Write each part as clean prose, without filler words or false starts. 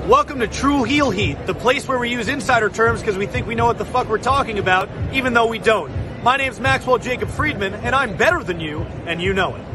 Welcome to Tru Heel Heat, the place where we use insider terms because we think we know what the fuck we're talking about, even though we don't. My name's Maxwell Jacob Friedman, and I'm better than you, and you know it.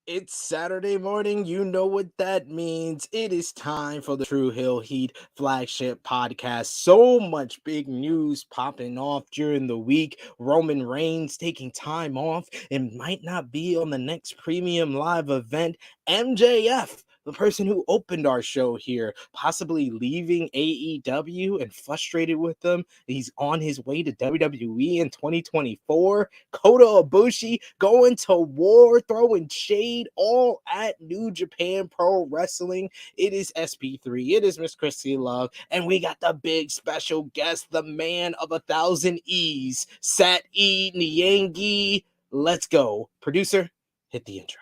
It's Saturday morning. You know what that means. It is time for the Tru Heel Heat flagship podcast. So much big news popping off during the week. Roman Reigns taking time off and might not be on the next premium live event. MJF, the person who opened our show here, possibly leaving AEW and frustrated with them. He's on his way to WWE in 2024. Kota Ibushi going to war, throwing shade all at New Japan Pro Wrestling. It is SP3. It is Miss Krssi Luv. And we got the big special guest, the man of 1,000 E's, Sat E Niangi. Let's go. Producer, hit the intro.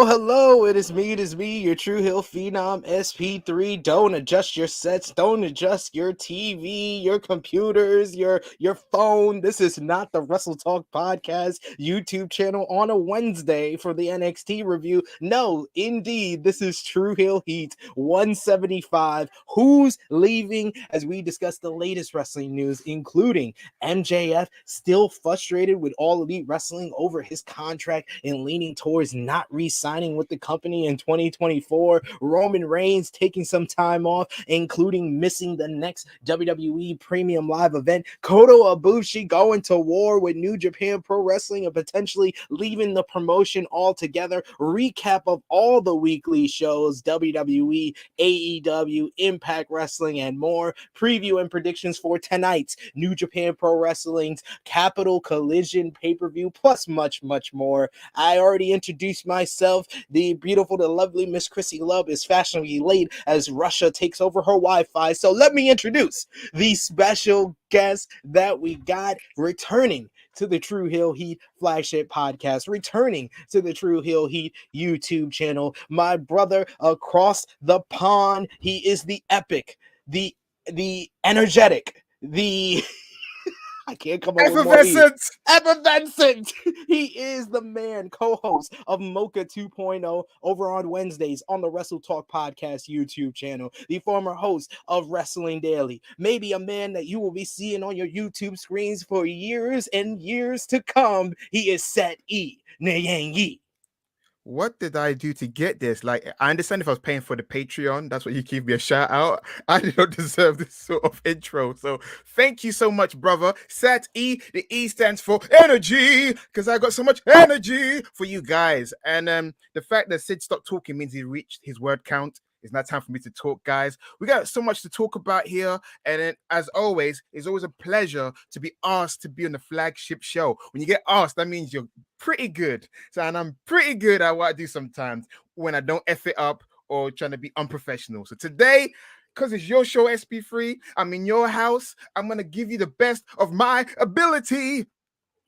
Hello. It is me, your Tru Heel Phenom SP3. Don't adjust your sets. Don't adjust your TV, your computers, your phone. This is not the Wrestle Talk Podcast YouTube channel on a Wednesday for the NXT review. No, indeed, this is Tru Heel Heat 175. Who's leaving as we discuss the latest wrestling news, including MJF still frustrated with All Elite Wrestling over his contract and leaning towards not re-signing with the company in 2024. Roman Reigns taking some time off, including missing the next WWE Premium Live event. Kota Ibushi going to war with New Japan Pro Wrestling and potentially leaving the promotion altogether. Recap of all the weekly shows, WWE, AEW, Impact Wrestling, and more. Preview and predictions for tonight's New Japan Pro Wrestling's Capital Collision pay-per-view, plus much more. I already introduced myself. The beautiful, the lovely Miss Krssi Luv is fashionably late as Russia takes over her Wi-Fi. So let me introduce the special guest that we got returning to the Tru Heel Heat flagship podcast, returning to the Tru Heel Heat YouTube channel. My brother across the pond. He is the epic, the energetic, the I can't come up with more. Effervescent. He is the man, co-host of Mocha 2.0 over on Wednesdays on the Wrestle Talk Podcast YouTube channel. The former host of Wrestling Daily. Maybe a man that you will be seeing on your YouTube screens for years and years to come. He is Sat E Niangi. What did I do to get this? Like, I understand if I was paying for the Patreon, that's what you give me a shout out. I did not deserve this sort of intro. So thank you so much, brother. Sat E, the E stands for energy, because I got so much energy for you guys. And the fact that Sid stopped talking means he reached his word count. It's not time for me to talk, guys. We got so much to talk about here. And then, as always, it's always a pleasure to be asked to be on the flagship show. When you get asked, that means you're pretty good. So, and I'm pretty good at what I do sometimes when I don't F it up or trying to be unprofessional. So today, because it's your show, SP3, I'm in your house. I'm going to give you the best of my ability.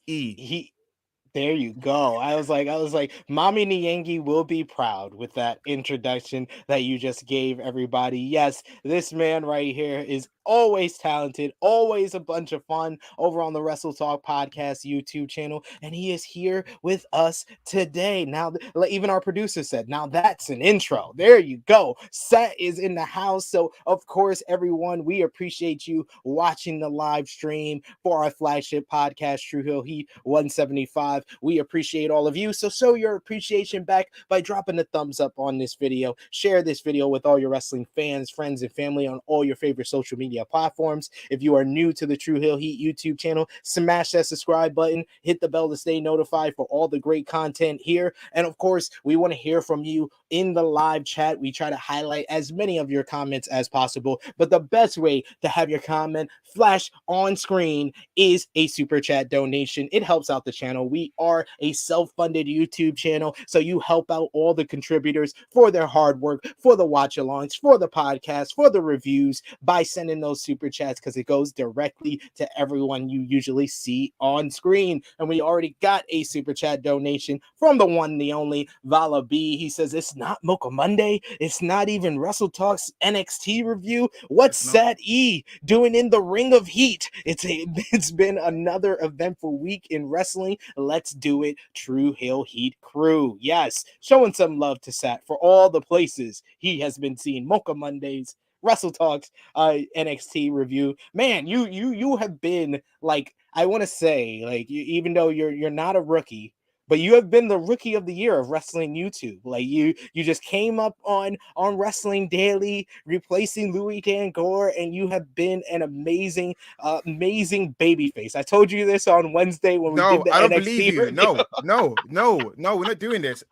There you go. I was like, Mommy Niangi will be proud with that introduction that you just gave everybody. Yes, this man right here is always talented, always a bunch of fun over on the Wrestle Talk Podcast YouTube channel, and he is here with us today. Now, even our producer said, now that's an intro. There you go. Sat is in the house. So, of course, everyone, we appreciate you watching the live stream for our flagship podcast, Tru Heel Heat 175. MJF. We appreciate all of you. So show your appreciation back by dropping a thumbs up on this video. Share this video with all your wrestling fans, friends, and family on all your favorite social media platforms. If you are new to the Tru Heel Heat YouTube channel, smash that subscribe button, hit the bell to stay notified for all the great content here. And of course, we want to hear from you in the live chat. We try to highlight as many of your comments as possible, but the best way to have your comment flash on screen is a super chat donation. It helps out the channel. We are a self-funded YouTube channel, so you help out all the contributors for their hard work, for the watch-alongs, for the podcast, for the reviews, by sending those super chats, because it goes directly to everyone you usually see on screen. And we already got a super chat donation from the one, the only Vala B. He says, it's not Mocha Monday. It's not even Wrestle Talk's NXT review. What's Sad E doing in the Ring of Heat? It's been another eventful week in wrestling. Let's do it, Tru Heel Heat crew. Yes, showing some love to Sat for all the places he has been seen. Mocha Mondays, Wrestle Talks, NXT review. Man, you have been, like, I want to say, like, even though you're not a rookie, but you have been the rookie of the year of wrestling YouTube. Like, you just came up on Wrestling Daily, replacing Louis Dangor, and you have been an amazing babyface. I told you this on Wednesday when we did the I don't NXT believe you. review. No, we're not doing this.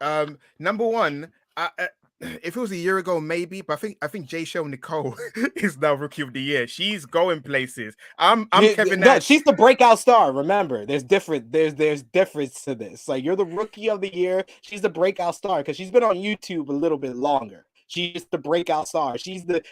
Number one, if it was a year ago, maybe, but I think Jay Show Nicole is now rookie of the year. She's going places. I'm Kevin Nash. No, she's the breakout star. Remember, there's difference to this. Like, you're the rookie of the year. She's the breakout star because she's been on YouTube a little bit longer. She's the breakout star. She's the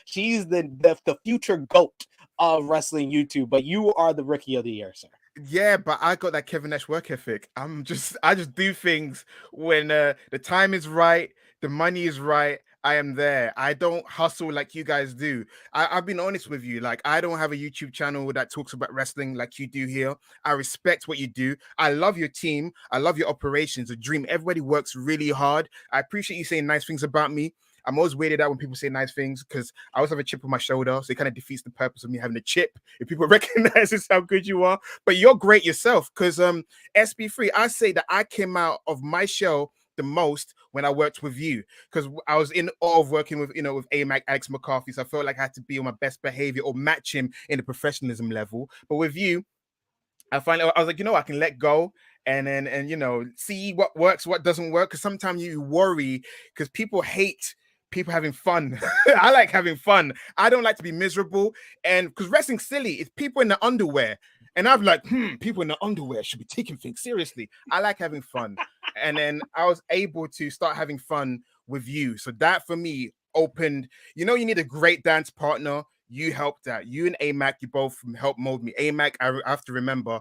future GOAT of wrestling YouTube. But you are the rookie of the year, sir. Yeah, but I got that Kevin Nash work ethic. I just do things when the time is right, the money is right. I am there. I don't hustle like you guys do. I've been honest with you. Like, I don't have a YouTube channel that talks about wrestling like you do here. I respect what you do. I love your team. I love your operations. A dream. Everybody works really hard. I appreciate you saying nice things about me. I'm always weirded out when people say nice things because I always have a chip on my shoulder. So it kind of defeats the purpose of me having a chip. If people recognize this, how good you are. But you're great yourself because SB3, I say that I came out of my show the most when I worked with you because I was in awe of working with, with AMAC, Alex McCarthy. So I felt like I had to be on my best behavior or match him in the professionalism level. But with you, I was like, I can let go and see what works, what doesn't work. Because sometimes you worry because people hate people having fun. I like having fun. I don't like to be miserable. And because wrestling's silly, it's people in the underwear. And I'm like, people in the underwear should be taking things seriously. I like having fun. And then I was able to start having fun with you. So that for me opened, you need a great dance partner. You helped that. You and AMAC, you both helped mold me. AMAC, I have to remember,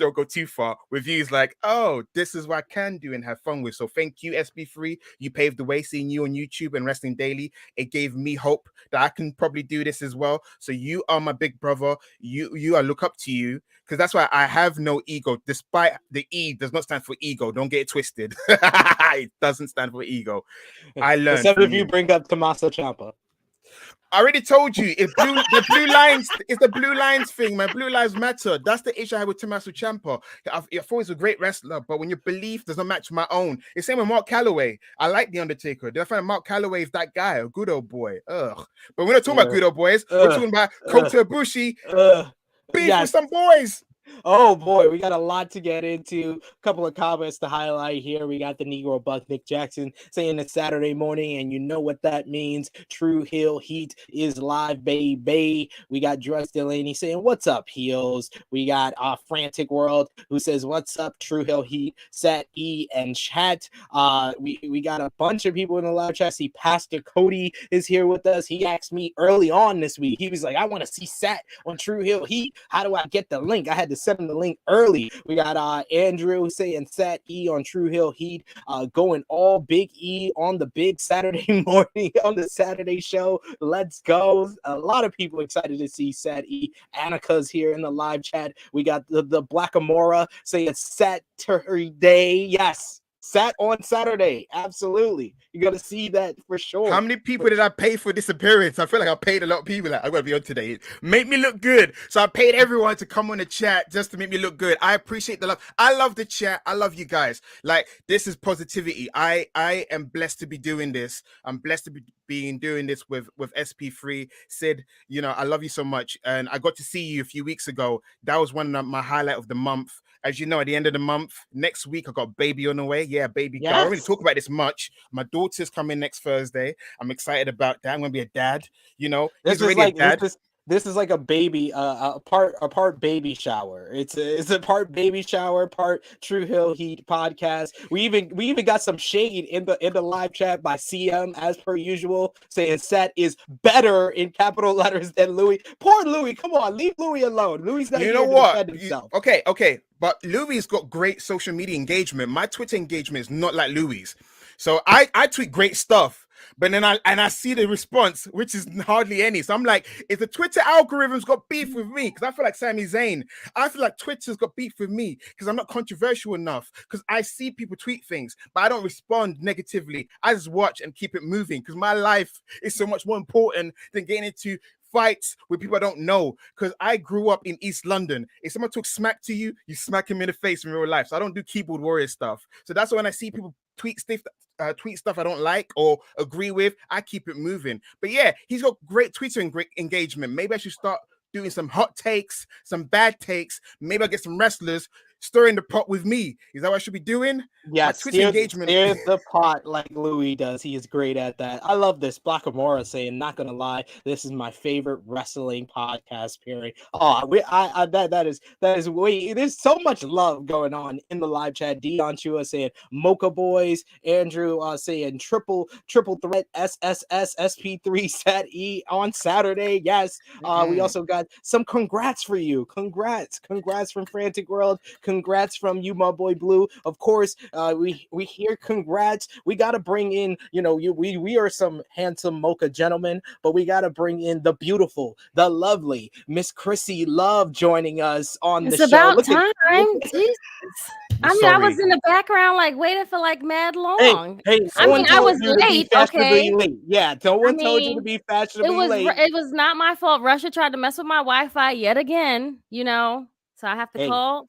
don't go too far. With you, is like, oh, this is what I can do and have fun with. So thank you, SB3. You paved the way. Seeing you on YouTube and Wrestling Daily, it gave me hope that I can probably do this as well. So you are my big brother. I look up to you because that's why I have no ego. Despite the E does not stand for ego. Don't get it twisted. It doesn't stand for ego. I learned. Except if you bring up Tommaso Ciampa. I already told you it's the blue lines. It's the blue lines thing, man. Blue lives matter. That's the issue I had with Tommaso Ciampa. I thought he's a great wrestler, but when your belief does not match my own, it's same with Mark Calloway. I like the Undertaker. Then I find Mark Calloway is that guy, a good old boy. Ugh. But we're not talking about good old boys. We're talking about Kota Ibushi. Beef with some boys. Oh boy, we got a lot to get into. A couple of comments to highlight here. We got the Negro Buck Nick Jackson saying it's Saturday morning, and you know what that means. Tru Heel Heat is live, baby. We got Dress Delaney saying, "What's up, heels?" We got Frantic World who says, "What's up, Tru Heel Heat?" Set E and chat. We got a bunch of people in the live chat. See, Pastor Cody is here with us. He asked me early on this week. He was like, "I want to see Sat on Tru Heel Heat. How do I get the link?" I had to send him the link early. We got Andrew saying Sat E on Tru Heel Heat, going all Big E on the big Saturday morning on the Saturday show. Let's go. A lot of people excited to see Sat E. Annika's here in the live chat. We got the Blackamora saying Saturday. Yes. Sat on Saturday. Absolutely. You're going to see that for sure. How many people did I pay for this appearance? I feel like I paid a lot of people. Like, I'm going to be on today. Make me look good. So I paid everyone to come on the chat just to make me look good. I appreciate the love. I love the chat. I love you guys. Like, this is positivity. I am blessed to be doing this. I'm blessed to be doing this with SP3. Sid, you know, I love you so much. And I got to see you a few weeks ago. That was one of my highlight of the month. As you know, at the end of the month, next week, I got baby on the way. Yeah, baby girl. I don't really talk about this much. My daughter's coming next Thursday. I'm excited about that. I'm going to be a dad. You know, this is like this is like a baby, a part baby shower. It's a part baby shower, part Tru Heel Heat podcast. We even got some shade in the live chat by CM as per usual, saying Seth is better in capital letters than Louis. Poor Louis, come on, leave Louis alone. Louis not here to defend himself. Okay, but Louis got great social media engagement. My Twitter engagement is not like Louis, so I tweet great stuff. But then I see the response, which is hardly any. So I'm like, if the Twitter algorithm's got beef with me, because I feel like Sami Zayn, I feel like Twitter's got beef with me because I'm not controversial enough. Because I see people tweet things, but I don't respond negatively. I just watch and keep it moving because my life is so much more important than getting into fights with people I don't know. Because I grew up in East London. If someone talks smack to you, you smack him in the face in real life. So I don't do keyboard warrior stuff. So that's when I see people tweet stuff I don't like or agree with, I keep it moving. But yeah, he's got great Twitter and great engagement. Maybe I should start doing some hot takes, some bad takes. Maybe I'll get some wrestlers stirring the pot with me. Is that what I should be doing? Yeah, steer the pot like Louis does. He is great at that. I love this. Blackamora saying, not gonna lie, this is my favorite wrestling podcast, period. Oh, that is way. There's so much love going on in the live chat. Dion Chua saying Mocha Boys, Andrew saying triple threat SSS SP3 set E on Saturday. Yes. We also got some congrats for you. Congrats from Frantic World. Congrats from you, my boy Blue. Of course, we hear congrats. We got to bring in, we are some handsome mocha gentlemen, but we got to bring in the beautiful, the lovely Miss Krssi Luv joining us on the show. It's about time. Jesus. I was in the background, like waiting for like mad long. Hey, I was late. Okay. Late. Yeah, no one told you to be fashionably late. It was not my fault. Russia tried to mess with my Wi-Fi yet again. So I have to call.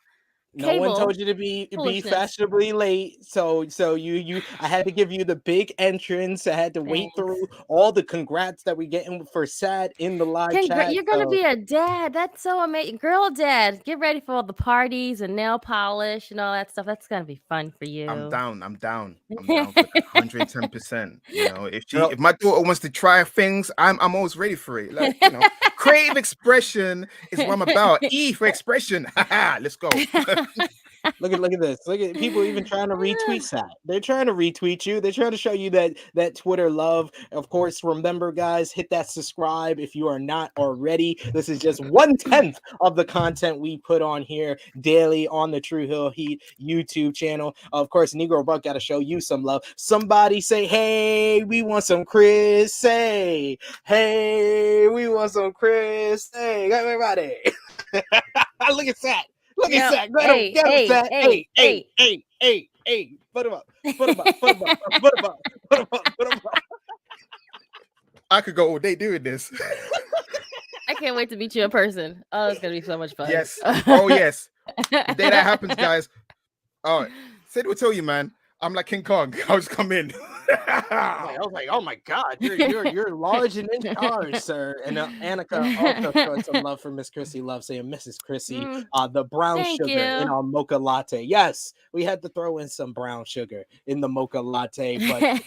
No one told you to be fashionably late, so you I had to give you the big entrance. I had to wait through all the congrats that we getting for Sad in the live chat. You're gonna be a dad. That's so amazing, girl dad. Get ready for all the parties and nail polish and all that stuff. That's gonna be fun for you. I'm down for 110%. If my daughter wants to try things, I'm always ready for it. Like, creative expression is what I'm about. E for expression. Let's go. Look at this. Look at people even trying to retweet that. They're trying to retweet you. They're trying to show you that Twitter love. Of course, remember, guys, hit that subscribe if you are not already. This is just 1/10 of the content we put on here daily on the Tru Heel Heat YouTube channel. Of course, Negro Buck got to show you some love. Somebody say, hey, we want some Krssi. Hey, we want some Krssi. Everybody. Look at that. Look at that. Get him, Zach. Hey. Put him up. I could go all day doing this. I can't wait to meet you in person. Oh, it's going to be so much fun. Yes. Oh, yes. The day that happens, guys. Oh, Sid will tell you, man. I'm like King Kong. I'll just come in. I was like, oh my God, you're large and in charge, sir. And Annika also showing some love for Miss Krssi Luv, saying Mrs. Krssi, the brown sugar in our mocha latte. Yes, we had to throw in some brown sugar in the mocha latte, but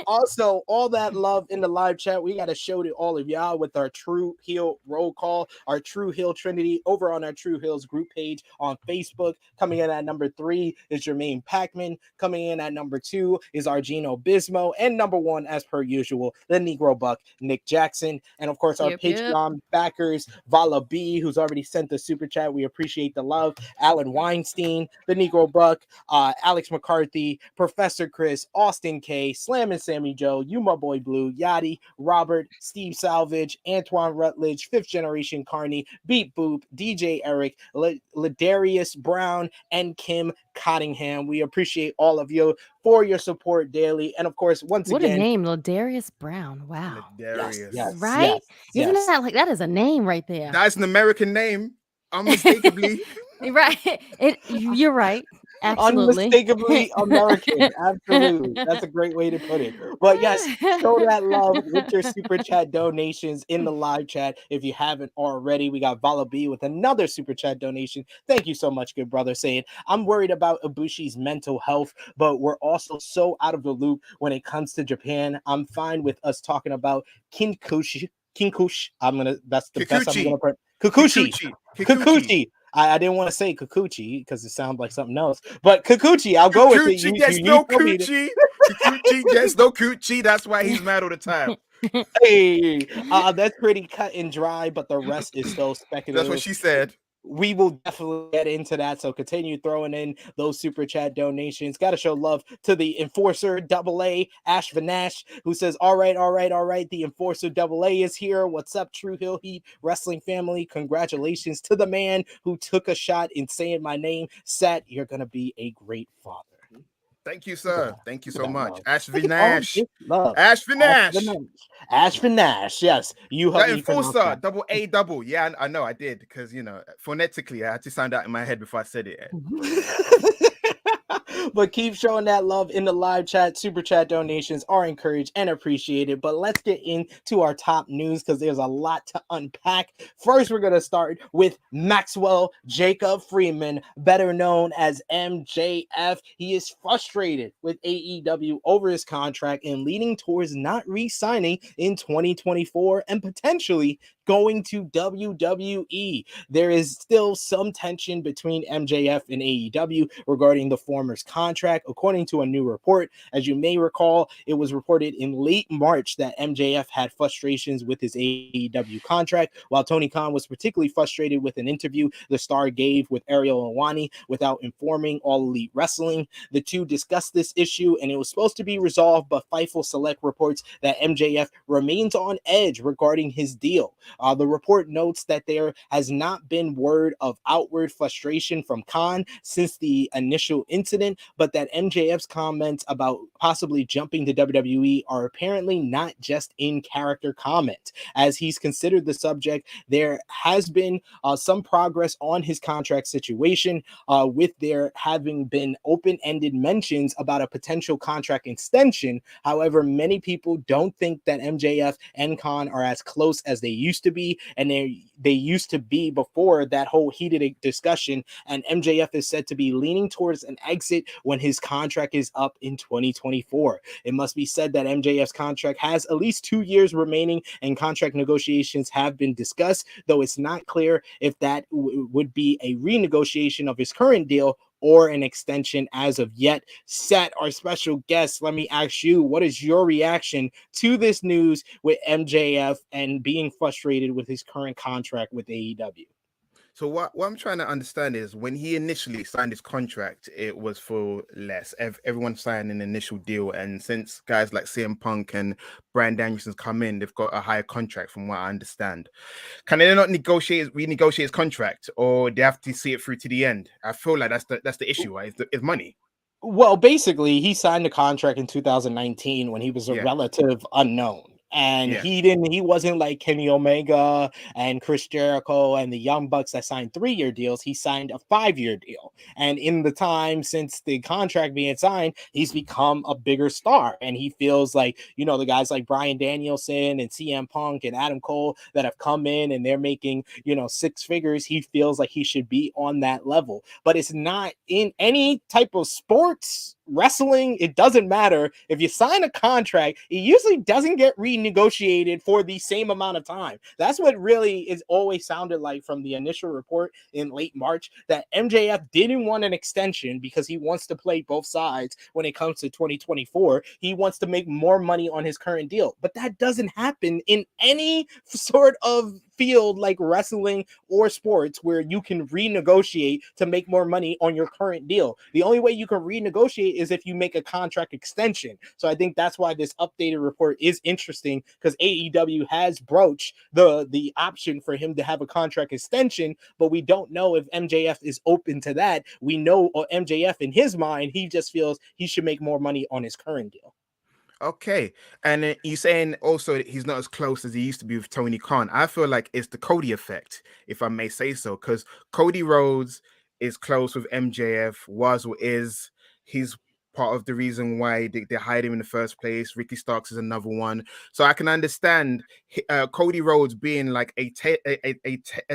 also all that love in the live chat. We got to show to all of y'all with our Tru Heel roll call, our Tru Heel Trinity over on our Tru Heels group page on Facebook. Coming in at number 3 is Jermaine Packman. Coming in at number 2 is our Gino Bismo, and number 1, as per usual, the Negro Buck, Nick Jackson, and of course our Patreon backers, Vala B, who's already sent the super chat. We appreciate the love. Alan Weinstein, the Negro Buck, Alex McCarthy, Professor Chris, Austin K, Slam and Sammy Joe, you my boy Blue, Yachty, Robert, Steve Salvage, Antoine Rutledge, 5th Generation Carney, Beat Boop, DJ Eric, Ladarius Brown, and Kim Cottingham. We appreciate all of you for your support daily. And of course, once What again, a name, Ladarius Brown. Wow. Ladarius. Right? Isn't yes. that like that is a name right there? That's an American name, unmistakably. Right. You're right. Absolutely. Unmistakably American. Absolutely. That's a great way to put it. But yes, show that love with your super chat donations in the live chat. If you haven't already, we got Vala B with another super chat donation. Thank you so much, good brother, saying, I'm worried about Ibushi's mental health, but we're also so out of the loop when it comes to Japan. I'm fine with us talking about Kinkushi. That's the best I'm gonna put. Kikuchi. I didn't want to say Kikuchi because it sounds like something else, but Kikuchi, I'll go with it. You gets no coochie. Kikuchi gets no coochie. That's why he's mad all the time. Hey, that's pretty cut and dry, but the rest is still speculative. That's what she said. We will definitely get into that. So continue throwing in those super chat donations. Got to show love to the Enforcer AA, Ash Vanash, who says, all right. The Enforcer AA is here. What's up, Tru Heel Heat Wrestling family? Congratulations to the man who took a shot in saying my name. Sat, you're going to be a great father. Thank you, sir. Thank you so much. Ash Vanash. Ash Vanash. Yes. You that Enforcer, double A double. Yeah, I know I did because, phonetically, I had to sound out in my head before I said it. But keep showing that love in the live chat. Super chat donations are encouraged and appreciated. But let's get into our top news because there's a lot to unpack. First, we're going to start with Maxwell Jacob Friedman, better known as MJF. He is frustrated with AEW over his contract and leaning towards not re-signing in 2024 and potentially going to WWE. There is still some tension between MJF and AEW regarding the former's contract, according to a new report. As you may recall, it was reported in late March that MJF had frustrations with his AEW contract, while Tony Khan was particularly frustrated with an interview the star gave with Ariel Helwani without informing All Elite Wrestling. The two discussed this issue, and it was supposed to be resolved, but Fightful Select reports that MJF remains on edge regarding his deal. The report notes that there has not been word of outward frustration from Khan since the initial incident, but that MJF's comments about possibly jumping to WWE are apparently not just in character comments. As he's considered the subject, there has been some progress on his contract situation, with there having been open-ended mentions about a potential contract extension. However, many people don't think that MJF and Khan are as close as they used to be, and they used to be before that whole heated discussion, and MJF is said to be leaning towards an exit when his contract is up in 2024. It must be said that MJF's contract has at least 2 years remaining, and contract negotiations have been discussed, though it's not clear if that would be a renegotiation of his current deal or an extension as of yet. Seth, our special guest, let me ask you, what is your reaction to this news with MJF and being frustrated with his current contract with AEW? So what I'm trying to understand is when he initially signed his contract, it was for less. Everyone signed an initial deal, and since guys like CM Punk and Bryan Danielson's come in, they've got a higher contract from what I understand. Can they not renegotiate his contract, or they have to see it through to the end? I feel like that's the issue, right? It's money. Well, basically, he signed a contract in 2019 when he was a relative unknown. And he wasn't like Kenny Omega and Chris Jericho and the Young Bucks that signed 3-year deals. He signed a 5-year deal. And in the time since the contract being signed, he's become a bigger star. And he feels like, the guys like Bryan Danielson and CM Punk and Adam Cole that have come in and they're making, 6 figures. He feels like he should be on that level. But it's not in any type of sports, wrestling, it doesn't matter. If you sign a contract, it usually doesn't get renegotiated for the same amount of time. That's what really is always sounded like from the initial report in late March, that MJF didn't want an extension because he wants to play both sides when it comes to 2024. He wants to make more money on his current deal, but that doesn't happen in any sort of field like wrestling or sports where you can renegotiate to make more money on your current deal. The only way you can renegotiate is if you make a contract extension. So I think that's why this updated report is interesting, because AEW has broached the option for him to have a contract extension, but we don't know if MJF is open to that. We know MJF, in his mind, he just feels he should make more money on his current deal. Okay, and you're saying also that he's not as close as he used to be with Tony Khan. I feel like it's the Cody effect, if I may say so, because Cody Rhodes is close with MJF, was or is. He's part of the reason why they hired him in the first place. Ricky Starks is another one. So I can understand Cody Rhodes being like a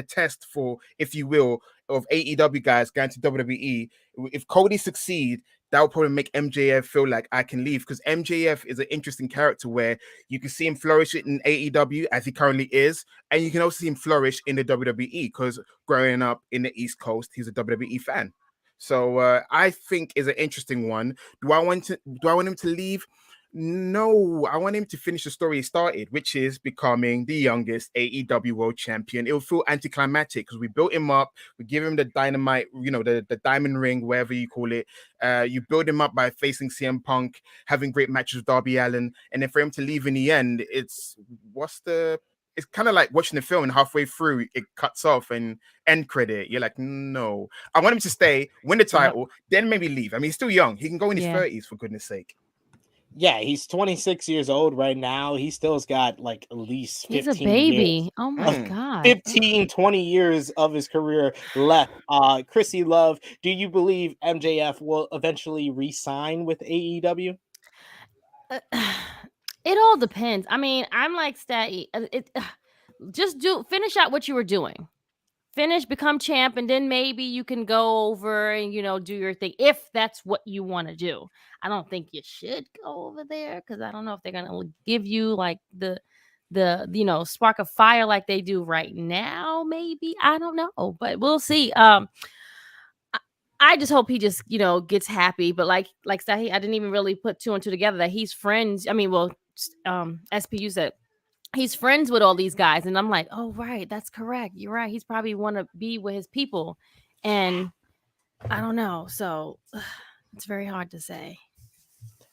test for, if you will, of AEW guys going to WWE. If Cody succeed, that will probably make MJF feel like I can leave, because MJF is an interesting character where you can see him flourish in AEW as he currently is, and you can also see him flourish in the WWE because growing up in the East Coast, he's a WWE fan. So I think is an interesting one. Do I want him to leave? No, I want him to finish the story he started, which is becoming the youngest AEW World Champion. It will feel anticlimactic because we built him up, we give him the Dynamite, the diamond ring, whatever you call it. You build him up by facing CM Punk, having great matches with Darby Allin, and then for him to leave in the end, it's kind of like watching the film and halfway through it cuts off and end credit. You're like, no, I want him to stay, win the title, then maybe leave. I mean, he's still young. He can go in his 30s, for goodness sake. Yeah, he's 26 years old right now. He still's got like at least 15 He's a baby. years. Oh my God. 15, 20 years of his career left. Krssi Luv, do you believe MJF will eventually re-sign with AEW? It all depends. I mean, I'm like Statty. Just finish out what you were doing. Become champ, and then maybe you can go over and do your thing if that's what you want to do. I don't think you should go over there because I don't know if they're gonna give you like the spark of fire like they do right now. Maybe, I don't know, but we'll see. I just hope he just gets happy. But like Sahi, I didn't even really put two and two together that he's friends. I mean, well, SPU said he's friends with all these guys, and I'm like, oh right, that's correct, you're right, he's probably want to be with his people, and I don't know, so it's very hard to say.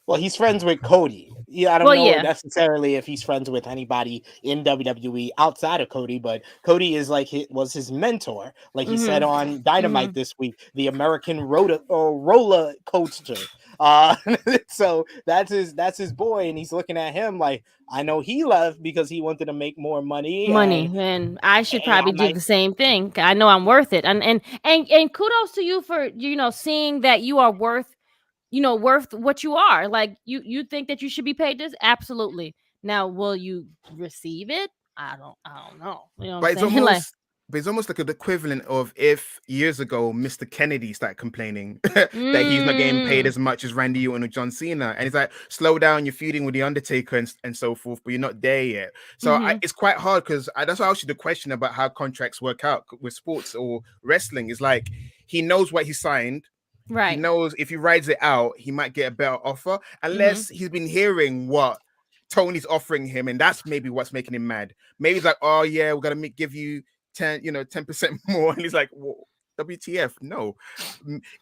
Well, he's friends with Cody. Yeah, I don't know necessarily if he's friends with anybody in WWE outside of Cody, but Cody is was his mentor, like he said on Dynamite this week, the American roller coaster. So that's his boy, and he's looking at him like, I know he left because he wanted to make more money, and I should probably do the same thing. I know I'm worth it, and kudos to you for seeing that you are worth what you are. Like you think that you should be paid this? Absolutely. Now, will you receive it? I don't know. But it's almost like the equivalent of if years ago Mr. Kennedy started complaining that he's not getting paid as much as Randy Orton or John Cena, and he's like, slow down, you're feuding with the Undertaker and so forth, but you're not there yet. So it's quite hard, because that's why I asked you the question about how contracts work out with sports or wrestling. Is like, he knows what he signed. Right. He knows if he rides it out, he might get a better offer, unless he's been hearing what Tony's offering him, and that's maybe what's making him mad. Maybe he's like, oh yeah, we're gonna give you 10% more, and he's like, whoa, WTF? No.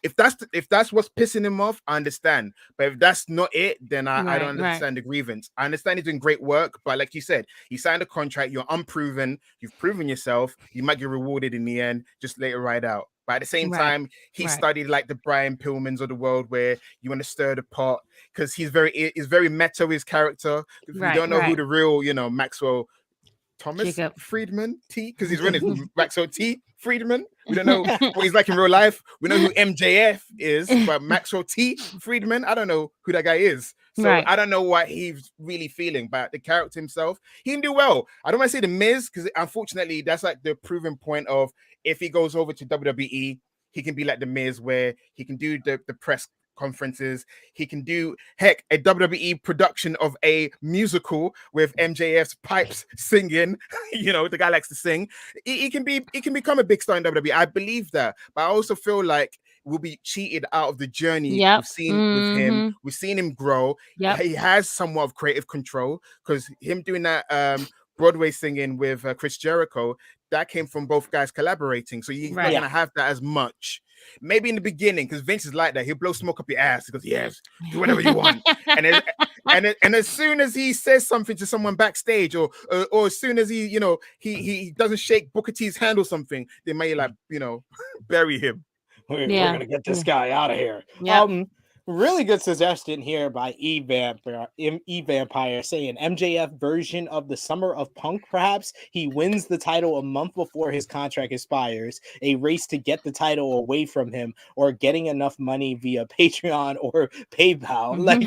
If that's what's pissing him off, I understand. But if that's not it, then I don't understand the grievance. I understand he's doing great work, but like you said, you signed a contract, you're unproven, you've proven yourself, you might get rewarded in the end, just let it ride out. But at the same time, he studied like the Brian Pillmans of the world, where you want to stir the pot, because he's very meta, his character. If we don't know who the real, Maxwell Thomas Friedman T, because he's running Maxwell T Friedman. We don't know what he's like in real life. We know who MJF is, but Maxwell T Friedman, I don't know who that guy is. So I don't know what he's really feeling, but the character himself, he can do well. I don't want to say the Miz, because unfortunately that's like the proven point of, if he goes over to WWE, he can be like the Miz, where he can do the press conferences. He can do, heck, a WWE production of a musical with MJF's pipes singing. The guy likes to sing. He can become a big star in WWE. I believe that, but I also feel like we'll be cheated out of the journey we've seen with him. We've seen him grow. He has somewhat of creative control, because him doing that Broadway singing with Chris Jericho, that came from both guys collaborating. So he's not gonna have that as much. Maybe in the beginning, because Vince is like that. He'll blow smoke up your ass. He goes, "Yes, do whatever you want." And as soon as he says something to someone backstage, or as soon as he doesn't shake Booker T's hand or something, they may bury him. We're gonna get this guy out of here. Yep. Really good suggestion here by E-Vampire saying MJF version of the Summer of Punk, perhaps. He wins the title a month before his contract expires, a race to get the title away from him, or getting enough money via Patreon or PayPal. Like,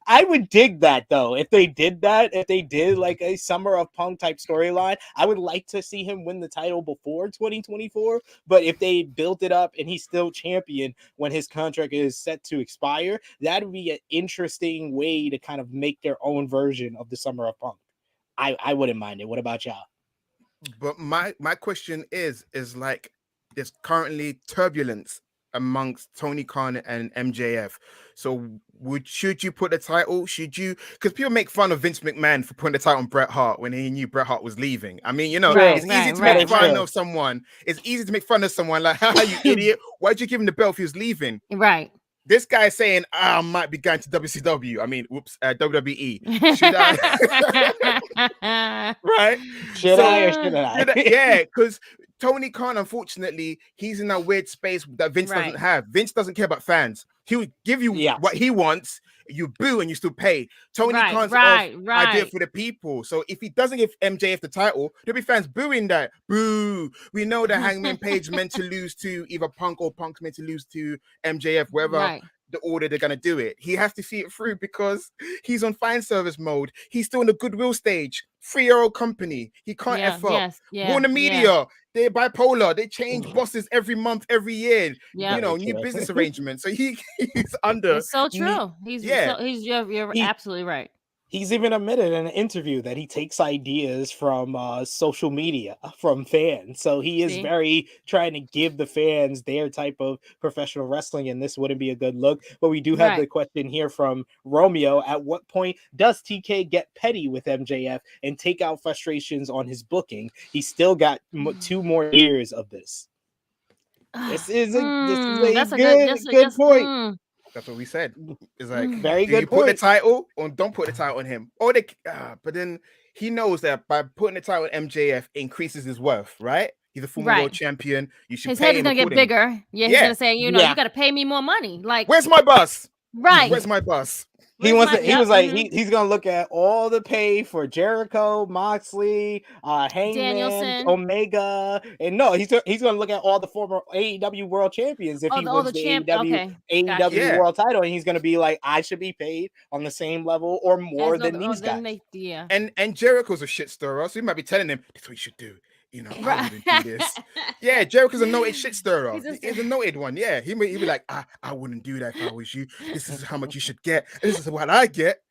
I would dig that, though. If they did like a Summer of Punk type storyline, I would like to see him win the title before 2024. But if they built it up and he's still champion when his contract is set to expire, that would be an interesting way to kind of make their own version of the Summer of Punk. I wouldn't mind it. What about y'all? But my question is like, there's currently turbulence amongst Tony Khan and MJF. So should you put the title? Should you? Because people make fun of Vince McMahon for putting the title on Bret Hart when he knew Bret Hart was leaving. I mean, it's easy to make fun of someone. It's easy to make fun of someone like, "Haha, you idiot! Why'd you give him the belt if he was leaving?" Right. This guy saying, I might be going to WCW. I mean, WWE. Should I? Right? Should I or shouldn't I? Yeah, because Tony Khan, unfortunately, he's in that weird space that Vince doesn't have. Vince doesn't care about fans. He would give you what he wants. You boo and you still pay. Tony Khan's idea for the people. So if he doesn't give MJF the title, there'll be fans booing that. Boo. We know that Hangman Page meant to lose to either Punk, or Punk's meant to lose to MJF, wherever the order they're going to do it. He has to see it through because he's on fan service mode. He's still in the goodwill stage. 3-year-old company. He can't F up. Warner Media, they're bipolar. They change bosses every month, every year. New business arrangements. So he's under. It's so true. You're absolutely right. He's even admitted in an interview that he takes ideas from social media, from fans. So he is very trying to give the fans their type of professional wrestling, and this wouldn't be a good look. But we do have the question here from Romeo. At what point does TK get petty with MJF and take out frustrations on his booking? He's still got 2 more years of this. This is a good point. That's what we said. It's like, very good. Put the title or don't put the title on him. Or but then he knows that by putting the title on MJF increases his worth, right? He's a former world champion. You should. His head is gonna get bigger. Yeah, he's gonna say, you got to pay me more money. Like, where's my bus? Right. Where's my bus? He was like, he's gonna look at all the pay for Jericho, Moxley, Hangman, Danielson, Omega, and he's gonna look at all the former AEW world champions if he wins the AEW world title, and he's gonna be like, I should be paid on the same level or more than these guys. And Jericho's a shit stirrer, so he might be telling him that's what you should do. I wouldn't do this. Yeah, Jericho's a noted shit stirrer. He's a noted one. Yeah, he'd be like, I wouldn't do that if I was you. This is how much you should get. This is what I get.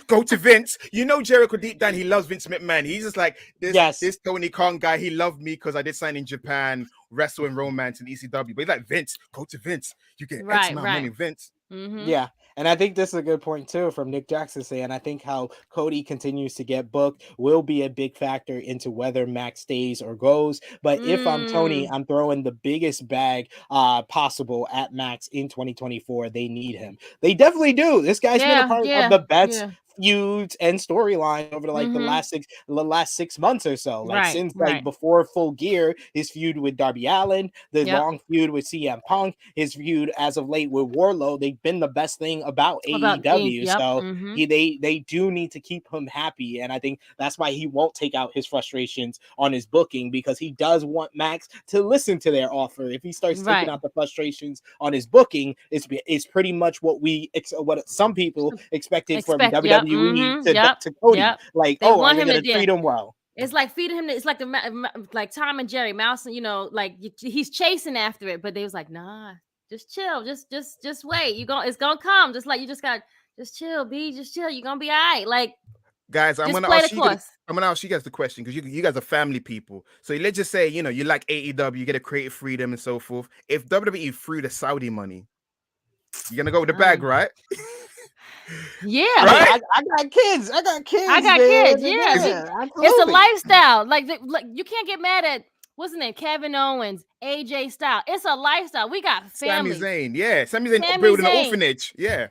Go to Vince. Jericho deep down, he loves Vince McMahon. He's just like, this Tony Khan guy, he loved me because I did sign in Japan, wrestle and romance in ECW. But he's like, Vince, go to Vince. You get X amount of money, Vince. Mm-hmm. Yeah. And I think this is a good point too from Nick Jackson saying, I think how Cody continues to get booked will be a big factor into whether Max stays or goes. But if I'm Tony, I'm throwing the biggest bag possible at Max in 2024. They need him. They definitely do. This guy's been a part of the best feuds and storyline over the last 6 months or so. Since before Full Gear, his feud with Darby Allin, the long feud with CM Punk, his feud as of late with Wardlow, they've been the best thing about AEW. So they do need to keep him happy, and I think that's why he won't take out his frustrations on his booking, because he does want Max to listen to their offer. If he starts taking out the frustrations on his booking, it's pretty much what some people expected from WWE to Cody. Like, they want him to treat him well. It's like feeding him. It's like like Tom and Jerry Mouse. He's chasing after it, but they was like, nah, just chill, just wait. It's gonna come. Just like you just got, just chill, B, just chill. You're gonna be all right. Like, guys, I'm gonna ask you guys the question, because you guys are family people. So let's just say, you like AEW, you get a creative freedom and so forth. If WWE threw the Saudi money, you're gonna go with the bag, right? Yeah. Right? I got kids. I got kids. I got man. kids. Yeah. Yeah, It's a absolutely. lifestyle. Like you can't get mad at what's his name? Kevin Owens, AJ Styles. It's a lifestyle. We got Sami families. Zayn, yeah. Sami Zayn Sami building an Zayn. orphanage, yeah.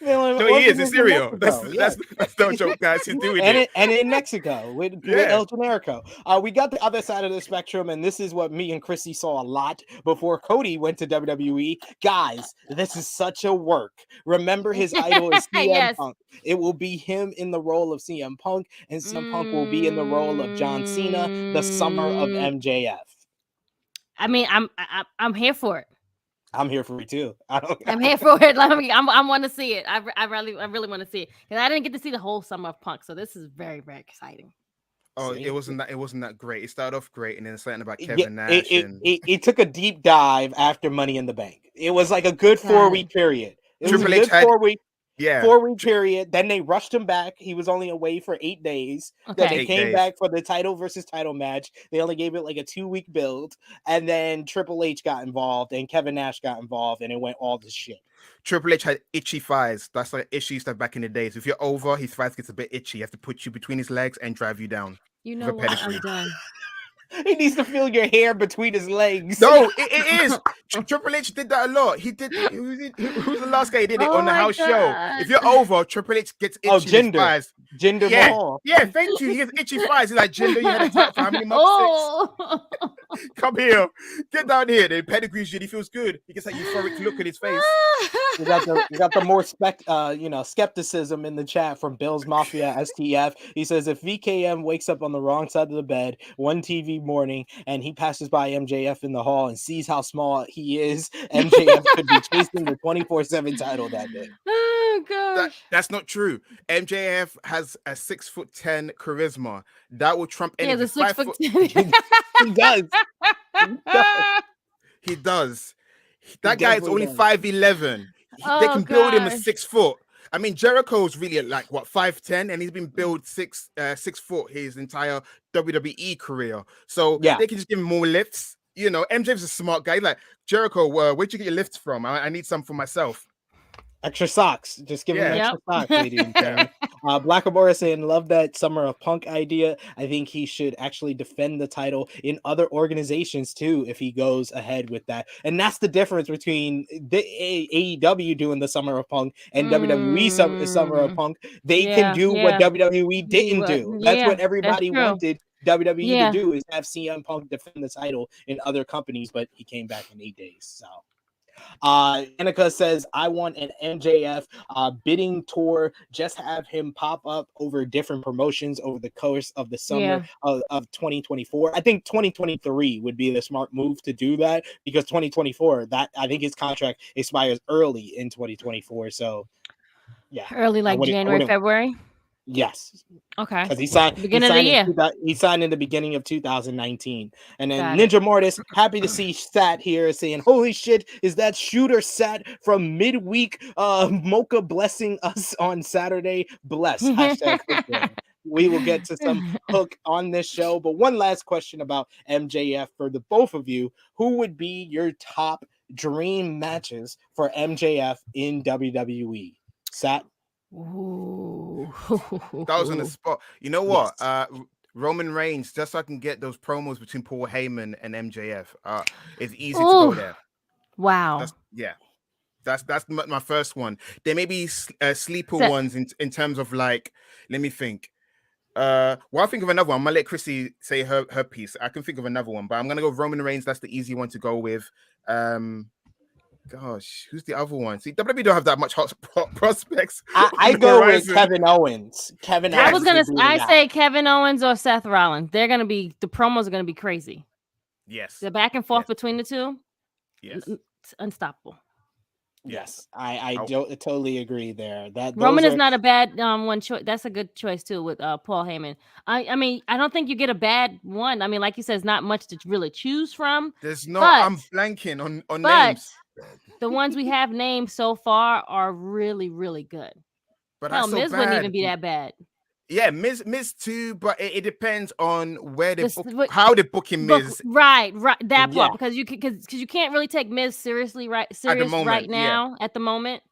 No, No, he is. It's serial. That's no joke, guys. He's doing it. And in Mexico with El Generico. We got the other side of the spectrum, and this is what me and Krssi saw a lot before Cody went to WWE. Guys, this is such a work. Remember, his idol is CM Yes. Punk. It will be him in the role of CM Punk, and CM Punk will be in the role of John Cena, the summer of MJF. I mean, I'm here for it. I'm here for it too. I'm here for it. I want to see it. I really want to see it because I didn't get to see the whole summer of Punk, so this is very, very exciting. Oh, See? it wasn't that great. It started off great, and then something about Kevin Nash. It took a deep dive after Money in the Bank. It was like a good 4-week period. It was a good 4-week. Yeah, 4-week period. Then they rushed him back. He was only away for 8 days. Okay. Then they came back for the title versus title match. They only gave it like a 2-week build. And then Triple H got involved and Kevin Nash got involved, and it went all to shit. Triple H had itchy thighs. That's like issue stuff back in the days. If you're over, his thighs gets a bit itchy. You have to put you between his legs and drive you down. You know what? I'm done. He needs to feel your hair between his legs. No, it is. Triple H did that a lot. He did. Who's the last guy? He did it on the house show. If you're over, Triple H gets itchy. Jinder. Thighs. Jinder Yeah, Mahal. yeah. Thank you. He has itchy thighs. He's like, Jinder, you had a tap for how many months? 6. Come here. Get down here. The pedigree shit. He feels good. He gets that euphoric look in his face. You got the more skepticism in the chat from Bill's Mafia STF. He says if VKM wakes up on the wrong side of the bed one TV morning and he passes by MJF in the hall and sees how small he is, MJF could be chasing the 24/7 title that day. Oh god. That's not true. MJF has a 6'10" charisma that will trump any. Yeah, the 6 foot. He does. He does. That guy is only does. 5'11". Oh, They can build him gosh. as 6 foot. I mean, Jericho's really like what 5'10", and he's been built 6 foot his entire WWE career. So Yeah. they can just give him more lifts. You know, MJF's a smart guy. He's like, Jericho, where'd you get your lifts from? I need some for myself. Extra socks. Just give him Yeah. extra socks, ladies and gentlemen. Black Amora saying, love that Summer of Punk idea. I think he should actually defend the title in other organizations too if he goes ahead with that. And that's the difference between the AEW doing the Summer of Punk and WWE Summer of Punk. They can do what WWE didn't do. That's what everybody wanted WWE to do, is have CM Punk defend the title in other companies, but he came back in 8 days. So Annika says, I want an MJF bidding tour. Just have him pop up over different promotions over the course of the summer of 2024. I think 2023 would be the smart move to do that, because 2024, that I think his contract expires early in 2024. So yeah, Early, like January, February. Yes. Okay. Because he signed beginning of the year. He signed in the beginning of 2019. And then Got Ninja Mortis, happy to see Sat here saying, holy shit, is that Shooter Sat from midweek Mocha blessing us on Saturday? Bless. Hashtag Hook. We will get to some Hook on this show. But one last question about MJF for the both of you. Who would be your top dream matches for MJF in WWE? Sat? Ooh. That was on the spot. You know what? Yes. Roman Reigns, just so I can get those promos between Paul Heyman and MJF. It's easy to go there. Wow. That's my first one. There may be sleeper ones in terms of like, let me think. I'll think of another one. I'm gonna let Krssi say her piece. I can think of another one, but I'm gonna go Roman Reigns. That's the easy one to go with. Gosh, who's the other one? See, WWE don't have that much hot prospects. I go with Kevin Owens. I say Kevin Owens or Seth Rollins. The promos are gonna be crazy. Yes. The back and forth between the two. Yes. It's unstoppable. Yes, I totally agree there. That Roman is not a bad one choice. That's a good choice too with Paul Heyman. I mean, I don't think you get a bad one. I mean, like you said, it's not much to really choose from. There's no. I'm blanking on names. The ones we have named so far are really, really good. But Hell, Miz wouldn't even be that bad. Yeah, Miz too, but it depends on where they how they book him Miz. Right, that part, because you can't really take Miz seriously right now at the moment.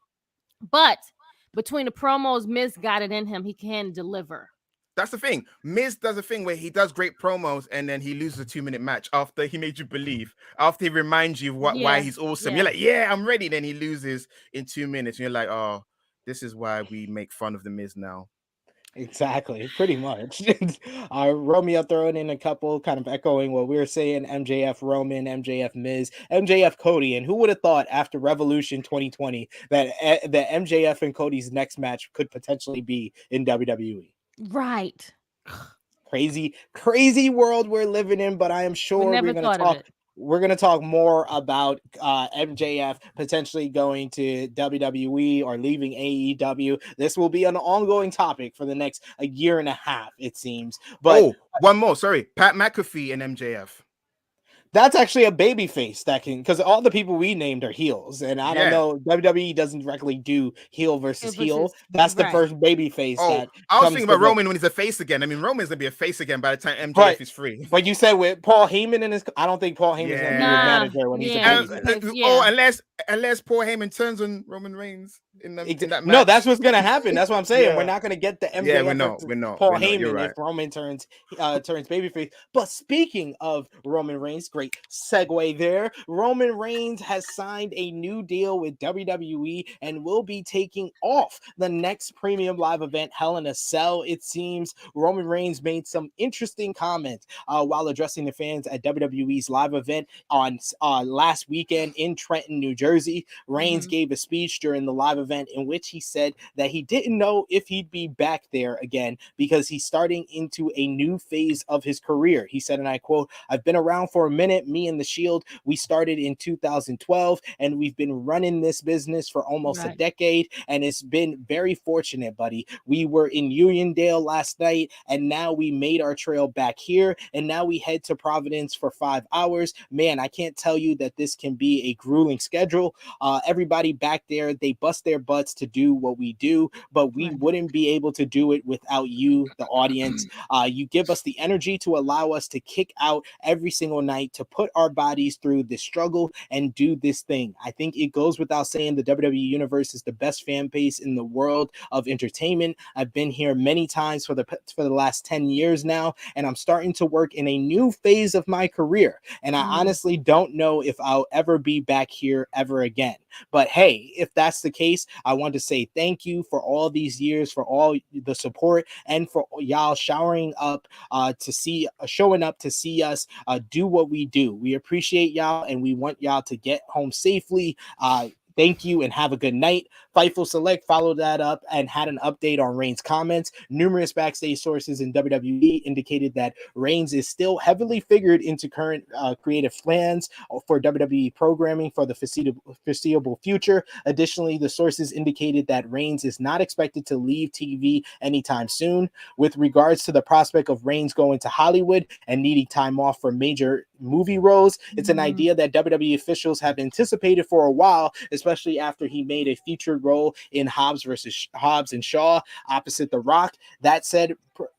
But between the promos, Miz got it in him. He can deliver. That's the thing. Miz does a thing where he does great promos and then he loses a 2-minute match after he made you believe, after he reminds you why he's awesome. You're like, yeah, I'm ready. Then he loses in 2 minutes. And you're like, oh, this is why we make fun of the Miz now. Exactly, pretty much. Romeo throwing in a couple, kind of echoing what we were saying. MJF Roman, MJF Miz, MJF Cody, and who would have thought after Revolution 2020 that that MJF and Cody's next match could potentially be in WWE? Right. Crazy world we're living in, but I am sure we're going to talk more about MJF potentially going to WWE or leaving AEW. This will be an ongoing topic for the next a year and a half, it seems. But one more. Sorry, Pat McAfee and MJF. That's actually a baby face that can, because all the people we named are heels, and I don't know, WWE doesn't directly do heel versus heel. That's the first baby face. I was thinking about Roman when he's a face again. I mean, Roman's gonna be a face again by the time MJF is free. But you said with Paul Heyman and his, I don't think Paul Heyman's gonna be his manager when he's a baby face. Oh, unless Paul Heyman turns on Roman Reigns in that match. No, that's what's gonna happen. That's what I'm saying. We're not gonna get the MJF we're not. Paul Heyman if Roman turns babyface. But speaking of Roman Reigns, great segue there. Roman Reigns has signed a new deal with WWE and will be taking off the next premium live event, Hell in a Cell. It seems Roman Reigns made some interesting comments while addressing the fans at WWE's live event on last weekend in Trenton, New Jersey. Reigns gave a speech during the live event in which he said that he didn't know if he'd be back there again because he's starting into a new phase of his career. He said, and I quote, "I've been around for a minute. Me and the Shield, we started in 2012 and we've been running this business for almost a decade, and it's been very fortunate, buddy. We were in Uniondale last night and now we made our trail back here, and now we head to Providence for 5 hours. Man, I can't tell you that this can be a grueling schedule. Everybody back there, they bust their butts to do what we do, but we wouldn't be able to do it without you, the audience. You give us the energy to allow us to kick out every single night, to put our bodies through this struggle and do this thing. I think it goes without saying the WWE Universe is the best fan base in the world of entertainment. I've been here many times for the last 10 years now, and I'm starting to work in a new phase of my career. And I honestly don't know if I'll ever be back here ever again. But hey, if that's the case, I want to say thank you for all these years, for all the support, and for y'all showing up to see us do what we do. We appreciate y'all, and we want y'all to get home safely. Thank you and have a good night." Fightful Select followed that up and had an update on Reigns' comments. Numerous backstage sources in WWE indicated that Reigns is still heavily figured into current creative plans for WWE programming for the foreseeable future. Additionally, the sources indicated that Reigns is not expected to leave TV anytime soon. With regards to the prospect of Reigns going to Hollywood and needing time off for major movie roles, it's an idea that WWE officials have anticipated for a while, especially after he made a featured role in Hobbs and Shaw opposite The Rock. That said,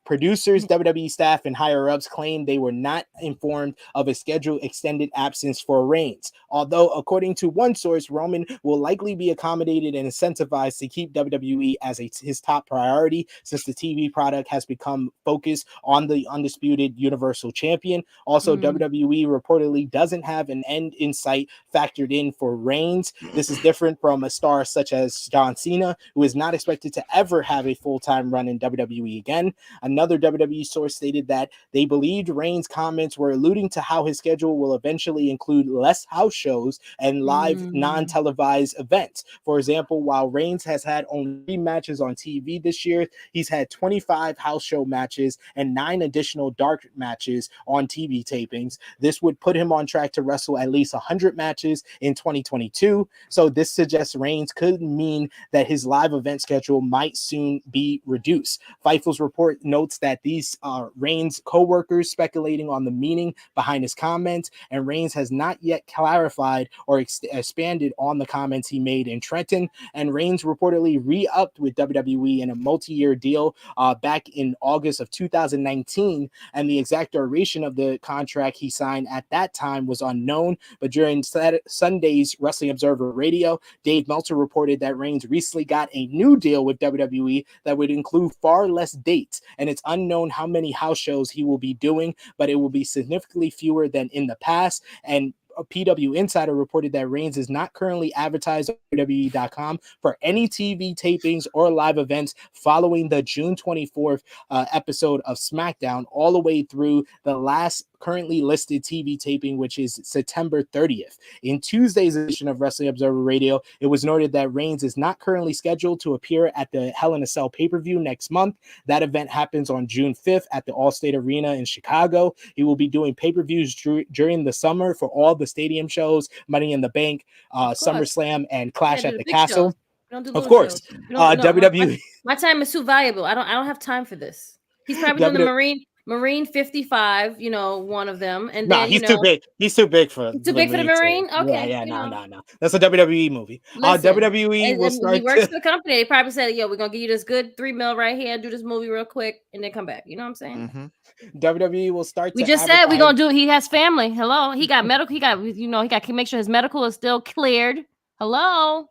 producers, WWE staff, and higher-ups claim they were not informed of a scheduled extended absence for Reigns. Although, according to one source, Roman will likely be accommodated and incentivized to keep WWE as his top priority, since the TV product has become focused on the undisputed Universal Champion. Also, WWE reportedly doesn't have an end in sight factored in for Reigns. This is different from a star such as John Cena, who is not expected to ever have a full-time run in WWE again. Another WWE source stated that they believed Reigns' comments were alluding to how his schedule will eventually include less house shows and live non-televised events. For example, while Reigns has had only 3 matches on TV this year, he's had 25 house show matches and 9 additional dark matches on TV tapings. This would put him on track to wrestle at least 100 matches in 2022. So this suggests Reigns could mean that his live event schedule might soon be reduced. Fightful's report notes that these are Reigns' co-workers speculating on the meaning behind his comments, and Reigns has not yet clarified or expanded on the comments he made in Trenton. And Reigns reportedly re-upped with WWE in a multi-year deal back in August of 2019, and the exact duration of the contract he signed timeline at that time was unknown, but during Sunday's Wrestling Observer Radio, Dave Meltzer reported that Reigns recently got a new deal with WWE that would include far less dates, and it's unknown how many house shows he will be doing, but it will be significantly fewer than in the past. And a PW Insider reported that Reigns is not currently advertised on WWE.com for any TV tapings or live events following the June 24th episode of SmackDown, all the way through the last currently listed TV taping, which is September 30th. In Tuesday's edition of Wrestling Observer Radio, it was noted that Reigns is not currently scheduled to appear at the Hell in a Cell pay-per-view next month. That event happens on June 5th at the Allstate Arena in Chicago. He will be doing pay-per-views during the summer for all the stadium shows, Money in the Bank, SummerSlam, and Clash at the Castle. Of course, WWE. My time is too valuable. I don't have time for this. He's probably doing the Marine 55, one of them. And then he's too big. He's too big for the Marine. Okay. Yeah, no. That's a WWE movie. WWE will start. He works for the company. They probably said, "Yo, we're gonna give you this good $3 million right here. Do this movie real quick, and then come back." You know what I'm saying? Mm-hmm. WWE will start. We just said we're gonna do. He has family. Hello. He got medical. He got to make sure his medical is still cleared. Hello.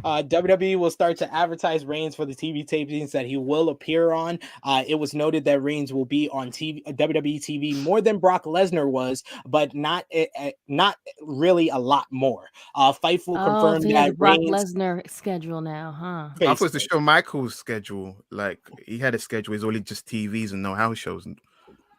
WWE will start to advertise Reigns for the TV tapings that he will appear on. It was noted that Reigns will be on WWE TV more than Brock Lesnar was, but not really a lot more. Fightful confirmed so that Brock Reigns Lesnar schedule now, huh? I thought it was the Shawn Michaels schedule. Like he had a schedule, it's only just TVs and no house shows.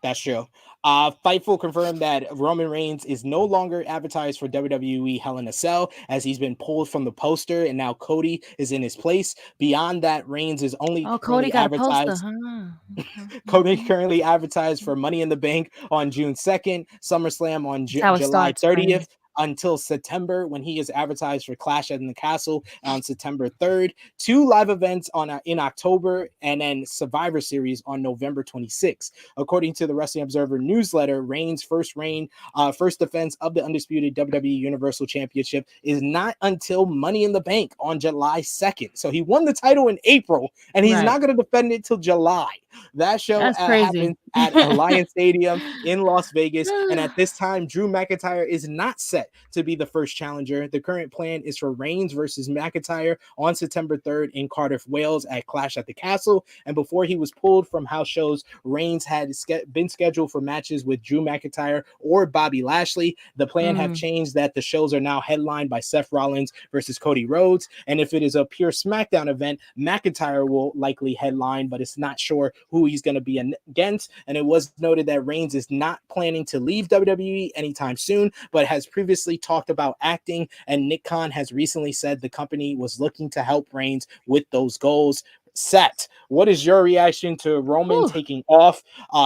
That's true. Fightful confirmed that Roman Reigns is no longer advertised for WWE Hell in a Cell, as he's been pulled from the poster, and now Cody is in his place. Beyond that, Reigns is only Cody got advertised. A poster, huh? Cody currently advertised for Money in the Bank on June 2nd, SummerSlam on July 30th. Until September, when he is advertised for Clash at the Castle on September 3rd, 2 live events in October, and then Survivor Series on November 26th. According to the Wrestling Observer newsletter, Reigns' first defense of the undisputed WWE Universal Championship is not until Money in the Bank on July 2nd. So he won the title in April, and he's not going to defend it till July. That show happens at Alliance Stadium in Las Vegas, and at this time, Drew McIntyre is not set to be the first challenger. The current plan is for Reigns versus McIntyre on September 3rd in Cardiff, Wales at Clash at the Castle. And before he was pulled from house shows, Reigns had been scheduled for matches with Drew McIntyre or Bobby Lashley. The plan have changed that the shows are now headlined by Seth Rollins versus Cody Rhodes. And if it is a pure SmackDown event, McIntyre will likely headline, but it's not sure who he's going to be against. And it was noted that Reigns is not planning to leave WWE anytime soon, but has previously talked about acting, and Nick Khan has recently said the company was looking to help Reigns with those goals. Seth, what is your reaction to Roman taking off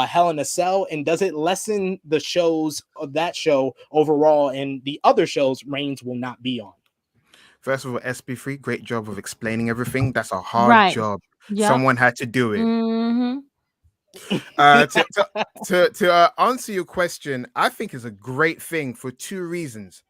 Hell in a Cell, and does it lessen the shows of that show overall and the other shows Reigns will not be on? First of all, SP3, great job of explaining everything. That's a hard job. Yep. Someone had to do it. Mm-hmm. To answer your question, I think it's a great thing for two reasons.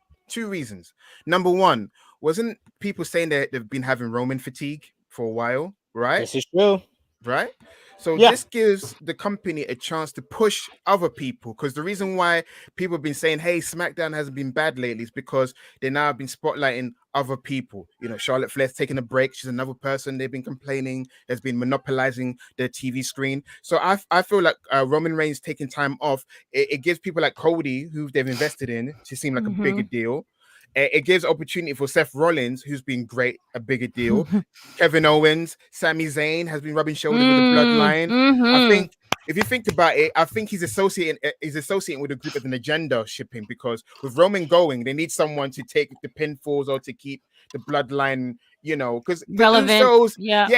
Number one, wasn't people saying that they've been having Roman fatigue for a while, right? This is true. Right? So this gives the company a chance to push other people, because the reason why people have been saying, hey, SmackDown hasn't been bad lately is because they now have been spotlighting other people. Charlotte Flair's taking a break. She's another person they've been complaining has been monopolizing their TV screen. So I feel like Roman Reigns taking time off, it gives people like Cody, who they've invested in, to seem like a bigger deal. It gives opportunity for Seth Rollins, who's been great, a bigger deal. Kevin Owens, Sami Zayn has been rubbing shoulders with the Bloodline. I think, if you think about it, I think he's associating with a group as an agenda shipping, because with Roman going, they need someone to take the pinfalls or to keep the Bloodline, because relevant. Usos,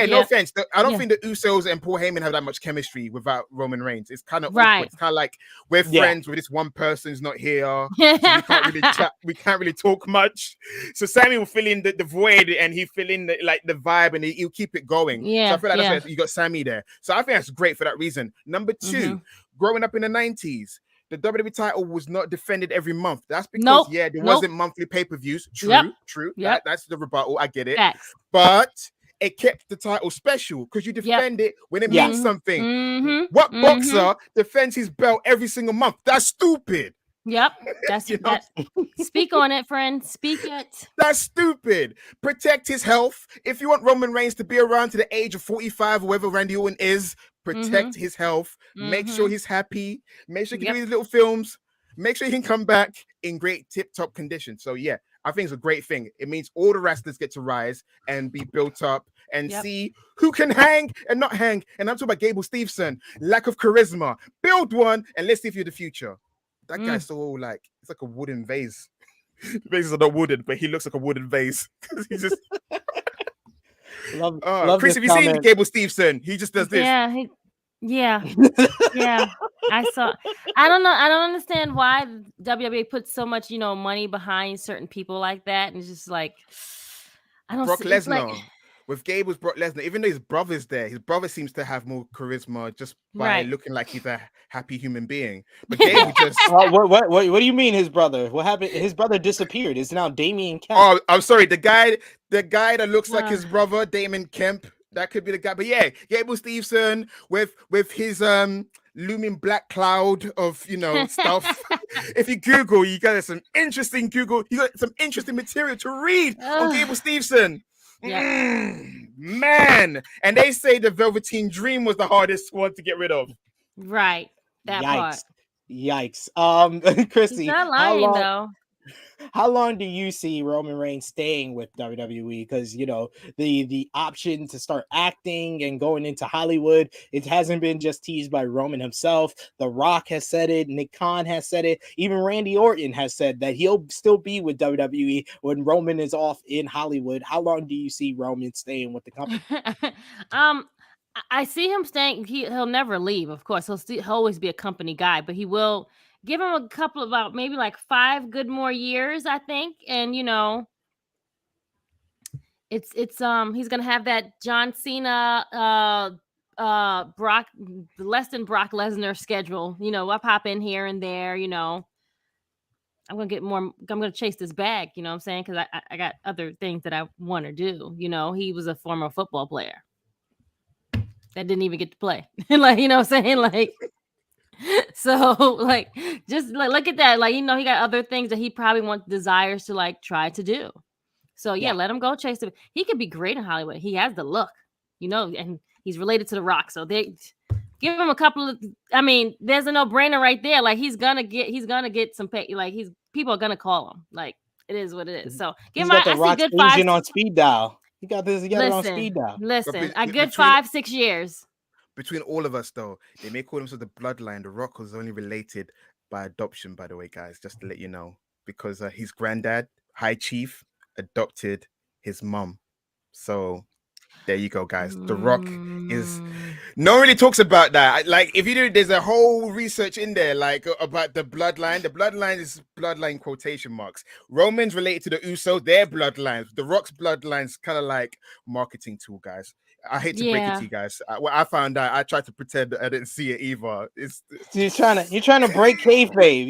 no offense, I don't think the Usos and Paul Heyman have that much chemistry without Roman Reigns. It's kind of awkward. It's kind of like we're friends with this one person's not here, so we can't really chat, we can't really talk much. So Sammy will fill in the void, and he fill in the vibe, and he'll keep it going. So I feel like that's why you got Sammy there. So I think that's great for that reason. Number two, growing up in the 90s, the WWE title was not defended every month. That's because there wasn't monthly pay-per-views. True. That's the rebuttal. I get it. Facts. But it kept the title special because you defend it when it means something. What boxer defends his belt every single month? That's stupid. Yep. That's You know? that. Speak on it, friend. Speak it. That's stupid. Protect his health. If you want Roman Reigns to be around to the age of 45, or whoever Randy Orton is, protect his health. Make sure he's happy. Make sure he can do his little films. Make sure he can come back in great tip-top condition. So yeah, I think it's a great thing. It means all the wrestlers get to rise and be built up and see who can hang and not hang. And I'm talking about Gable Steveson, lack of charisma. Build one and let's see if you're the future. That guy's so like, it's like a wooden vase. The vases are not wooden, but he looks like a wooden vase. He's just love Chris, have you seen Gable Steveson? He just does this. Yeah. I saw. I don't know. I don't understand why WWE puts so much, money behind certain people like that, and it's just like I don't. Brock see, it's Lesnar. like, With Gable's Brock Lesnar, even though his brother's there, his brother seems to have more charisma just by looking like he's a happy human being. But Gable just what do you mean his brother? What happened? His brother disappeared. It's now Damian Kemp. Oh, I'm sorry. The guy that looks like his brother, Damon Kemp. That could be the guy. But yeah, Gable Steveson with his looming black cloud of stuff. If you Google, you got some interesting material to read on Gable Steveson. Man, and they say the Velveteen Dream was the hardest one to get rid of. Right, that part. Yikes. Krssi, he's not lying though. How long do you see Roman Reigns staying with WWE? Because the option to start acting and going into Hollywood, it hasn't been just teased by Roman himself. The Rock has said it, Nick Khan has said it, even Randy Orton has said that he'll still be with WWE when Roman is off in Hollywood. How long do you see Roman staying with the company? I see him staying. He'll never leave, of course. He'll always be a company guy, but he will give him a couple of about maybe like 5 good more years, I think. And it's he's gonna have that John Cena Brock less than Brock Lesnar schedule. I pop in here and there, I'm gonna get more. I'm gonna chase this bag, you know what I'm saying? Because I got other things that I want to do. He was a former football player that didn't even get to play. Like, you know what I'm saying? Like, so like, just like, look at that. Like, he got other things that he probably desires to like try to do. So yeah, let him go chase it. He could be great in Hollywood. He has the look, and he's related to The Rock. So they give him a couple of, there's a no-brainer right there. Like, he's gonna get some pay. Like, people are gonna call him. Like, it is what it is. So give him The Rock's good 5 on speed dial. He got this. He got it on speed dial. Listen, a good 5-6 years. Between all of us, though, they may call him the bloodline. The Rock was only related by adoption, by the way, guys, just to let you know, because his granddad, High Chief, adopted his mom. So there you go, guys. The Rock is no one really talks about that. Like, if you do, there's a whole research in there, like, about the bloodline. The bloodline is bloodline quotation marks. Roman's related to the Usos, their bloodlines. The Rock's bloodline's kind of like marketing tool, guys. I hate to break it to you guys. I found out. I tried to pretend I didn't see it either. You're trying to break kayfabe.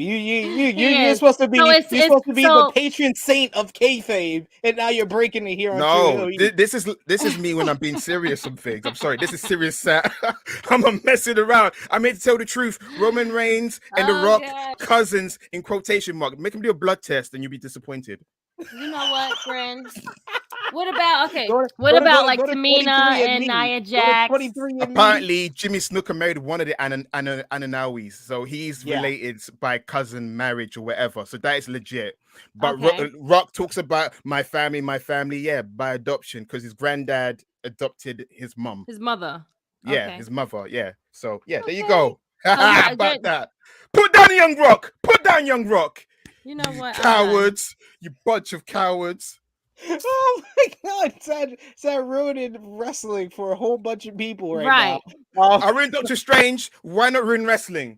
You're supposed to be the patron saint of kayfabe, and now you're breaking it here on Tru Heel. This is me when I'm being serious on things. I'm sorry. This is serious. I'm not messing around. I mean, to tell the truth, Roman Reigns and The Rock cousins in quotation mark. Make him do a blood test, and you'll be disappointed. You know what, friends? What about like Tamina and Nia Jax? Apparently, Jimmy Snuka married one of the Ananawis, so he's related by cousin, marriage, or whatever. So that is legit. But Rock talks about my family, by adoption, because his granddad adopted his mom, his mother. His mother. Yeah. So there you go. About that. Put down Young Rock. You know what? Cowards. You bunch of cowards. Oh my God, Sad ruined wrestling for a whole bunch of people right now. I ruined Doctor Strange. Why not ruin wrestling?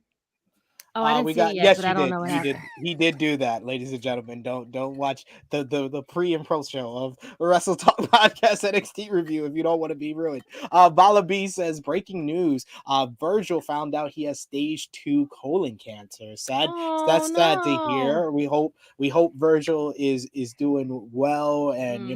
Oh, I didn't see it yet, but I don't know what happened. He did do that, ladies and gentlemen. Don't watch the pre and pro show of Wrestle Talk Podcast NXT review if you don't want to be ruined. Bala B says, breaking news. Virgil found out he has stage 2 colon cancer. Sad to hear. We hope Virgil is doing well and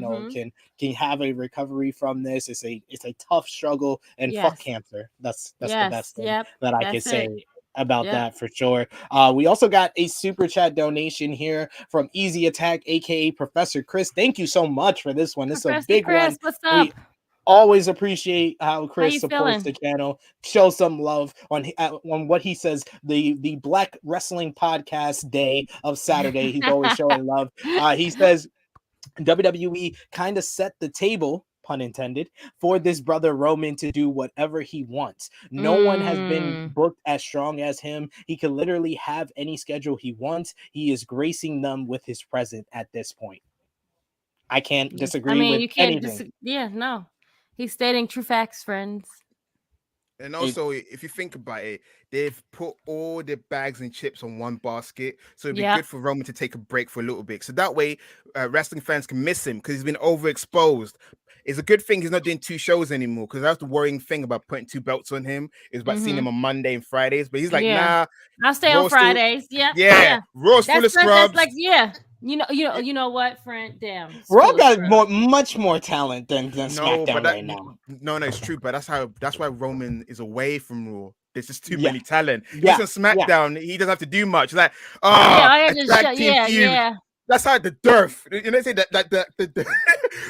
can have a recovery from this. It's a tough struggle, and fuck cancer. That's the best thing that I can say. about Yeah. that for sure. We also got a super chat donation here from Easy Attack, aka Professor Chris. Thank you so much for this one. This is a Professor big Chris, one. what's up? We always appreciate how Chris you supports feeling? the channel. Show some love on what he says, the Black Wrestling Podcast Day of Saturday. He's always showing love. He says WWE kind of set the table, pun intended, for this brother Roman to do whatever he wants. No one has been booked as strong as him. He can literally have any schedule he wants. He is gracing them with his presence at this point. I can't disagree with you can't anything. no. He's stating true facts, friends. And also, if you think about it, they've put all the bags and chips on one basket. So it'd be good for Roman to take a break for a little bit. So that way, wrestling fans can miss him because he's been overexposed. It's a good thing he's not doing 2 shows anymore, because that's the worrying thing about putting 2 belts on him, is about seeing him on Monday and Fridays. But he's like, nah, I'll stay on Fridays. Raw's full of scrubs. That's like, you know what, friend? Damn, Raw got much more talent than SmackDown right now. No, it's true, but that's why Roman is away from Raw. There's just too many talent. He's on SmackDown. He doesn't have to do much. Like, That's how the dearth. You know, say that the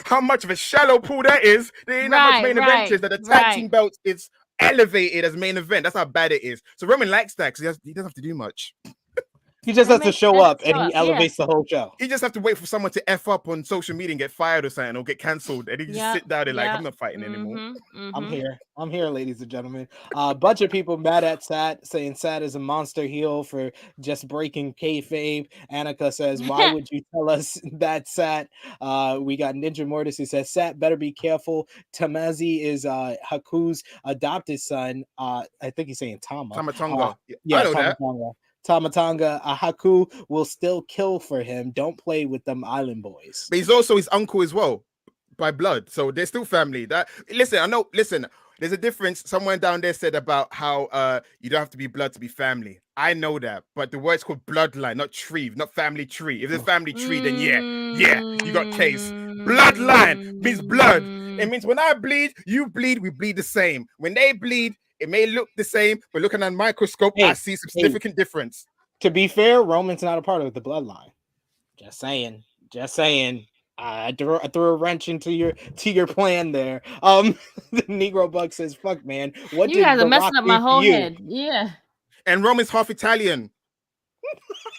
how much of a shallow pool that is. There ain't that much main event is that the tag team belt is elevated as main event. That's how bad it is. So Roman likes that because he doesn't have to do much. He just has to show up and he elevates the whole show. He just have to wait for someone to F up on social media and get fired or something or get cancelled. And he just sit down and like, I'm not fighting anymore. I'm here, ladies and gentlemen. A bunch of people mad at Sat, saying Sat is a monster heel for just breaking kayfabe. Annika says, why would you tell us that, Sat? We got Ninja Mortis who says, Sat, better be careful. Tamazi is Haku's adopted son. I think he's saying Tama. Tamatonga. I know that. Tamatanga, Haku will still kill for him. Don't play with them island boys. But he's also his uncle as well, by blood. So they're still family. Listen, there's a difference. Someone down there said about how you don't have to be blood to be family. I know that, but the word's called bloodline, not tree, not family tree. If there's family tree, then you got case. Bloodline means blood. It means when I bleed, you bleed, we bleed the same. When they bleed, it may look the same, but looking at a microscope, I see some significant difference. To be fair, Roman's not a part of the bloodline. Just saying. I threw a wrench into your plan there. The Negro Bug says, "Fuck, man, what you guys are messing up my whole head." Yeah. And Roman's half Italian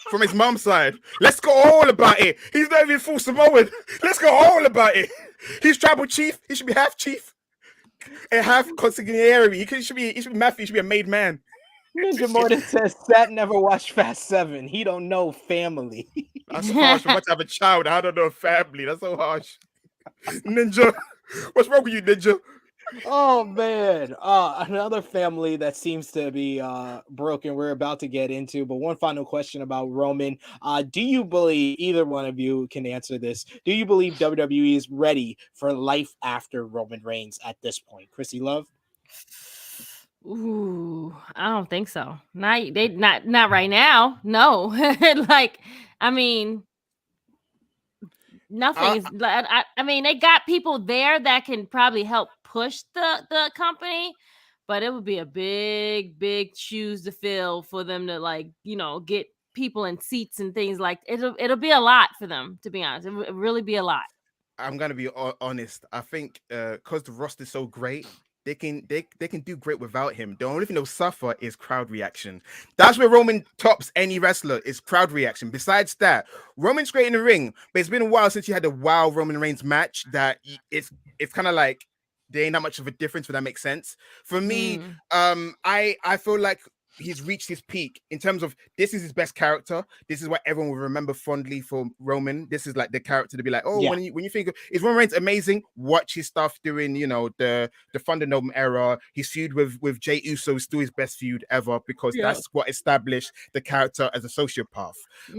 from his mom's side. Let's go all about it. He's not even full Samoan. Let's go all about it. He's tribal chief. He should be half chief. And half consigliere. He should be Matthew. He should be a made man. Ninja Mortis says Sat never watched Fast 7. He don't know family. That's harsh. I want to have a child. I don't know family. That's so harsh. Ninja, what's wrong with you, Ninja? Oh man, another family that seems to be broken. We're about to get into, but one final question about Roman. Do you believe, either one of you can answer this, do you believe WWE is ready for life after Roman Reigns at this point? Krssi Luv? Ooh, I don't think so. Not right now. No. Like, I mean, nothing is I mean, they got people there that can probably help push the company, but it would be a big shoes to fill for them to, like, get people in seats and things. Like, it'll be a lot for them, to be honest. It would really be a lot. I'm gonna be honest. I think because the roster is so great, they can do great without him. The only thing they'll suffer is crowd reaction. That's where Roman tops any wrestler, is crowd reaction. Besides that, Roman's great in the ring, but it's been a while since you had a wow Roman Reigns match that it's kind of like there ain't that much of a difference, if that makes sense. For me, I feel like he's reached his peak in terms of, this is his best character. This is what everyone will remember fondly for Roman. This is like the character to be like, when you think of, is Roman Reigns amazing? Watch his stuff during, the Thunderdome era. His feud with Jey Uso is still his best feud ever, because that's what established the character as a sociopath.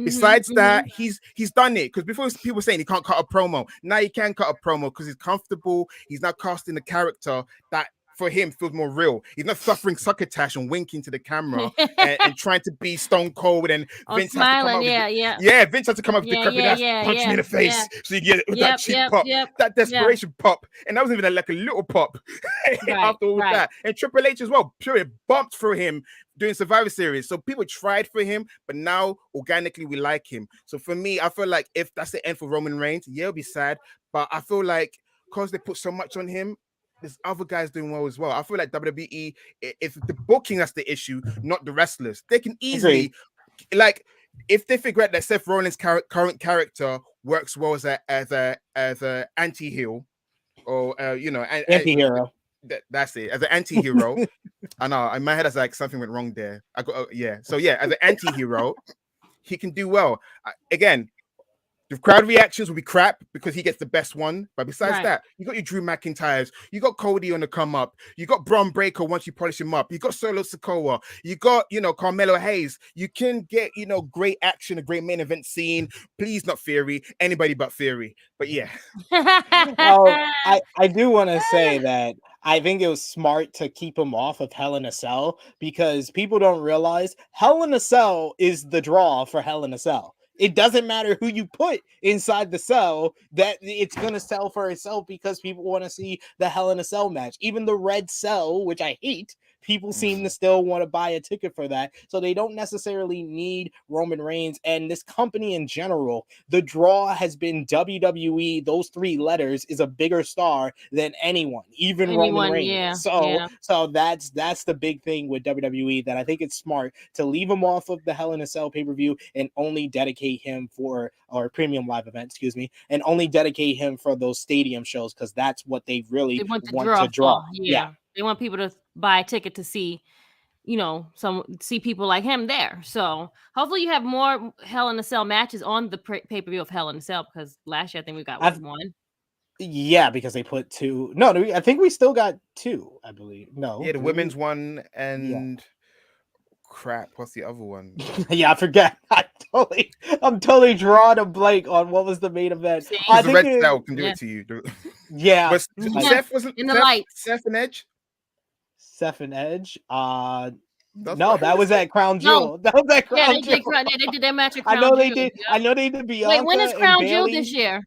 Besides that, he's done it, because before people were saying he can't cut a promo. Now he can cut a promo because he's comfortable. He's not casting a character that, for him, feels more real. He's not suffering succotash and winking to the camera and trying to be Stone Cold, and Vince smiling, has to come up Vince has to come up with the crepey punch me in the face, so you get that cheap pop, that desperation pop, and that wasn't even like a little pop after all that. And Triple H as well, pure bumped for him doing Survivor Series. So people tried for him, but now organically we like him. So for me, I feel like if that's the end for Roman Reigns, yeah, it'll be sad. But I feel like because they put so much on him, there's other guys doing well as well. I feel like WWE, if the booking that's the issue, not the wrestlers, they can easily, like, if they figure out that Seth Rollins' current character works well as a anti-heel, or Anti-hero. That's it, as an anti-hero. I know in my head that's like something went wrong there. I got so yeah, as an anti-hero, he can do well. Again, the crowd reactions will be crap because he gets the best one. But besides that, you got your Drew McIntyres, you got Cody on the come up, you got Braun Breaker once you polish him up, you got Solo Sikoa, you got Carmelo Hayes. You can get great action, a great main event scene. Please, not Theory, anybody but Theory. But yeah, I do want to say that I think it was smart to keep him off of Hell in a Cell because people don't realize Hell in a Cell is the draw for Hell in a Cell. It doesn't matter who you put inside the cell, that it's going to sell for itself because people want to see the Hell in a Cell match. Even the red cell, which I hate, people seem to still want to buy a ticket for that. So they don't necessarily need Roman Reigns. And this company in general, the draw has been WWE. Those three letters is a bigger star than anyone, even Roman Reigns. So that's the big thing with WWE, that I think it's smart to leave him off of the Hell in a Cell pay-per-view and only dedicate him for, or premium live event, and only dedicate him for those stadium shows, because that's what they really want to draw. Yeah. They want people to buy a ticket to see, see people like him there. So hopefully you have more Hell in a Cell matches on the pay-per-view of Hell in a Cell, because last year I think we got one. Yeah, because they put two. No, I think we still got two, I believe. No. Yeah, the women's one and crap, what's the other one? Yeah, I forget. I'm totally drawing a blank on what was the main event. I think the red cell can do it to you. Yeah. But Seth wasn't in the light. Seth and Edge? Seth and Edge? No, that was at Crown Jewel. That was at Crown Jewel. They did their match at Crown Jewel. I know they did Bianca. Wait, when is Crown Jewel this year?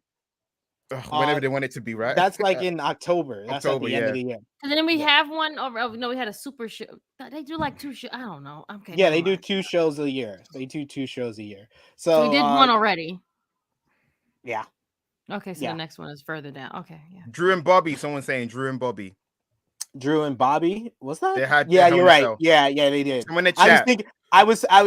Whenever they want it to be, right? That's like in October. That's at the end of the year. And then we have one. No, we had a super show. They do like two shows. I don't know. Okay. Yeah, they do 2 shows a year. Two shows a year. So we did one already. Yeah. Okay, so the next one is further down. Okay, yeah. Drew and Bobby. Someone's saying Drew and Bobby. Drew and Bobby, was that? They had, yeah, you're right. Yeah, they did. Someone in the chat.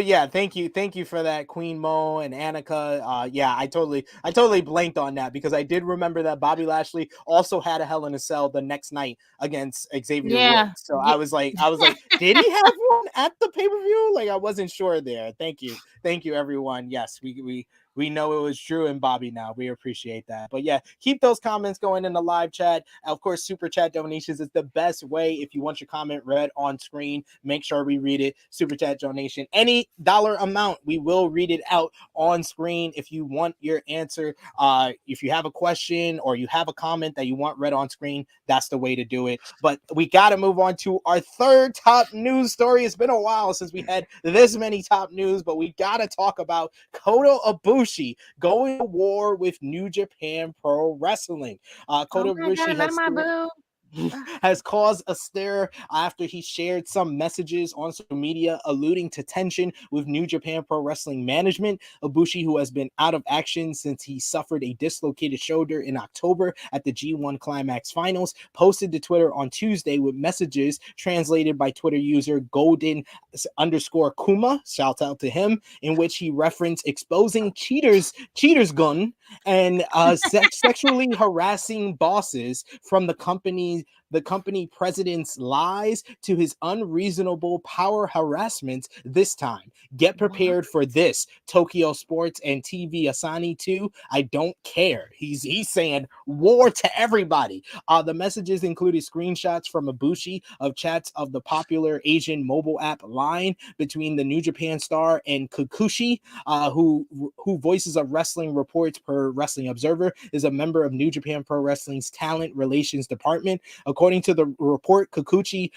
Yeah, thank you for that, Queen Mo and Annika. Yeah, I totally blanked on that because I did remember that Bobby Lashley also had a Hell in a Cell the next night against Xavier Woods. So I was like, did he have one at the pay-per-view? Like, I wasn't sure there. Thank you, everyone. Yes, we know it was Drew and Bobby now. We appreciate that. But yeah, keep those comments going in the live chat. Of course, super chat donations is the best way. If you want your comment read on screen, make sure we read it. Super chat donation, any dollar amount, we will read it out on screen. If you want your answer, if you have a question or you have a comment that you want read on screen, that's the way to do it. But we got to move on to our third top news story. It's been a while since we had this many top news, but we got to talk about Kota Ibushi going to war with New Japan Pro Wrestling. Kota Ibushi has caused a stir after he shared some messages on social media alluding to tension with New Japan Pro Wrestling management. Ibushi, who has been out of action since he suffered a dislocated shoulder in October at the G1 Climax Finals, posted to Twitter on Tuesday with messages translated by Twitter user Golden_Kuma, shout out to him, in which he referenced exposing cheaters gun and sexually harassing bosses from the company president's lies to his unreasonable power harassment this time. Get prepared for this. Tokyo Sports and TV Asani too. I don't care. He's saying war to everybody. The messages included screenshots from Ibushi of chats of the popular Asian mobile app Line between the New Japan star and Kikuchi, who Voices of Wrestling reports per Wrestling Observer is a member of New Japan Pro Wrestling's talent relations department. According to the report, Kikuchi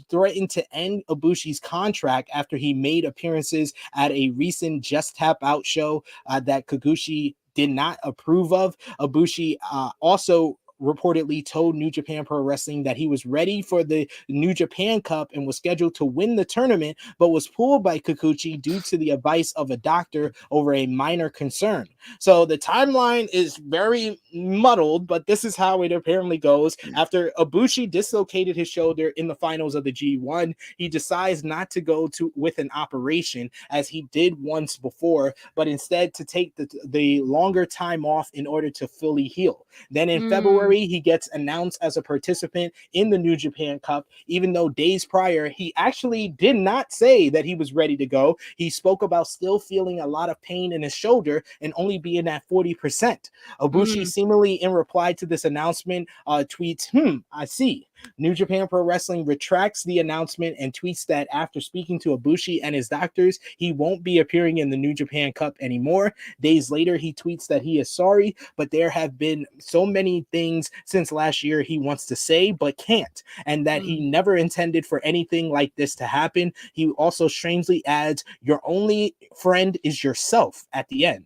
threatened to end Ibushi's contract after he made appearances at a recent Just Tap Out show that Kikuchi did not approve of. Ibushi also reportedly told New Japan Pro Wrestling that he was ready for the New Japan Cup and was scheduled to win the tournament, but was pulled by Kikuchi due to the advice of a doctor over a minor concern. So the timeline is very muddled, but this is how it apparently goes. After Ibushi dislocated his shoulder in the finals of the G1, he decides not to go with an operation as he did once before, but instead to take the longer time off in order to fully heal. Then in February, he gets announced as a participant in the New Japan Cup, even though days prior, he actually did not say that he was ready to go. He spoke about still feeling a lot of pain in his shoulder and only being at 40%. Ibushi seemingly in reply to this announcement tweets, I see. New Japan Pro Wrestling retracts the announcement and tweets that after speaking to Ibushi and his doctors, he won't be appearing in the New Japan Cup anymore. Days later, he tweets that he is sorry, but there have been so many things since last year he wants to say but can't, and that he never intended for anything like this to happen. He also strangely adds, your only friend is yourself at the end.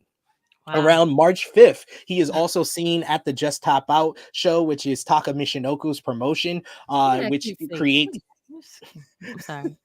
Wow. Around March 5th, he is also seen at the Just Top Out show, which is Taka Michinoku's promotion, which creates... I'm sorry.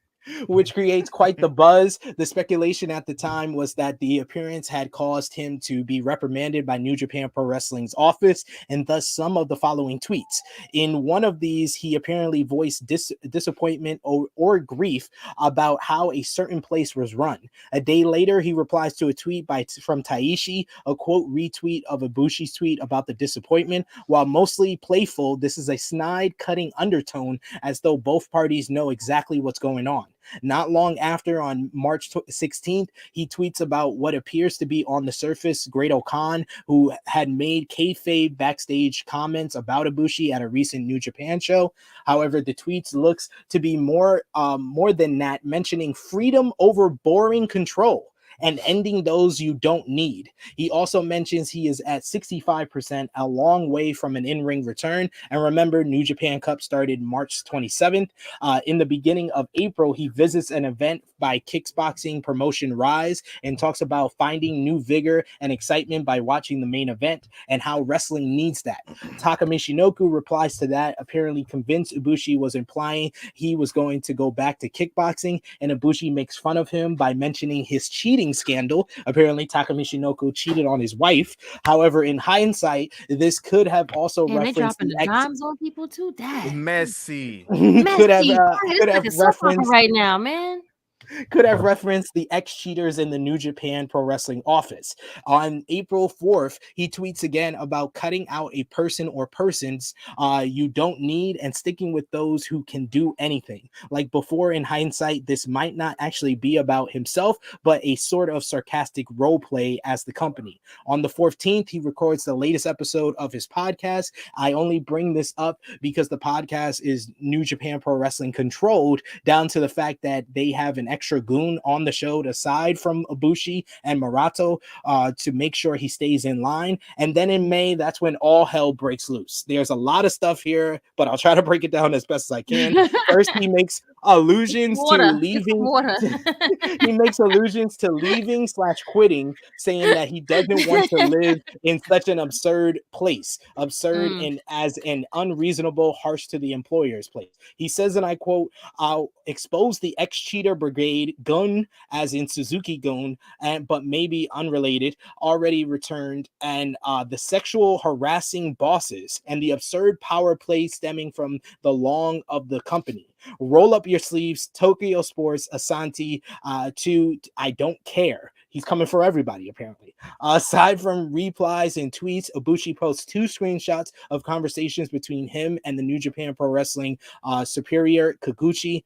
Which creates quite the buzz. The speculation at the time was that the appearance had caused him to be reprimanded by New Japan Pro Wrestling's office, and thus some of the following tweets. In one of these, he apparently voiced disappointment or grief about how a certain place was run. A day later, he replies to a tweet from Taishi, a quote retweet of Ibushi's tweet about the disappointment. While mostly playful, this is a snide, cutting undertone as though both parties know exactly what's going on. Not long after, on March 16th, he tweets about what appears to be on the surface Great-O-Khan, who had made kayfabe backstage comments about Ibushi at a recent New Japan show. However, the tweets looks to be more than that, mentioning freedom over boring control and ending those you don't need. He also mentions he is at 65%, a long way from an in-ring return. And remember, New Japan Cup started March 27th. In the beginning of April, he visits an event by kickboxing promotion Rise and talks about finding new vigor and excitement by watching the main event and how wrestling needs that. Taka Michinoku replies to that, apparently convinced Ibushi was implying he was going to go back to kickboxing, and Ibushi makes fun of him by mentioning his cheating scandal. Apparently, Taka Michinoku cheated on his wife. However, in hindsight, this could have also referenced the dimes on people too. Dang. Messy. Could have referenced right now, man. Could have referenced the ex-cheaters in the New Japan Pro Wrestling office. On April 4th, he tweets again about cutting out a person or persons you don't need and sticking with those who can do anything. Like before, in hindsight, this might not actually be about himself, but a sort of sarcastic role play as the company. On the 14th, he records the latest episode of his podcast. I only bring this up because the podcast is New Japan Pro Wrestling controlled, down to the fact that they have an extra goon on the show aside from Ibushi and Murato to make sure he stays in line. And then in May, that's when all hell breaks loose. There's a lot of stuff here, but I'll try to break it down as best as I can. First, he makes allusions to leaving. He makes allusions to leaving / quitting, saying that he doesn't want to live in such an absurd place, and as an unreasonable, harsh to the employer's place. He says, and I quote, "I'll expose the ex-cheater brigade Gun, as in Suzuki Gun, but maybe unrelated, already returned, and the sexual harassing bosses and the absurd power play stemming from the long of the company. Roll up your sleeves, Tokyo Sports, Asante, to I don't care." He's coming for everybody, apparently. Aside from replies and tweets, Ibushi posts 2 screenshots of conversations between him and the New Japan Pro Wrestling superior, Kikuchi.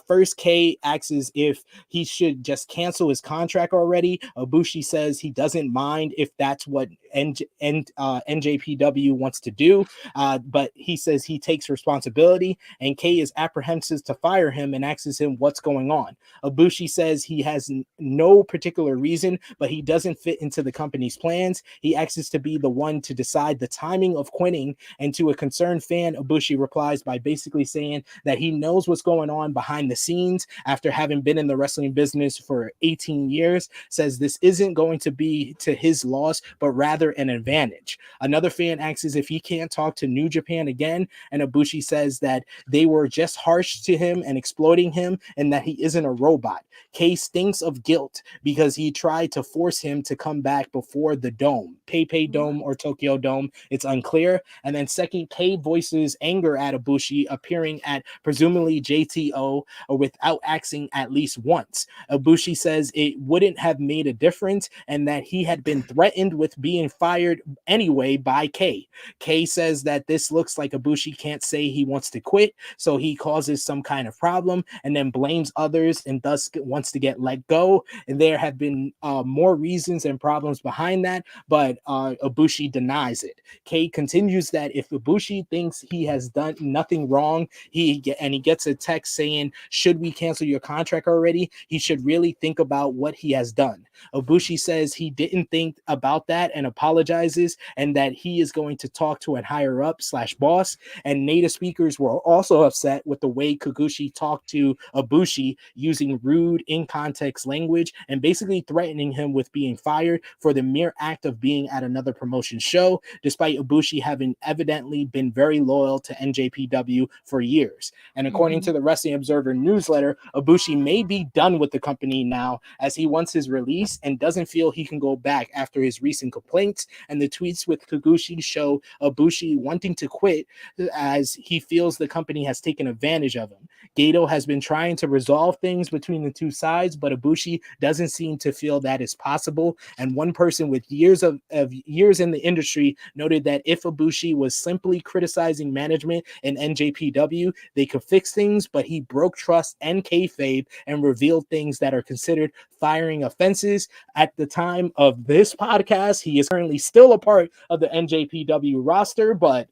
First, K asks if he should just cancel his contract already. Ibushi says he doesn't mind if that's what NJPW wants to do, but he says he takes responsibility, and K is apprehensive to fire him and asks him what's going on. Ibushi says he has no particular reason reason, but he doesn't fit into the company's plans. He asks to be the one to decide the timing of quitting. And to a concerned fan, Ibushi replies by basically saying that he knows what's going on behind the scenes after having been in the wrestling business for 18 years, says this isn't going to be to his loss, but rather an advantage. Another fan asks if he can't talk to New Japan again, and Ibushi says that they were just harsh to him and exploiting him, and that he isn't a robot. Kay stinks of guilt because he tried to force him to come back before the Dome, PayPay Dome or Tokyo Dome. It's unclear. And then second, Kay voices anger at Ibushi appearing at presumably JTO without asking at least once. Ibushi says it wouldn't have made a difference and that he had been threatened with being fired anyway by Kay. Kay says that this looks like Ibushi can't say he wants to quit, so he causes some kind of problem and then blames others and thus wants to get let go. And there have been more reasons and problems behind that, but Ibushi denies it. Kay continues that if Ibushi thinks he has done nothing wrong, he gets a text saying, should we cancel your contract already? He should really think about what he has done. Ibushi says he didn't think about that and apologizes, and that he is going to talk to a higher up / boss. And native speakers were also upset with the way Kikuchi talked to Ibushi, using rude in context language and basically threatening him with being fired for the mere act of being at another promotion show, despite Ibushi having evidently been very loyal to NJPW for years. And according to the Wrestling Observer newsletter, Ibushi may be done with the company now, as he wants his release and doesn't feel he can go back after his recent complaints. And the tweets with Kikuchi show Ibushi wanting to quit as he feels the company has taken advantage of him. Gato has been trying to resolve things between the two sides, but Ibushi doesn't seem to feel that is possible. And one person with years of years in the industry noted that if Ibushi was simply criticizing management and NJPW, they could fix things, but he broke trust and kayfabe and revealed things that are considered firing offenses. At the time of this podcast, he is currently still a part of the NJPW roster, but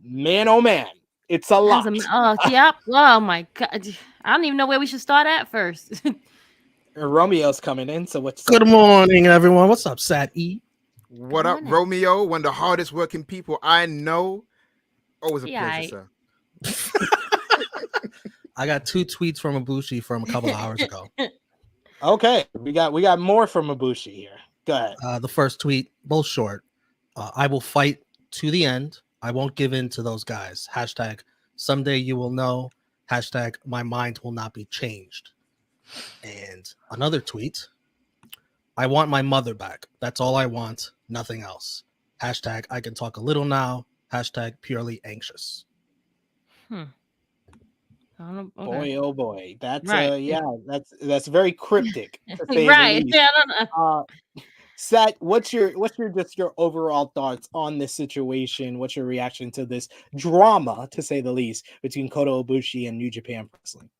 man, oh man, it's a lot. Yep. Oh my God. I don't even know where we should start at first. Romeo's coming in, so what's Good morning, everyone. What's up, Sat E? What up, Romeo? One of the hardest working people I know. Always a pleasure, sir. I got 2 tweets from Ibushi from a couple of hours ago. Okay, we got more from Ibushi here. Go ahead. The first tweet, both short. I will fight to the end. I won't give in to those guys. Hashtag someday you will know. Hashtag my mind will not be changed. And another tweet. I want my mother back. That's all I want. Nothing else. Hashtag I can talk a little now. Hashtag purely anxious. Okay. Boy, oh boy, that's right. that's very cryptic. To say right. the least. Yeah, I don't know. Seth, what's your overall thoughts on this situation? What's your reaction to this drama, to say the least, between Kota Ibushi and New Japan Wrestling?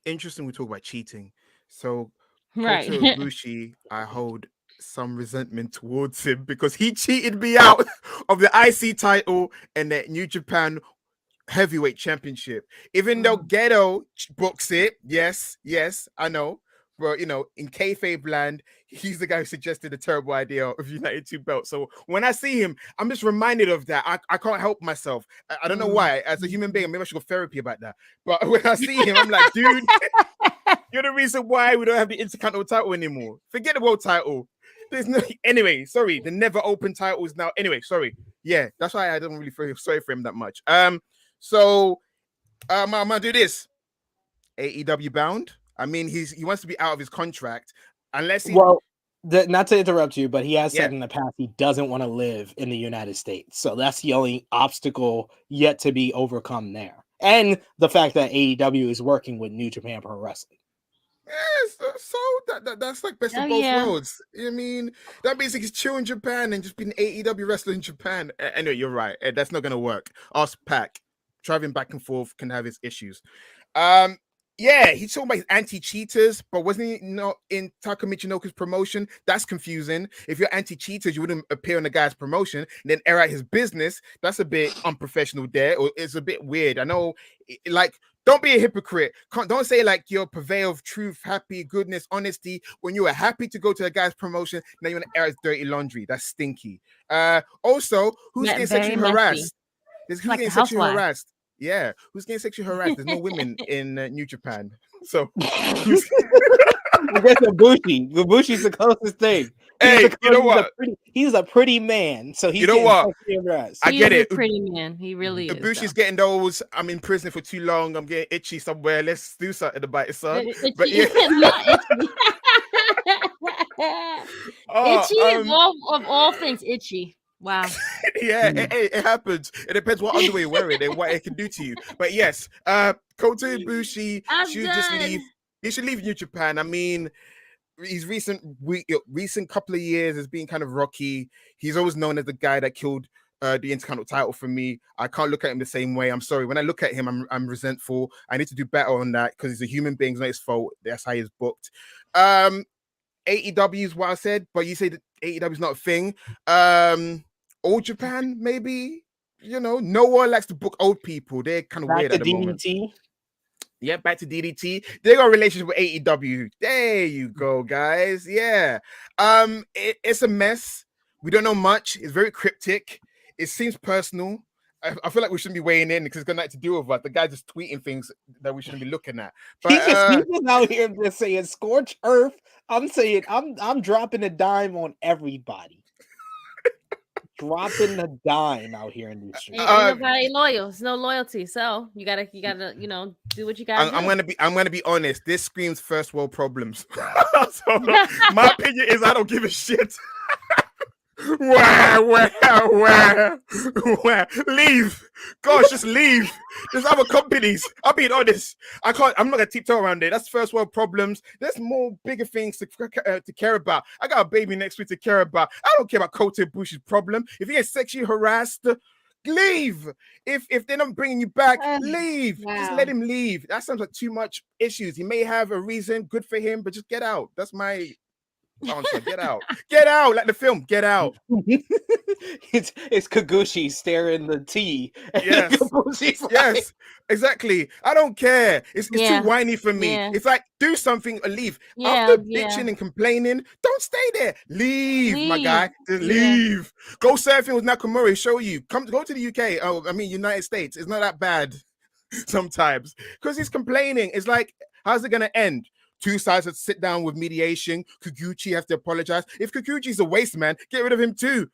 Interesting. We talk about cheating. So Right. Kota Ibushi, I hold some resentment towards him because he cheated me out of the IC title and the New Japan Heavyweight Championship. Even though Ghetto books it, yes, I know. But in kayfabe land, he's the guy who suggested the terrible idea of United 2 belts. So when I see him, I'm just reminded of that. I can't help myself. I don't know why. As a human being, maybe I should go therapy about that. But when I see him, I'm like, dude, you're the reason why we don't have the Intercontinental title anymore. Forget the world title. Anyway, sorry, the never open title is now. Anyway, sorry. Yeah, that's why I don't really feel sorry for him that much. So I'm gonna do this. AEW bound. I mean, he wants to be out of his contract unless he. Well, not to interrupt you, but he has said in the past he doesn't want to live in the United States. So that's the only obstacle yet to be overcome there, and the fact that AEW is working with New Japan Pro Wrestling. Yes, so that's like best of both worlds. I mean, that means he's chill in Japan and just being AEW wrestler in Japan. Anyway, you're right. That's not gonna work. Us Pac traveling back and forth can have his issues. Yeah, he's talking about his anti-cheaters, but wasn't he not in Taka Michinoku's promotion? That's confusing. If you're anti-cheaters, you wouldn't appear on the guy's promotion and then air out his business. That's a bit unprofessional there, or it's a bit weird. I know, like, Don't be a hypocrite. Don't say like you're a purveyor of truth, happy, goodness, honesty. When you were happy to go to a guy's promotion, now you want to air his dirty laundry. That's stinky. Also, who's getting sexually harassed? Who's like getting sexually harassed? Yeah, who's getting sexually harassed? There's no women in New Japan. So who's... That's Ibushi. Ibushi's the closest thing. Hey, you know what? He's a pretty man, so he's you know what? I get it. A pretty man. He really is. Ibushi's getting those. I'm in prison for too long. I'm getting itchy somewhere. Let's do something about it, son. But yeah. Itchy of all things, itchy. Wow. Yeah, it happens. It depends what underwear you're wearing and what it can do to you. But yes, Kota Ibushi should just leave. He should leave New Japan. I mean, his recent couple of years has been kind of rocky. He's always known as the guy that killed the Intercontinental title for me. I can't look at him the same way. I'm sorry. When I look at him, I'm resentful. I need to do better on that because he's a human being. It's not his fault. That's how he's booked. AEW is what I said, but you say that AEW is not a thing. Old Japan, maybe. You know, no one likes to book old people. They're kind of weird at the moment. Yeah, back to DDT. They got a relationship with AEW. There you go, guys. Yeah. It's a mess. We don't know much. It's very cryptic. It seems personal. I feel like we shouldn't be weighing in because it's got nothing to do with us. The guy just tweeting things that we shouldn't be looking at. But he's out here just saying scorch earth. I'm saying I'm dropping a dime on everybody. Dropping a dime out here in the street. Ain't nobody loyal. There's no loyalty. So you gotta, do what you gotta do. I'm gonna be honest. This screams first world problems. So my opinion is I don't give a shit. Where? Leave. Gosh, just leave. There's other companies. I'm being honest. I'm not gonna tiptoe around it. That's first world problems. There's more bigger things to care about. I got a baby next week to care about. I don't care about Kota Ibushi's problem. If he gets sexually harassed, leave. If they're not bringing you back, leave. Wow. Just let him leave. That sounds like too much issues. He may have a reason. Good for him, but just get out. That's my answer. Get out, like the film. Get out. It's Kagushi staring the T. Yes, exactly. I don't care. It's too whiny for me. It's like do something or leave. After bitching and complaining, don't stay there. Leave. My guy. Just leave. Go surfing with Nakamura. Show you. Go to the UK. Oh, I mean United States. It's not that bad sometimes because he's complaining. It's like, how's it gonna end? Two sides that sit down with mediation. Kikuchi has to apologize. If Kikuchi's a waste man, get rid of him too.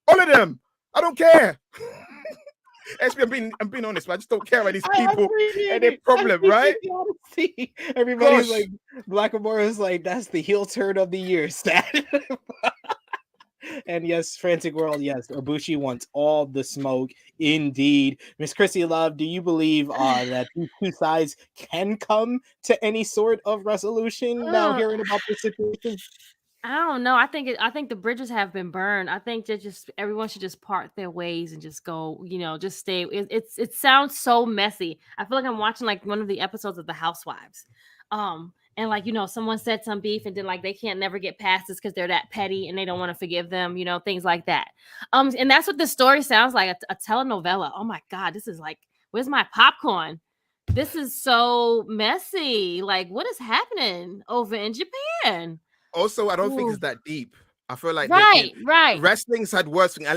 All of them. I don't care. Actually, I'm being honest, but I just don't care about these people and their problem, right? Everybody's like, Blackamore is like, that's the heel turn of the year stat. And yes, Frantic World, yes, Ibushi wants all the smoke. Indeed. Miss Krssi Luv, do you believe that these two sides can come to any sort of resolution now hearing about this situation? I don't know. I think the bridges have been burned. I think that everyone should just part their ways and just go, just stay. It sounds so messy. I feel like I'm watching like one of the episodes of The Housewives. And like, someone said some beef and then like they can't never get past this because they're that petty and they don't want to forgive them, things like that. And that's what the story sounds like, a telenovela. Oh my God, this is like, where's my popcorn? This is so messy. Like, what is happening over in Japan? Also, I don't think it's that deep. I feel like right. Wrestling's had worse things.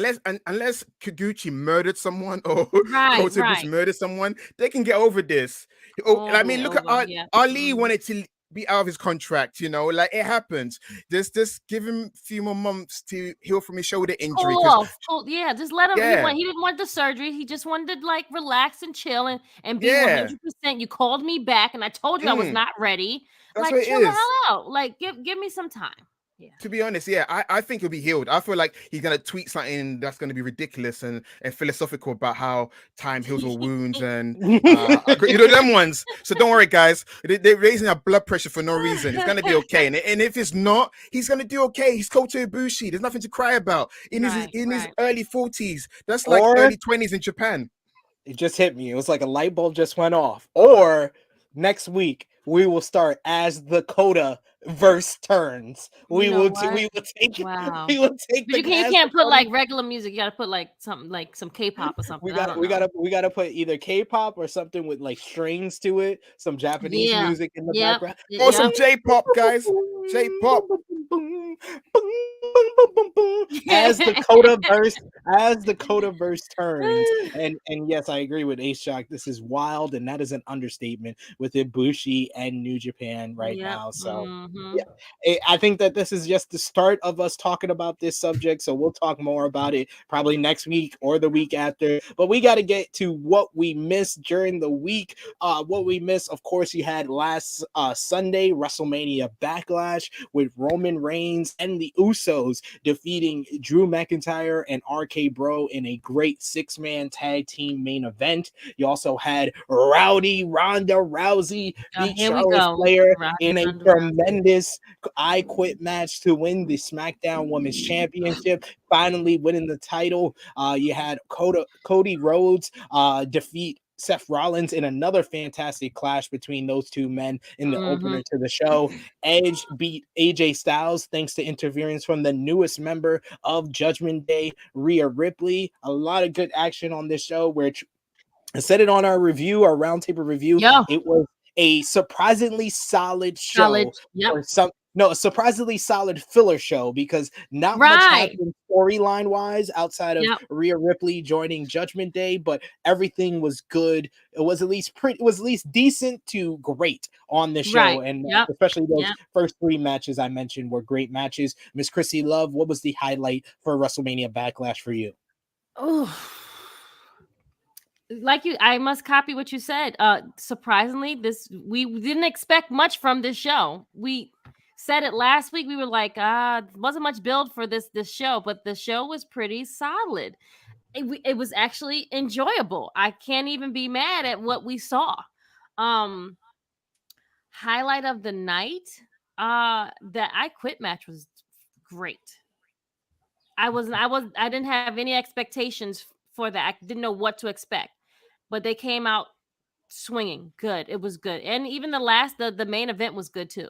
Unless Kikuchi murdered someone or Kota Ibushi murdered someone, they can get over this. I mean, look at Ali wanted to be out of his contract, like it happens. Just give him a few more months to heal from his shoulder injury. Just let him. He didn't want the surgery. He just wanted to like relax and chill and be 100%. You called me back and I told you I was not ready. That's like chill the hell out. Like give me some time. Yeah. To be honest, I think he'll be healed. I feel like he's gonna tweet something that's gonna be ridiculous and philosophical about how time heals all wounds and them ones. So don't worry, guys. They're raising our blood pressure for no reason. It's gonna be okay. And if it's not, he's gonna do okay. He's Kota Ibushi. There's nothing to cry about. In his early 40s. That's like early 20s in Japan. It just hit me. It was like a light bulb just went off. Or next week we will start as the Kota verse turns. You know what? We will take Wow. we will take But the you as can't the put Cody- like regular music. You gotta put like something like some K-pop or something. I don't know. we gotta put either K-pop or something with like strings to it, some Japanese Yeah. music in the Yep. background. Or some Yep. J-pop, guys. J-pop. As the Kota verse turns, and yes, I agree with Ace Shock. This is wild, and that is an understatement with Ibushi and New Japan right Yep. now. So Mhm. yeah, I think that this is just the start of us talking about this subject. So we'll talk more about it probably next week or the week after. But we got to get to what we missed during the week. What we missed, of course, you had last Sunday WrestleMania Backlash with Roman Reigns and the Usos defeating Drew McIntyre and RK Bro in a great 6-man tag team main event. You also had Rowdy Ronda Rousey beat Here we Charlotte go. Flair Ronda in a Rousey. tremendous I Quit match to win the SmackDown Women's Championship, finally winning the title. You had Cody Rhodes defeat Seth Rollins in another fantastic clash between those two men in the opener to the show. Edge beat AJ Styles thanks to interference from the newest member of Judgment Day, Rhea Ripley. A lot of good action on this show, which I said it on our review, our roundtable review. Yeah. It was a surprisingly solid show. Yep. A surprisingly solid filler show because not much Right. happened storyline wise outside of Yep. Rhea Ripley joining Judgment Day, but everything was good. It was at least decent to great on the show, Right. and Yep. especially those Yep. first 3 matches I mentioned were great matches. Miss Krssi Luv, what was the highlight for WrestleMania Backlash for you? Oh, like I must copy what you said. Surprisingly, we didn't expect much from this show. We said it last week. We were like, wasn't much build for this show, but the show was pretty solid. It was actually enjoyable. I can't even be mad at what we saw. Highlight of the night, the I Quit match was great. I didn't have any expectations for that. I didn't know what to expect, but they came out swinging good. It was good. And even the main event was good too.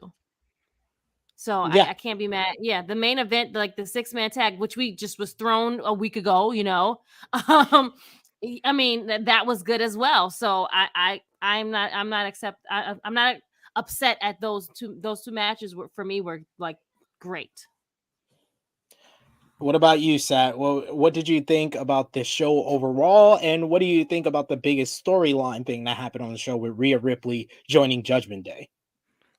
So Yeah. I can't be mad. Yeah, the main event, like the 6-man tag, which we just was thrown a week ago, I mean that was good as well. So I'm not upset at those two matches for me were like great. What about you, Sat? Well, what did you think about this show overall? And what do you think about the biggest storyline thing that happened on the show with Rhea Ripley joining Judgment Day?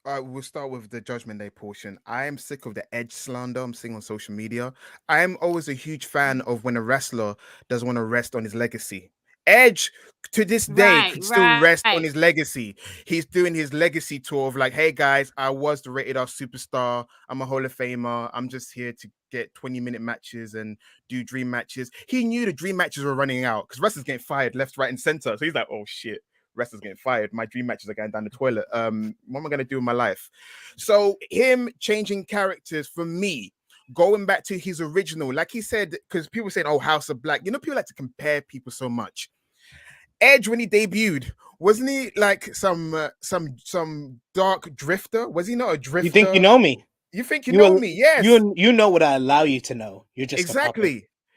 We'll start with the Judgment Day portion. I am sick of the Edge slander I'm seeing on social media. I'm always a huge fan of when a wrestler doesn't want to rest on his legacy. Edge, to this day, could still rest on his legacy. He's doing his legacy tour of like, hey guys, I was the rated R superstar. I'm a Hall of Famer. I'm just here to get 20-minute matches and do dream matches. He knew the dream matches were running out because wrestlers getting fired left, right, and center. So he's like, oh shit. Wrestlers getting fired. My dream matches are going down the toilet. What am I going to do in my life? So him changing characters for me, going back to his original, like he said, because people saying, oh, House of Black. People like to compare people so much. Edge, when he debuted, wasn't he like some dark drifter? Was he not a drifter? You think you know me? You think you know me? Yes. You know what I allow you to know. You're just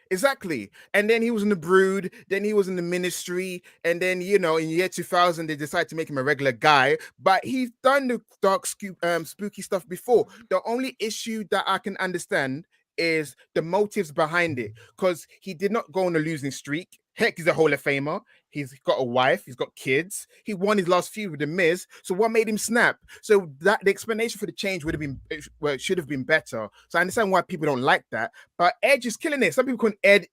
Exactly. And then he was in the Brood, then he was in the Ministry, and then, in year 2000, they decided to make him a regular guy, but he's done the dark, spooky stuff before. The only issue that I can understand is the motives behind it, because he did not go on a losing streak. Heck, he's a Hall of Famer. He's got a wife. He's got kids. He won his last feud with The Miz. So what made him snap? So that the explanation for the change would have been, it should have been better. So I understand why people don't like that. But Edge is killing it. Some people call Edge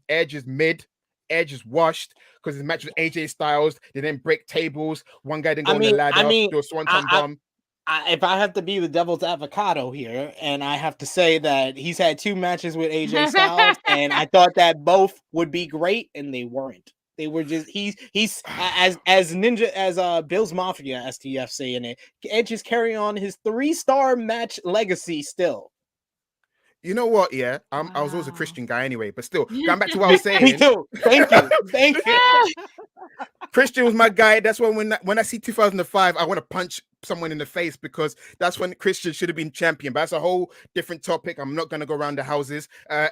is mid. Edge is washed because his match with AJ Styles. They didn't break tables. One guy didn't go on the ladder. Do a swanton bomb. If I have to be the devil's avocado here, and I have to say that he's had 2 matches with AJ Styles, and I thought that both would be great, and they weren't. They were just he's as Bill's Mafia STF saying it. Edge is carrying on his 3-star match legacy still. You know what? Yeah, I was always a Christian guy anyway, but still, going back to what I was saying. Me too. Thank you. Christian was my guy. That's why when I see 2005, I want to punch someone in the face, because that's when Christian should have been champion. But that's a whole different topic. I'm not going to go around the houses. I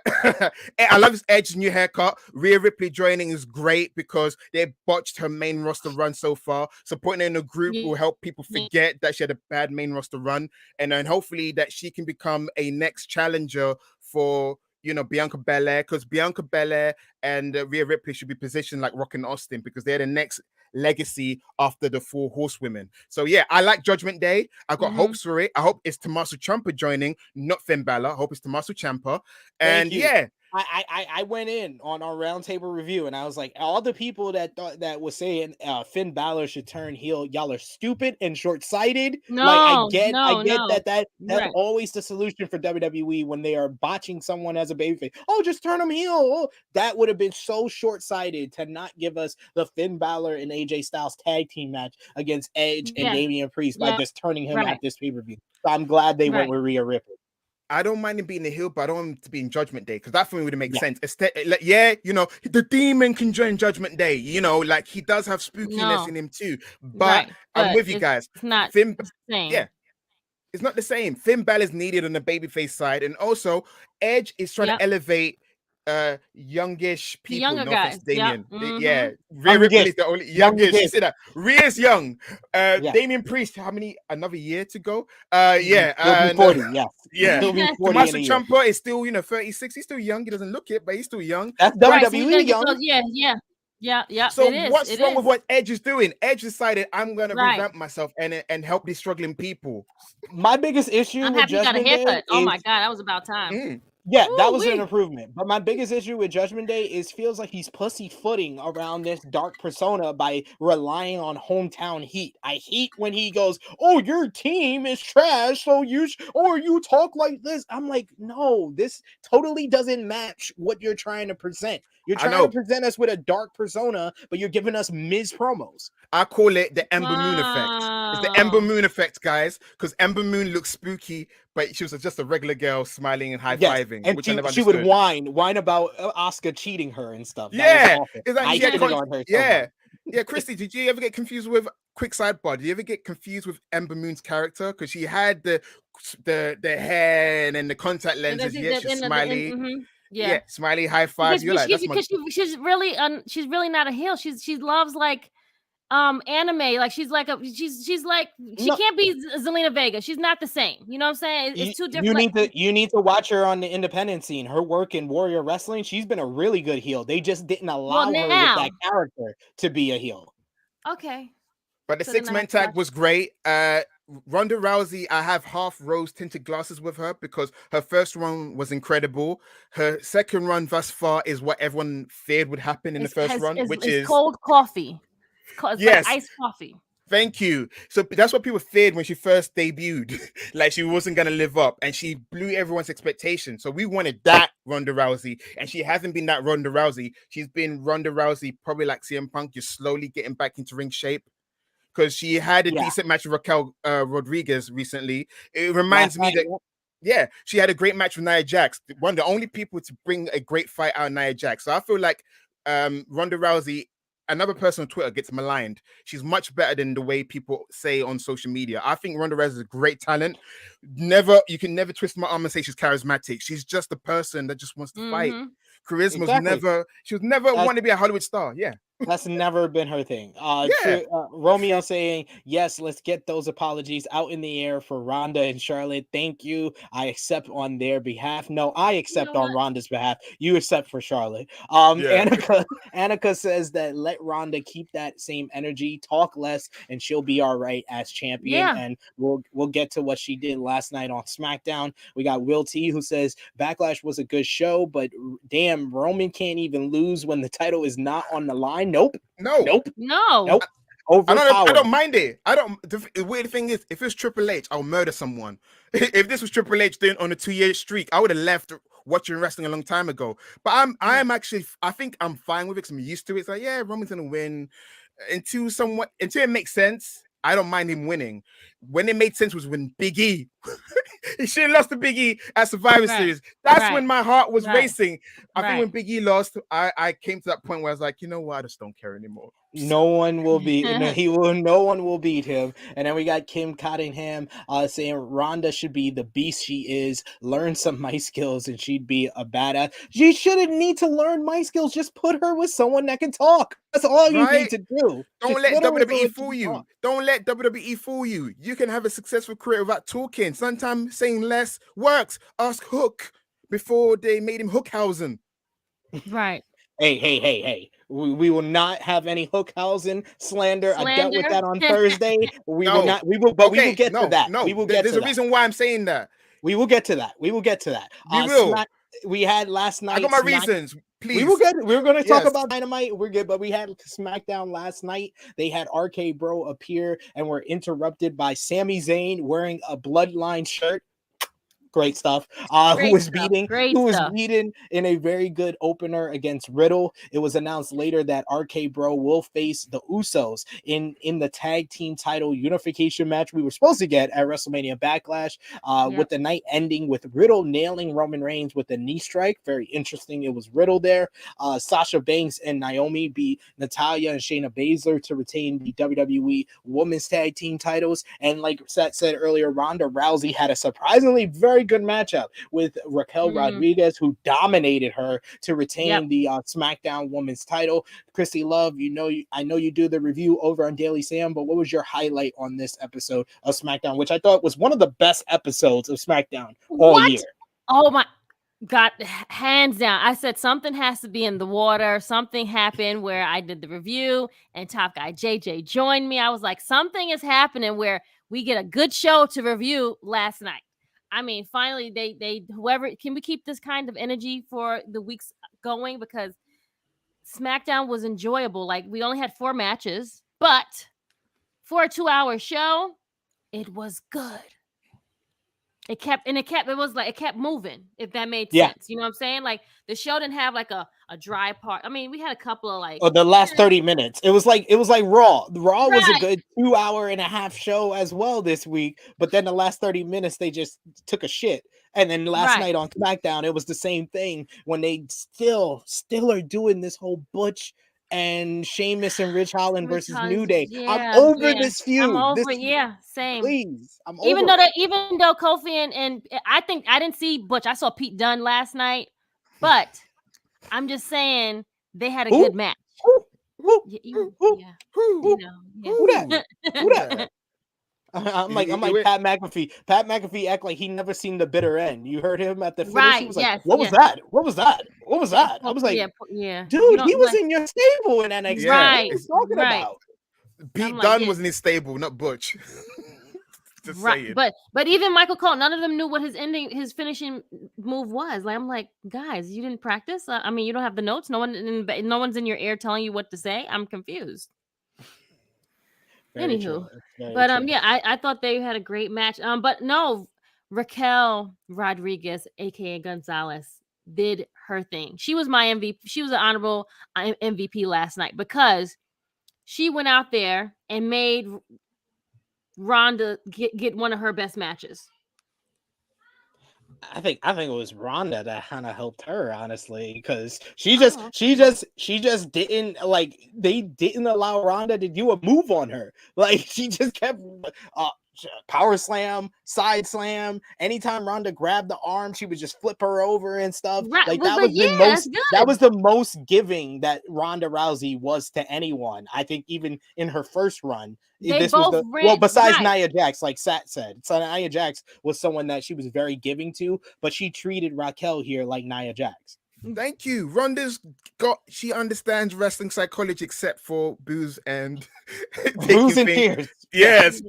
love Edge's new haircut. Rhea Ripley joining is great because they botched her main roster run so far. So putting her in a group will help people forget that she had a bad main roster run, and then hopefully that she can become a next challenger for, you know, Bianca Belair, because Bianca Belair and Rhea Ripley should be positioned like Rock and Austin, because they're the next legacy after the Four Horsewomen. So yeah, I like Judgment Day. I got hopes for it. I hope it's Tommaso Ciampa joining, not Finn Balor. I hope it's Tommaso Ciampa. And yeah, I went in on our roundtable review and I was like, all the people that thought that was saying Finn Balor should turn heel, y'all are stupid and short-sighted. No, like I get no. that's Right. always the solution for WWE when they are botching someone as a babyface. Oh, just turn them heel. Oh, that would have been so short-sighted to not give us the Finn Balor and AJ Styles tag team match against Edge and Damian Priest by just turning him at this pay-per-view. So I'm glad they went with Rhea Ripley. I don't mind him being the heel, but I don't want him to be in Judgment Day, because that for me would make sense. You know, the demon can join Judgment Day. You know, like he does have spookiness in him too. But I'm with you guys. It's not Finn, the same. Yeah, it's not the same. Finn Balor is needed on the babyface side, and also Edge is trying to elevate youngish people. The younger guys. Damien. Yeah. Rhea Ripley is the only youngest. You see that? Rhea's young. Damian Priest, another year to go? He'll be 40, yeah. He'll be 40 Tommaso Ciampa is still, 36. He's still young. He doesn't look it, but he's still young. That's WWE young. Yeah. So what's wrong with what Edge is doing? Edge decided, I'm gonna revamp myself and help these struggling people. My biggest issue I'm with happy you got a Judgment haircut. Day Oh is, my god, that was about time. Yeah, that was an improvement. But my biggest issue with Judgment Day is feels like he's pussyfooting around this dark persona by relying on hometown heat. I hate when he goes, "Oh, your team is trash, so you talk like this." I'm like, no, this totally doesn't match what you're trying to present. You're trying to present us with a dark persona, but you're giving us Miz promos. I call it the Ember Moon effect. It's the Ember Moon effect, guys, because Ember Moon looks spooky, but she was just a regular girl smiling and high-fiving. And which I never she would understood. whine about Asuka cheating her and stuff. Yeah, exactly. Yeah, Krssi, did you ever get confused with, quick sidebar, did you ever get confused with Ember Moon's character? Because she had the hair and then the contact lenses. She's smiley. Yeah, smiley, high five. She's really not a heel. She loves like anime. Like she's like she can't be Zelina Vega. She's not the same. You know what I'm saying? It's too different. You need to watch her on the independent scene. Her work in Warrior Wrestling, she's been a really good heel. They just didn't allow her with that character to be a heel. Okay. But the six-man tag was great. Ronda Rousey, I have half rose tinted glasses with her because her first run was incredible. Her second run thus far is what everyone feared would happen in the first run, which is cold coffee. Yes, like iced coffee. Thank you. So that's what people feared when she first debuted. Like she wasn't going to live up, and she blew everyone's expectations. So we wanted that Ronda Rousey, and she hasn't been that Ronda Rousey. She's been Ronda Rousey, probably like CM Punk, just slowly getting back into ring shape. Because she had a decent match with Raquel Rodriguez recently. It reminds me that, she had a great match with Nia Jax. One of the only people to bring a great fight out of Nia Jax. So I feel like Ronda Rousey, another person on Twitter, gets maligned. She's much better than the way people say on social media. I think Ronda Rousey is a great talent. You can never twist my arm and say she's charismatic. She's just a person that just wants to fight. Charisma's she was never want to be a Hollywood star. Yeah. That's never been her thing. Romeo saying, yes, let's get those apologies out in the air for Ronda and Charlotte. Thank you. I accept on their behalf. No, I accept on Ronda's behalf. You accept for Charlotte. Annika says that let Ronda keep that same energy, talk less, and she'll be all right as champion. And we'll get to what she did last night on SmackDown. We got Will T who says Backlash was a good show, but damn, Roman can't even lose when the title is not on the line. Nope. No. I don't mind it. The weird thing is, if it's Triple H, I'll murder someone. If this was Triple H doing on a 2-year streak, I would have left watching wrestling a long time ago. But I think I'm fine with it because I'm used to it. It's like, Roman's gonna win until it makes sense. I don't mind him winning. When it made sense was when Big E, he should have lost to Big E at Survivor Series. That's when my heart was racing. I think when Big E lost, I came to that point where I was like, you know what, I just don't care anymore. No one will beat. No one will beat him. And then we got Kim Cottingham saying Ronda should be the beast she is. Learn some mic skills, and she'd be a badass. She shouldn't need to learn mic skills. Just put her with someone that can talk. That's all you need to do. Don't let WWE fool you. Don't let WWE fool you. You can have a successful career without talking. Sometimes saying less works. Ask Hook before they made him Hookhausen. Right. Hey. We will not have any Hookhausen slander. I dealt with that on Thursday. We will not. We will get to that. No, we will get there's to a reason why I'm saying that. We will get to that. We will get to that. We will. We had last night. I got my reasons. Please. We were going to talk about Dynamite. We're good, but we had SmackDown last night. They had RK Bro appear and were interrupted by Sami Zayn wearing a Bloodline shirt. Great stuff. Who was beaten in a very good opener against Riddle. It was announced later that RK Bro will face the Usos in the tag team title unification match we were supposed to get at WrestleMania Backlash, with the night ending with Riddle nailing Roman Reigns with a knee strike. Very interesting. It was Riddle there. Sasha Banks and Naomi beat Natalya and Shayna Baszler to retain the WWE Women's Tag Team titles. And like Seth said earlier, Ronda Rousey had a surprisingly very good matchup with Raquel Rodriguez, who dominated her to retain the SmackDown Women's title. Krssi Luv, I know you do the review over on Daily Sam, but what was your highlight on this episode of SmackDown, which I thought was one of the best episodes of SmackDown all year? Oh my God, hands down. I said something has to be in the water. Something happened where I did the review and Top Guy JJ joined me. I was like, something is happening where we get a good show to review last night. I mean, finally, can we keep this kind of energy for the weeks going? Because SmackDown was enjoyable. Like, we only had 4 matches, but for a 2-hour show, it was good. It kept moving, if that made sense. You know what I'm saying? Like, the show didn't have like a dry part. I mean, we had a couple of like the last 30 minutes. It was like Raw. Raw was a good 2.5-hour show as well this week, but then the last 30 minutes they just took a shit. And then last night on SmackDown, it was the same thing when they still are doing this whole Butch and Sheamus and Rich Holland versus New Day. I'm over this feud. I'm over same. Please. I'm over even though Kofi and I think I didn't see Butch. I saw Pete Dunne last night, but I'm just saying they had a good match. Who that? I'm like Pat McAfee. Pat McAfee act like he never seen the bitter end. You heard him at the finish. He was like, "What was that? What was that? What was that?" I was like, "Dude, he was in your stable in NXT. What are you talking about?" Pete Dunne was in his stable, not Butch. Just saying. But even Michael Cole, none of them knew what his finishing move was. Like, I'm like, guys, you didn't practice. I mean, you don't have the notes. No one's in your ear telling you what to say. I'm confused. Anywho, but I thought they had a great match. But no, Raquel Rodriguez, aka Gonzalez, did her thing. She was my MVP. She was an honorable MVP last night because she went out there and made Ronda get one of her best matches. I think it was Ronda that kind of helped her, honestly, because she just didn't they didn't allow Ronda to do a move on her. Like, she just kept power slam, side slam. Anytime Ronda grabbed the arm, she would just flip her over and stuff. Right. Like, that was the most giving that Ronda Rousey was to anyone. I think even in her first run, besides Nia Jax, like Sat said, so Nia Jax was someone that she was very giving to, but she treated Raquel here like Nia Jax. Thank you. She understands wrestling psychology except for booze and booze and tears. Yes.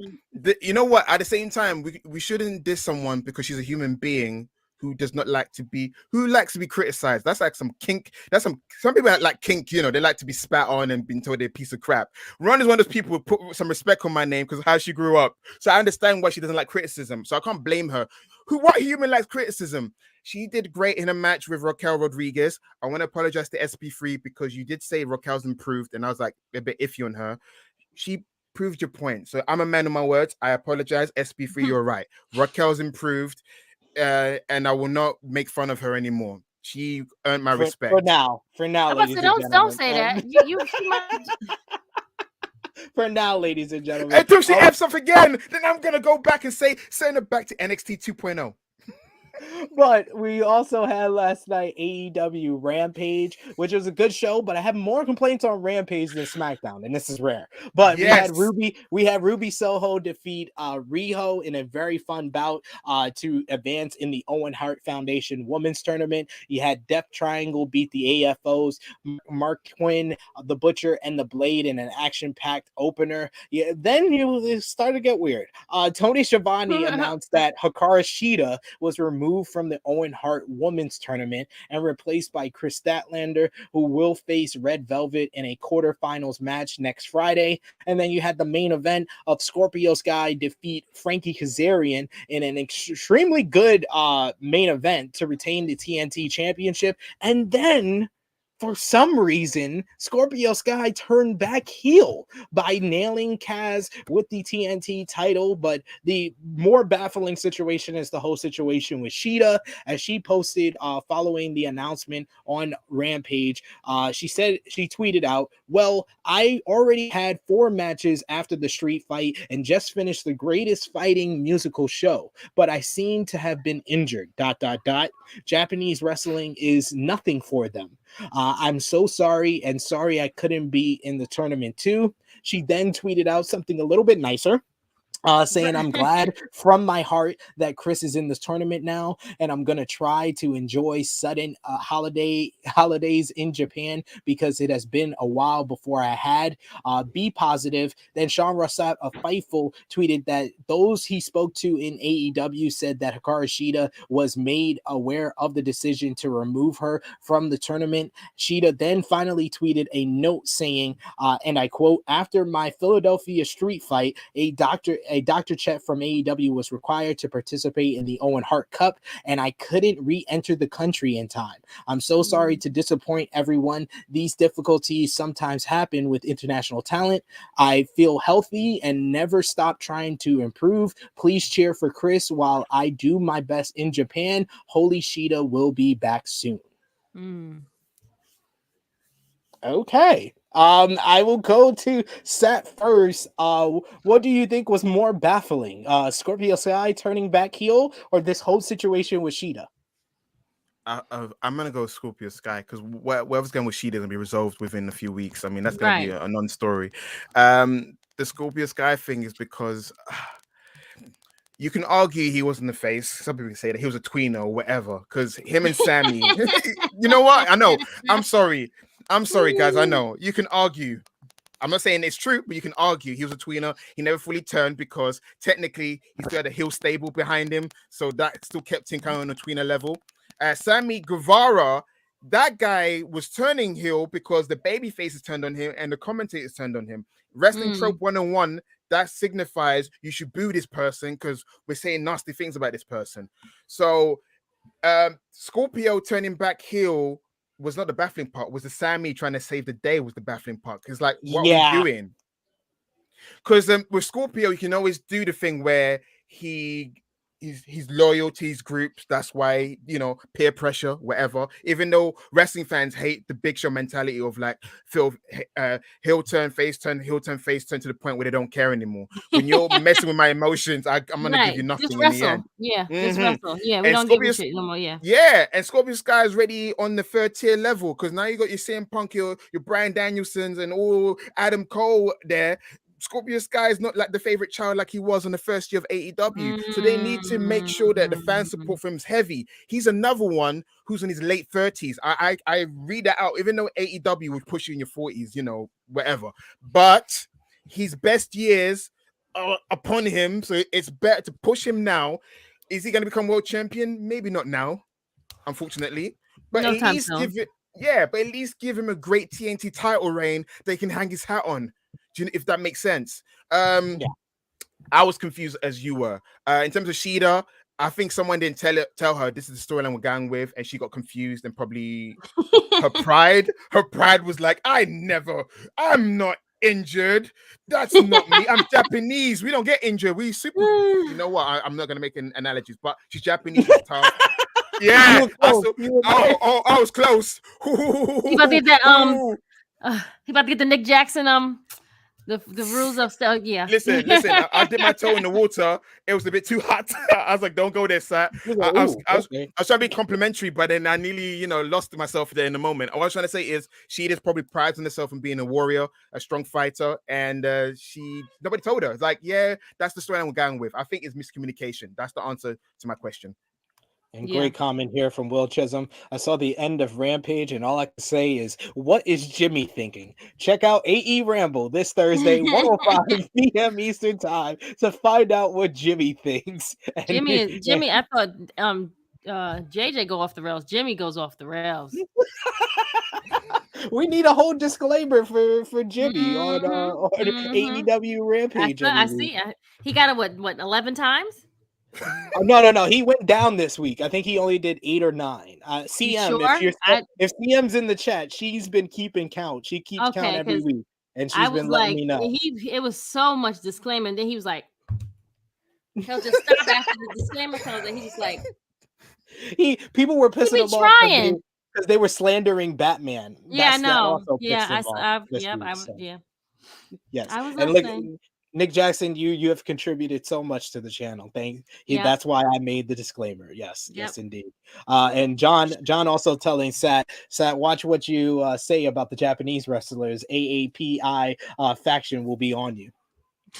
You know what? At the same time, we shouldn't diss someone because she's a human being who likes to be criticized. That's like some kink. Some people that like kink, they like to be spat on and been told they're a piece of crap. Ron is one of those people who put some respect on my name because of how she grew up. So I understand why she doesn't like criticism. So I can't blame her. What human likes criticism? She did great in a match with Raquel Rodriguez. I want to apologize to SP3 because you did say Raquel's improved, and I was like a bit iffy on her. She proved your point. So I'm a man of my words. I apologize. SP3, you're right. Raquel's improved, and I will not make fun of her anymore. She earned my respect. For now, I'm about to ladies say, and gentlemen. don't say that. She might. For now, ladies and gentlemen. Until she F's up again, then I'm gonna go back and send her back to NXT 2.0. But we also had last night AEW Rampage, which was a good show, but I have more complaints on Rampage than SmackDown, and this is rare. But Yes. we had Ruby Soho defeat Riho in a very fun bout to advance in the Owen Hart Foundation Women's Tournament. You had Death Triangle beat the AFOs, Mark Quinn, the Butcher, and the Blade in an action-packed opener. Yeah, then it started to get weird. Tony Schiavone announced that Hikaru Shida was removed from the Owen Hart Women's Tournament and replaced by Chris Statlander, who will face Red Velvet in a quarterfinals match next Friday. And then you had the main event of Scorpio Sky defeat Frankie Kazarian in an extremely good main event to retain the TNT Championship. And then, for some reason, Scorpio Sky turned back heel by nailing Kaz with the TNT title. But the more baffling situation is the whole situation with Shida, as she posted following the announcement on Rampage. She tweeted out, "Well, I already had 4 matches after the street fight and just finished the greatest fighting musical show, but I seem to have been injured. ... Japanese wrestling is nothing for them. I'm so sorry, and sorry I couldn't be in the tournament too." She then tweeted out something a little bit nicer, saying, "I'm glad from my heart that Chris is in this tournament now, and I'm going to try to enjoy sudden holidays in Japan because it has been a while before I had. Be positive." Then Sean Rossap of Fightful tweeted that those he spoke to in AEW said that Hikaru Shida was made aware of the decision to remove her from the tournament. Shida then finally tweeted a note saying, and I quote, "After my Philadelphia street fight, a Dr. Chet from AEW was required to participate in the Owen Hart Cup, and I couldn't re-enter the country in time. I'm so sorry to disappoint everyone. These difficulties sometimes happen with international talent. I feel healthy and never stop trying to improve. Please cheer for Chris while I do my best in Japan. Holy Shida will be back soon." Okay. I will go to Seth first. What do you think was more baffling? Scorpio Sky turning back heel, or this whole situation with Shida? I'm gonna go Scorpio Sky because whatever's going with Shida is gonna be resolved within a few weeks. I mean, that's gonna be a non-story. The Scorpio Sky thing is because you can argue he wasn't the face. Some people say that he was a tweener or whatever, because him and Sammy. You know what? I know. I'm sorry, guys. I know you can argue. I'm not saying it's true, but you can argue he was a tweener. He never fully turned because technically he still had a heel stable behind him, so that still kept him kind of on a tweener level. Sammy Guevara, that guy was turning heel because the baby faces turned on him and the commentators turned on him. Wrestling Trope 101, that signifies you should boo this person because we're saying nasty things about this person. So Scorpio turning back heel was not the baffling part. Was the Sammy trying to save the day was the baffling part. Because like, what are we doing? Because with Scorpio, you can always do the thing where he's loyal to his groups. That's why, peer pressure, whatever. Even though wrestling fans hate the Big Show mentality of like, heel turn, face turn, heel turn, face turn to the point where they don't care anymore. When you're messing with my emotions, I'm going to give you nothing in the end. Yeah, just wrestle. Yeah, we don't give a shit no more. Yeah. Yeah, and Scorpio Sky is ready on the 3rd tier level because now you got your CM Punk, your Bryan Danielsons, and all Adam Cole there. Scorpio Sky is not like the favorite child like he was on the first year of AEW. So they need to make sure that the fan support for him is heavy. He's another one who's in his late 30s. I read that out, even though AEW would push you in your 40s, whatever. But his best years are upon him, so it's better to push him now. Is he going to become world champion? Maybe not now, unfortunately. But at least give him a great TNT title reign that he can hang his hat on. If that makes sense. I was confused as you were. In terms of Shida, I think someone didn't tell her this is the storyline we're going with, and she got confused and probably her pride was like, I'm not injured. That's not me. I'm Japanese. We don't get injured. We super. You know what? I'm not gonna make analogies, but she's Japanese. She's tough. Yeah, You were close. I was close. He about to get that he about to get the Nick Jackson the rules of stuff. Yeah. Listen. I dipped my toe in the water. It was a bit too hot. I was like, "Don't go there, sir." I was trying to be complimentary, but then I nearly, lost myself there in the moment. All I was trying to say is she just probably prides on herself in being a warrior, a strong fighter, and nobody told her. It's like, yeah, that's the story I'm going with. I think it's miscommunication. That's the answer to my question. And great comment here from Will Chisholm. I saw the end of Rampage, and all I can say is, what is Jimmy thinking? Check out AE Ramble this Thursday, 1:05 p.m. Eastern Time, to find out what Jimmy thinks. And Jimmy, I thought JJ go off the rails. Jimmy goes off the rails. We need a whole disclaimer for Jimmy on AEW Rampage. I see. He got it, what 11 times? Oh, no. He went down this week. I think he only did 8 or 9. CM, sure? if CM's in the chat, she's been keeping count. She keeps count every week, and she's been letting me know. It was so much disclaimer, and then he was like, he'll just stop after the disclaimer comes, and he's just like, people were pissing him off because they were slandering Batman. Yeah, I know. Yeah, Yes, I was and look, Nick Jackson, you have contributed so much to the channel. That's why I made the disclaimer. Yes, indeed. And John also telling Sat, watch what you say about the Japanese wrestlers. AAPI faction will be on you.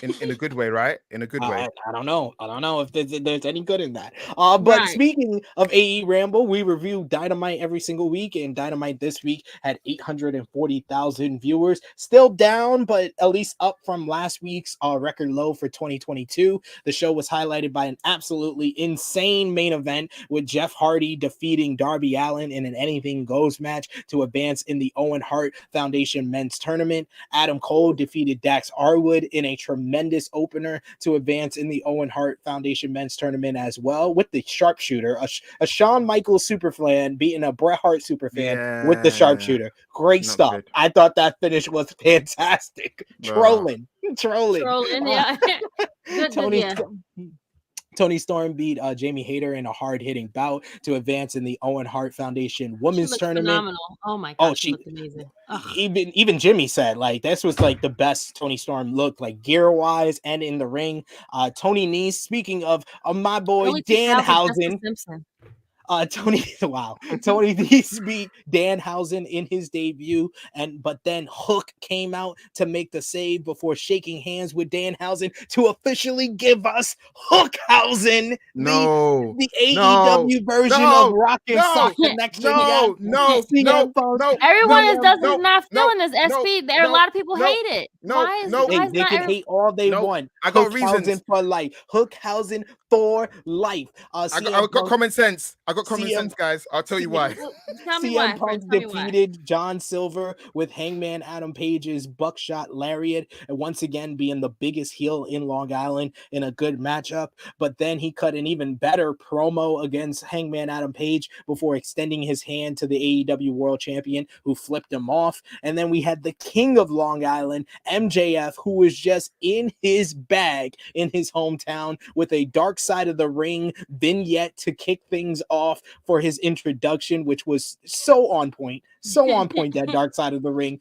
In a good way, right? In a good way. I don't know if there's any good in that. But speaking of AE Ramble, we review Dynamite every single week, and Dynamite this week had 840,000 viewers. Still down, but at least up from last week's record low for 2022. The show was highlighted by an absolutely insane main event with Jeff Hardy defeating Darby Allin in an Anything Goes match to advance in the Owen Hart Foundation Men's Tournament. Adam Cole defeated Dax Arwood in a tremendous opener to advance in the Owen Hart Foundation Men's Tournament as well, with the sharpshooter, a Shawn Michaels superfan beating a Bret Hart superfan with the sharpshooter. Great stuff. Good. I thought that finish was fantastic. Trolling. Yeah. Tony Storm beat Jamie Hayter in a hard-hitting bout to advance in the Owen Hart Foundation Women's Tournament. Phenomenal. Oh my God, she looked amazing. Even Jimmy said this was the best Tony Storm looked, gear-wise and in the ring. Tony Nese, speaking of my boy Danhausen. Tony Nese beat Danhausen in his debut, but then Hook came out to make the save before shaking hands with Danhausen to officially give us Hookhausen, the AEW version of Rock and Sock Connection. No. Everyone is not feeling this. SP, a lot of people hate it. They can hate all they want. I got reasons for life. Hookhausen for life. I got common sense. I got common sense, guys. I'll tell you why. CM Punk defeated John Silver with Hangman Adam Page's buckshot lariat, and once again being the biggest heel in Long Island in a good matchup. But then he cut an even better promo against Hangman Adam Page before extending his hand to the AEW World Champion, who flipped him off. And then we had the King of Long Island, MJF, who was just in his bag in his hometown with a Dark Side of the Ring vignette to kick things off for his introduction, which was so on point, that Dark Side of the Ring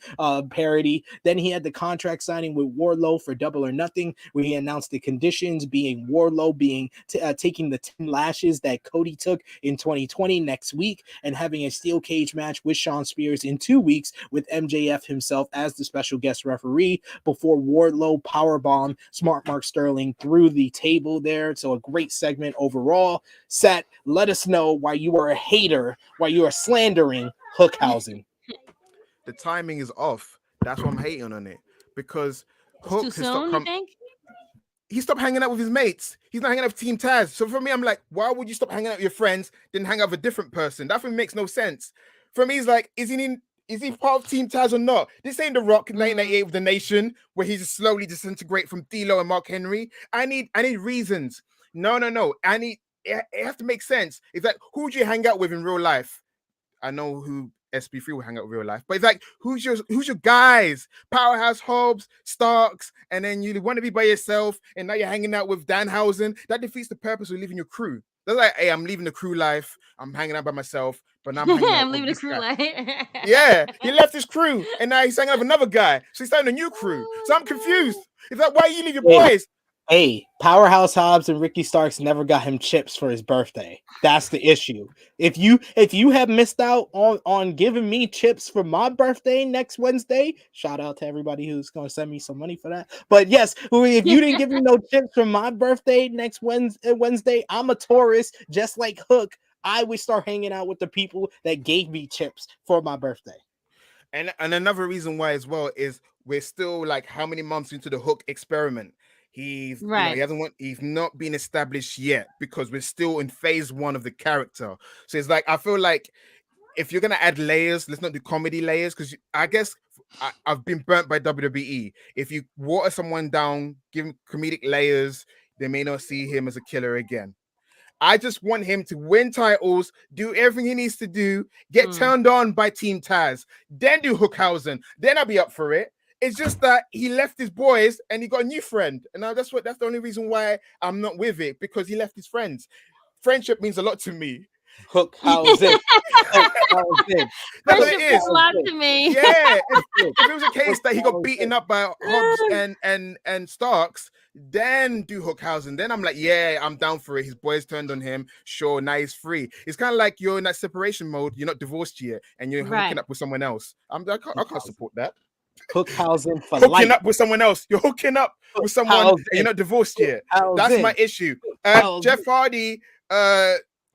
parody. Then he had the contract signing with Wardlow for Double or Nothing, where he announced the conditions being Wardlow being taking the 10 lashes that Cody took in 2020 next week, and having a steel cage match with Shawn Spears in 2 weeks with MJF himself as the special guest referee before Wardlow powerbomb Smart Mark Sterling through the table there. So a great segment overall. Sat, let us know why you are a hater, why you are slandering Hookhausen. The timing is off. That's why I'm hating on it, because Hook too soon, you think? He stopped hanging out with his mates. He's not hanging out with Team Taz. So for me, I'm like, why would you stop hanging out with your friends, then hang out with a different person? That for me makes no sense. For me, it's like, is he part of Team Taz or not? This ain't The Rock in 1998 with The Nation, where he's just slowly disintegrate from D'Lo and Mark Henry. I need reasons. No. It has to make sense. It's like, who would you hang out with in real life? I know who SP3 will hang out in real life. But it's like, who's your guys? Powerhouse Hobbs, Starks, and then you want to be by yourself, and now you're hanging out with Danhausen. That defeats the purpose of leaving your crew. They're like, hey, I'm leaving the crew life. I'm hanging out by myself, but now I'm hanging out I'm with leaving the this crew guy. life. Yeah, he left his crew, and now he's hanging out with another guy. So he's starting a new crew. Oh So my I'm confused. It's like, why you leave your Hey. boys? Hey, Powerhouse Hobbs and Ricky Starks never got him chips for his birthday. That's the issue. If you have missed out on giving me chips for my birthday next Wednesday, shout out to everybody who's going to send me some money for that. But yes, if you didn't give me no chips for my birthday next Wednesday, I'm a tourist just like Hook. I would start hanging out with the people that gave me chips for my birthday. And another reason why as well is we're still like how many months into the Hook experiment? He's Right. he's not been established yet because we're still in phase 1 of the character. So it's like, I feel like if you're gonna add layers, let's not do comedy layers, because I guess I've been burnt by WWE. If you water someone down, give him comedic layers, they may not see him as a killer again. I just want him to win titles, do everything he needs to do, get turned on by Team Taz, then do Hookhausen, then I'll be up for it. It's just that he left his boys and he got a new friend. And now that's the only reason why I'm not with it, because he left his friends. Friendship means a lot to me. Hookhausen. Hookhausen. That's what it is. A lot to me. Yeah. If it was a case that he got beaten up by Hobbs and Starks, then do Hookhausen. Then I'm like, yeah, I'm down for it. His boys turned on him. Sure, now he's free. It's kind of like you're in that separation mode. You're not divorced yet, and you're hooking up with someone else. I can't support that. Hookhausen for hooking life. up with someone else. You're hooking up with someone and you're not divorced yet. That's my issue. Jeff Hardy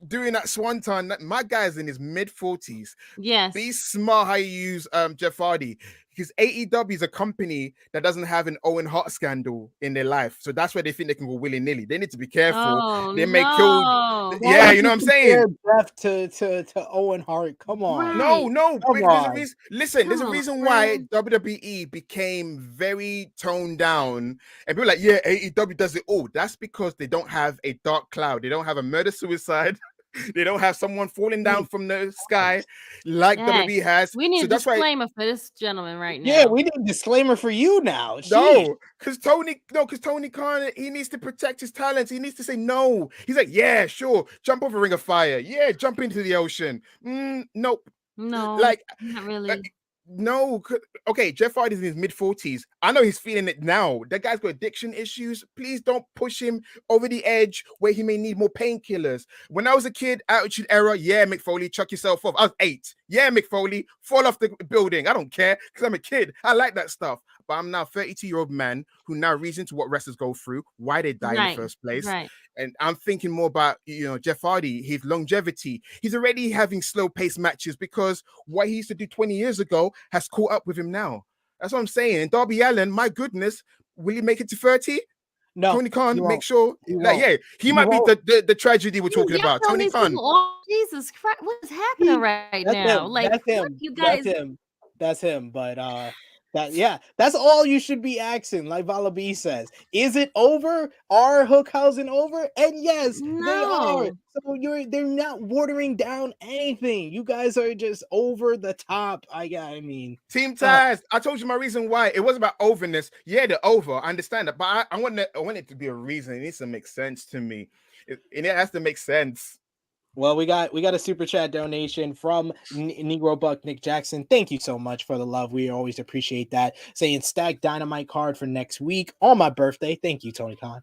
doing that swanton. My guy's in his mid-40s. Yes. Be smart how you use Jeff Hardy. Because AEW is a company that doesn't have an Owen Hart scandal in their life. So that's where they think they can go willy-nilly. They need to be careful. Oh, they may kill. Yeah, you know what I'm saying? Jeff to Owen Hart. Come on. No. Come There's a on. reason. Listen, there's a reason why WWE became very toned down. And people are like, yeah, AEW does it all. That's because they don't have a dark cloud. They don't have a murder-suicide. They don't have someone falling down from the sky like WWE has. We need so a that's disclaimer for this gentleman right now. Yeah, we need a disclaimer for you now. No, because Tony Khan, he needs to protect his talents. He needs to say no. He's like, yeah, sure, jump over Ring of Fire. Yeah, jump into the ocean. Nope. No, like not really. No, okay, Jeff Hardy's in his mid-40s. I know he's feeling it now. That guy's got addiction issues. Please don't push him over the edge where he may need more painkillers. When I was a kid, Attitude Era, yeah, Mick Foley, chuck yourself off. I was 8. Yeah, Mick Foley, fall off the building. I don't care because I'm a kid. I like that stuff. But I'm now a 32-year-old man who now reasons what wrestlers go through, why they die in the first place. Right. And I'm thinking more about, Jeff Hardy, his longevity. He's already having slow-paced matches because what he used to do 20 years ago has caught up with him now. That's what I'm saying. And Darby Allin, my goodness, will he make it to 30? No. Tony Khan, make sure. He might be the tragedy we're talking about. Tony Khan. Jesus Christ, what is happening right now? Him. Like, that's him. You guys. That's him. But that's all you should be asking. Like Vala B says, is it over? Are Hookhausen over? And yes, they are. So they're not watering down anything. You guys are just over the top. I mean, Team Taz. I told you my reason why. It wasn't about overness. Yeah, they're over. I understand that, but I want it to be a reason. It needs to make sense to me. It has to make sense. Well, we got a super chat donation from Negro Buck Nick Jackson. Thank you so much for the love. We always appreciate that. Saying stack Dynamite card for next week on my birthday. Thank you, Tony Khan.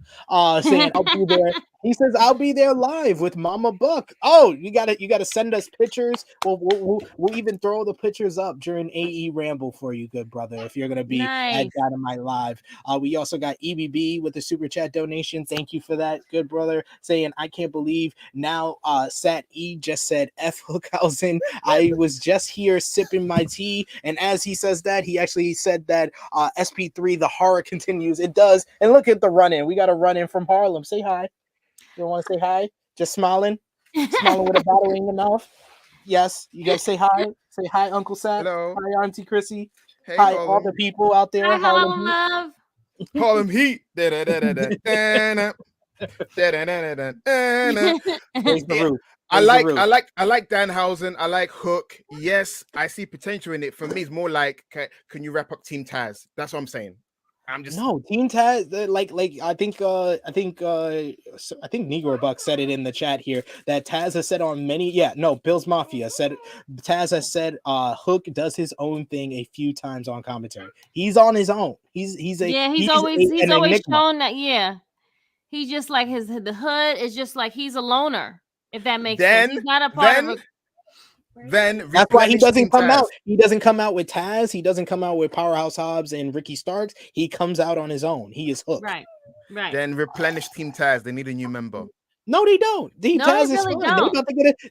Saying I'll be there. He says I'll be there live with Mama Buck. Oh, you gotta send us pictures. We'll even throw the pictures up during AE Ramble for you, good brother. If you're gonna be at Dynamite Live. We also got EBB with the super chat donation. Thank you for that, good brother. Saying I can't believe now. Sat E just said F Hookhausen. I was just here sipping my tea, and as he says that, he actually said that SP3 the horror continues. It does, and look at the run-in. We got a run-in from Harlem. Say hi. You want to say hi? Just smiling with a bottle in your mouth. Yes, you guys say hi. Say hi, Uncle Sat. Hello. Hi, Auntie Krssi. Hey, hi, Harlem. all the people out there. Hi, Harlem love. Harlem Heat. I Raise the like roof. I like Danhausen. I like Hook. Yes, I see potential in it. For me, it's more like can you wrap up Team Taz? That's what I'm saying. I'm just No, Team Taz, like I think Negro Buck said it in the chat here that Taz has said on many, Bill's Mafia said Taz has said Hook does his own thing a few times on commentary. He's on his own. He's always an enigma. shown that. Yeah, he's just like the hood is just like he's a loner. If that makes sense, he's not a part of a. Then That's why he replenish doesn't Team come Taz. out. He doesn't come out with Taz. He doesn't come out with Powerhouse Hobbs and Ricky Starks. He comes out on his own. He is Hook. Right. Then replenish Team Taz. They need a new member. No, they don't. Team Taz is really fine.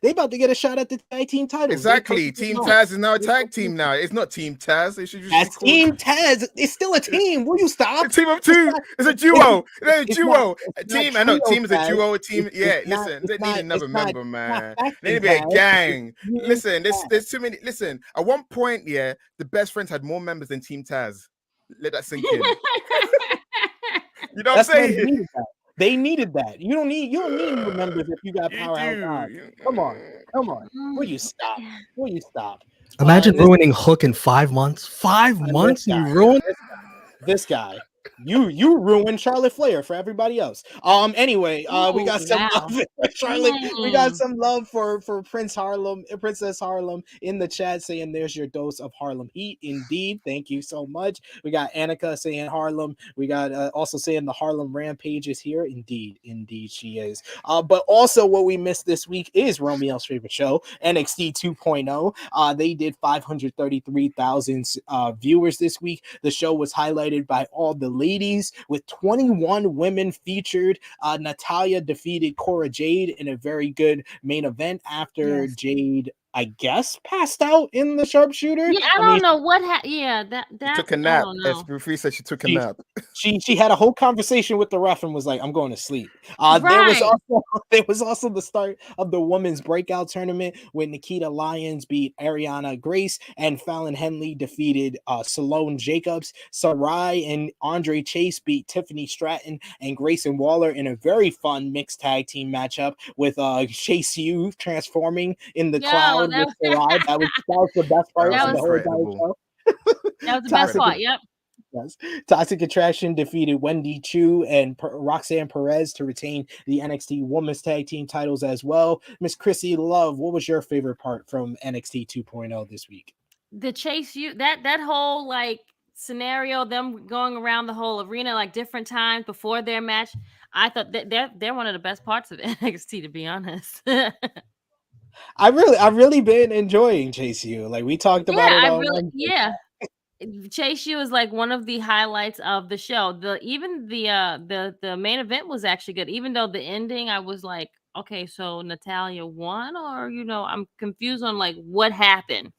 They about to get a shot at the tag team titles. Exactly. Team Taz is now a tag team now. It's not Team Taz. It should just That's be called Team Taz. It's still a team. Will you stop? a team of two. It's a duo. They're a it's duo. not- A it's not team. I know. trio Team is a Taz. duo. A team. It's Yeah. not- Listen. it's They need not- another it's not- member, it's man. not They need to be a Taz. gang. It's Listen. Taz. There's too many. Listen. At one point, the Best Friends had more members than Team Taz. Let that sink in. You know what I'm That's when saying? they needed that. You don't need more members if you got Powerhouse Hobbs. Come on. Will you stop? Imagine This- ruining Hook in 5 months. 5 months? This You guy, ruined this guy. You ruined Charlotte Flair for everybody else. Anyway, we got some love for Charlotte. We got some love for Princess Harlem in the chat saying there's your dose of Harlem Heat. Indeed, thank you so much. We got Annika saying Harlem. We got also saying the Harlem Rampage is here. Indeed she is. But also what we missed this week is Romeo's favorite show, NXT 2.0. They did 533,000 viewers this week. The show was highlighted by all the ladies with 21 women featured. Natalya defeated Cora Jade in a very good main event after Jade, I guess, passed out in the sharpshooter. Yeah, I don't know what happened. Yeah, that took a nap. I don't know. Referee said she took a nap. She had a whole conversation with the ref and was like, "I'm going to sleep." There was also the start of the women's breakout tournament when Nikita Lyons beat Ariana Grace and Fallon Henley defeated Salone Jacobs. Sarai and Andre Chase beat Tiffany Stratton and Grayson Waller in a very fun mixed tag team matchup with Chase U transforming in the cloud with Sarai. That was the best part of the whole entire show. That was the best part. Yep. Yes. Toxic Attraction defeated Wendy Chu and Roxanne Perez to retain the NXT Women's Tag Team titles as well. Miss Krssi Luv, what was your favorite part from NXT 2.0 this week? The Chase U, that whole like scenario, them going around the whole arena like different times before their match. I thought that they're one of the best parts of NXT, to be honest. I've really been enjoying Chase U. Like we talked about it. Chase U is like one of the highlights of the show. The main event was actually good, even though the ending I was like, okay, so Natalya won, or I'm confused on like what happened.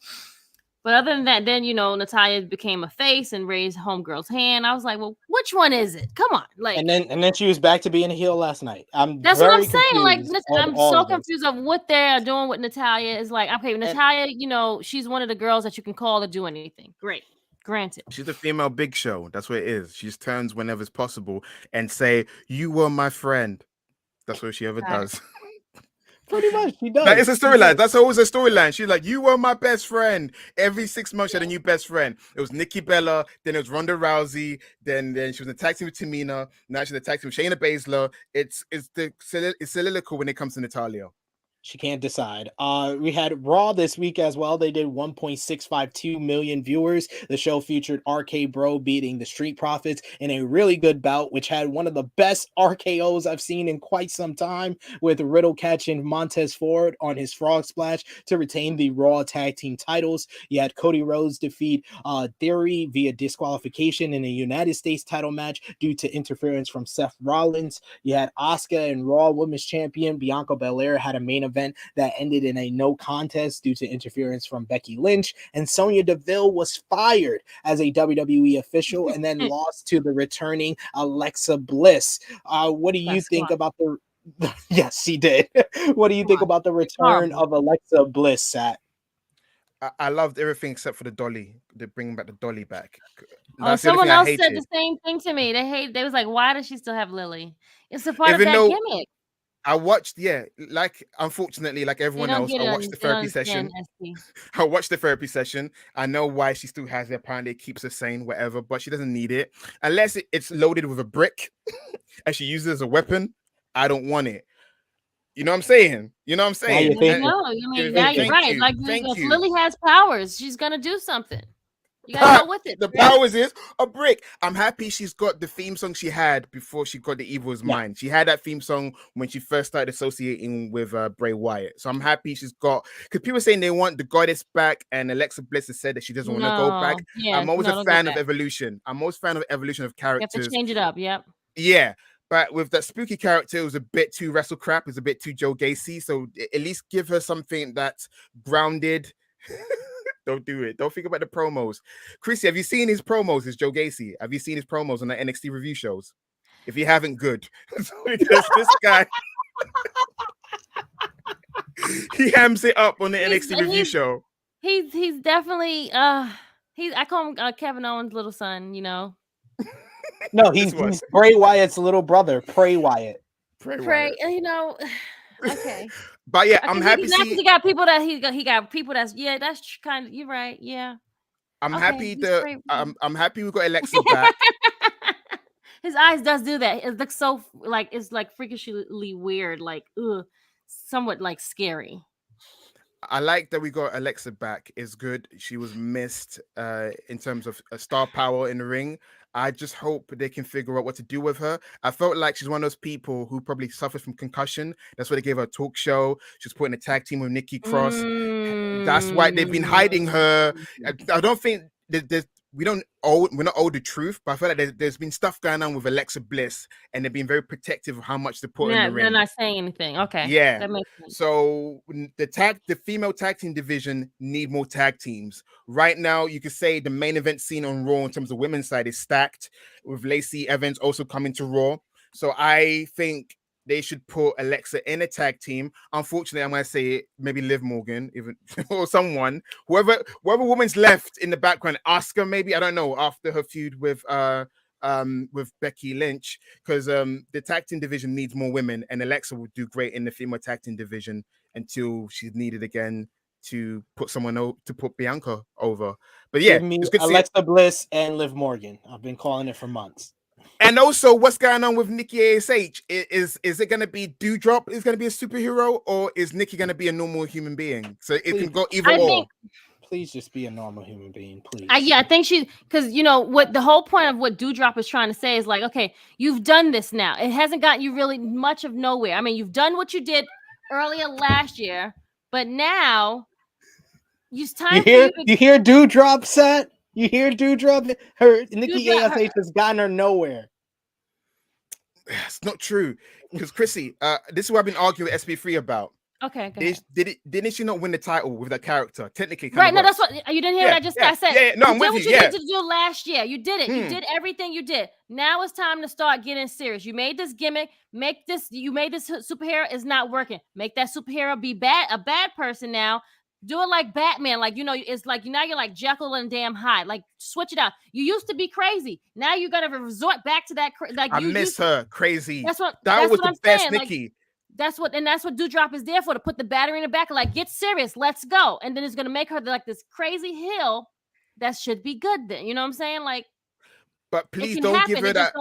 But other than that, then Natalya became a face and raised Homegirl's hand. I was like, well, which one is it? Come on, like. And then she was back to being a heel last night. That's what I'm saying. Like, I'm so confused of what they're doing with Natalya. Is like, okay, Natalya, she's one of the girls that you can call to do anything. Great. Granted. She's the female Big Show. That's what it is. She just turns whenever it's possible and say, "You were my friend." That's what she ever does. Pretty much, she does. It's a storyline. That's always a storyline. She's like, "You were my best friend." Every 6 months, she had a new best friend. It was Nikki Bella. Then it was Ronda Rousey. Then she was in a tag team with Tamina. Now she's in a tag team with Shayna Baszler. It's soliloquy when it comes to Natalya. She can't decide. We had Raw this week as well. They did 1.652 million viewers. The show featured RK Bro beating the Street Profits in a really good bout, which had one of the best RKOs I've seen in quite some time, with Riddle catching Montez Ford on his frog splash to retain the Raw tag team titles. You had Cody Rhodes defeat Theory via disqualification in a United States title match due to interference from Seth Rollins. You had Asuka and Raw Women's Champion Bianca Belair had a main event that ended in a no contest due to interference from Becky Lynch, and Sonya Deville was fired as a WWE official and then lost to the returning Alexa Bliss. What do you think about the Yes, she did. What do you think about the return of Alexa Bliss, Sat? I loved everything except for the dolly. They're bringing back the dolly back. Someone else said the same thing to me. They was like, why does she still have Lily? It's a part of that gimmick. I watched, like unfortunately, like They everyone don't else, get I it. watched the They don't therapy understand session. SP. I watched the therapy session. I know why she still has it. Apparently, it keeps her sane, whatever, but she doesn't need it unless it's loaded with a brick and she uses it as a weapon. I don't want it. You know what I'm saying? You know what I'm Now you're saying? You thinking. know, I You're mean, now you're thinking. Thank right. you. Like Thank if you. Lily has powers, she's gonna do something. You gotta go with it. The powers is a brick. I'm happy she's got the theme song she had before she got the Evil Is Yeah. Mine. She had that theme song when she first started associating with Bray Wyatt. So I'm happy she's got, because people saying they want the goddess back, and Alexa Bliss has said that she doesn't want to go back. Yeah, I'm always no, a don't go fan of back. evolution. I'm always a fan of evolution of You have to characters. change it up. Yep. Yeah. But with that spooky character, it was a bit too wrestle crap. It was a bit too Joe Gacy. So at least give her something that's grounded. Don't do it. Don't think about the promos. Krssi, have you seen his promos? His Joe Gacy? Have you seen his promos on the NXT review shows? If you haven't, good. Because this guy, he hams it up on the NXT review show. He's definitely I call him Kevin Owens' little son. You know, No, he's Bray Wyatt's little brother, Bray Wyatt. Pray. You know, okay. But yeah, I'm happy. He got people that he got people that's that's kind of, you're right. Yeah. I'm Okay, happy he's that great. I'm happy we got Alexa back. His eyes does do that. It looks so like it's like freakishly weird, like somewhat like scary. I like that we got Alexa back. It's good. She was missed in terms of star power in the ring. I just hope they can figure out what to do with her. I felt like she's one of those people who probably suffers from concussion. That's why they gave her a talk show. She's put in a tag team with Nikki Cross. That's why they've been hiding her. I don't think we're not owed the truth, but I feel like there's been stuff going on with Alexa Bliss, and they've been very protective of how much they put in the ring. They're not saying anything. Okay. Yeah. That makes sense. So the female tag team division need more tag teams. Right now, you could say the main event scene on Raw in terms of women's side is stacked, with Lacey Evans also coming to Raw. So I think they should put Alexa in a tag team. Unfortunately, I'm gonna say it, maybe Liv Morgan, even or someone, whoever woman's left in the background, Asuka maybe, I don't know, after her feud with Becky Lynch, because the tag team division needs more women, and Alexa would do great in the female tag team division until she's needed again to put put Bianca over. But yeah, Give me it's good to see Alexa Bliss and Liv Morgan. I've been calling it for months. And also, what's going on with Nikki ASH? Is it going to be Dewdrop is going to be a superhero, or is Nikki going to be a normal human being? So it can go either or. Please just be a normal human being, please. I think because you know what the whole point of what Dewdrop is trying to say is like, okay, you've done this now. It hasn't gotten you really much of nowhere. I mean, you've done what you did earlier last year, but now it's time you hear Dewdrop set? You hear Dewdrop? Her Nikki ASH has gotten her nowhere. It's not true. Because Krssi, this is what I've been arguing with SP3 about. Okay, didn't she not win the title with that character? Technically, right? No, that's what you didn't hear. What I said. Yeah, no, I'm with you. You did what you needed to do last year. You did it. You did everything you did. Now it's time to start getting serious. You made this gimmick. You made this superhero is not working. Make that superhero be a bad person now. Do it like Batman. Like, you know, it's like now you're like Jekyll and damn Hyde. Like, switch it out. You used to be crazy. Now you got to resort back to that. Like, I miss her crazy. That's what the best saying. Nikki. Like, that's what Dewdrop is there for, to put the battery in the back. Like, get serious. Let's go. And then it's going to make her like this crazy hill that should be good then. You know what I'm saying? Like, but please don't give her that.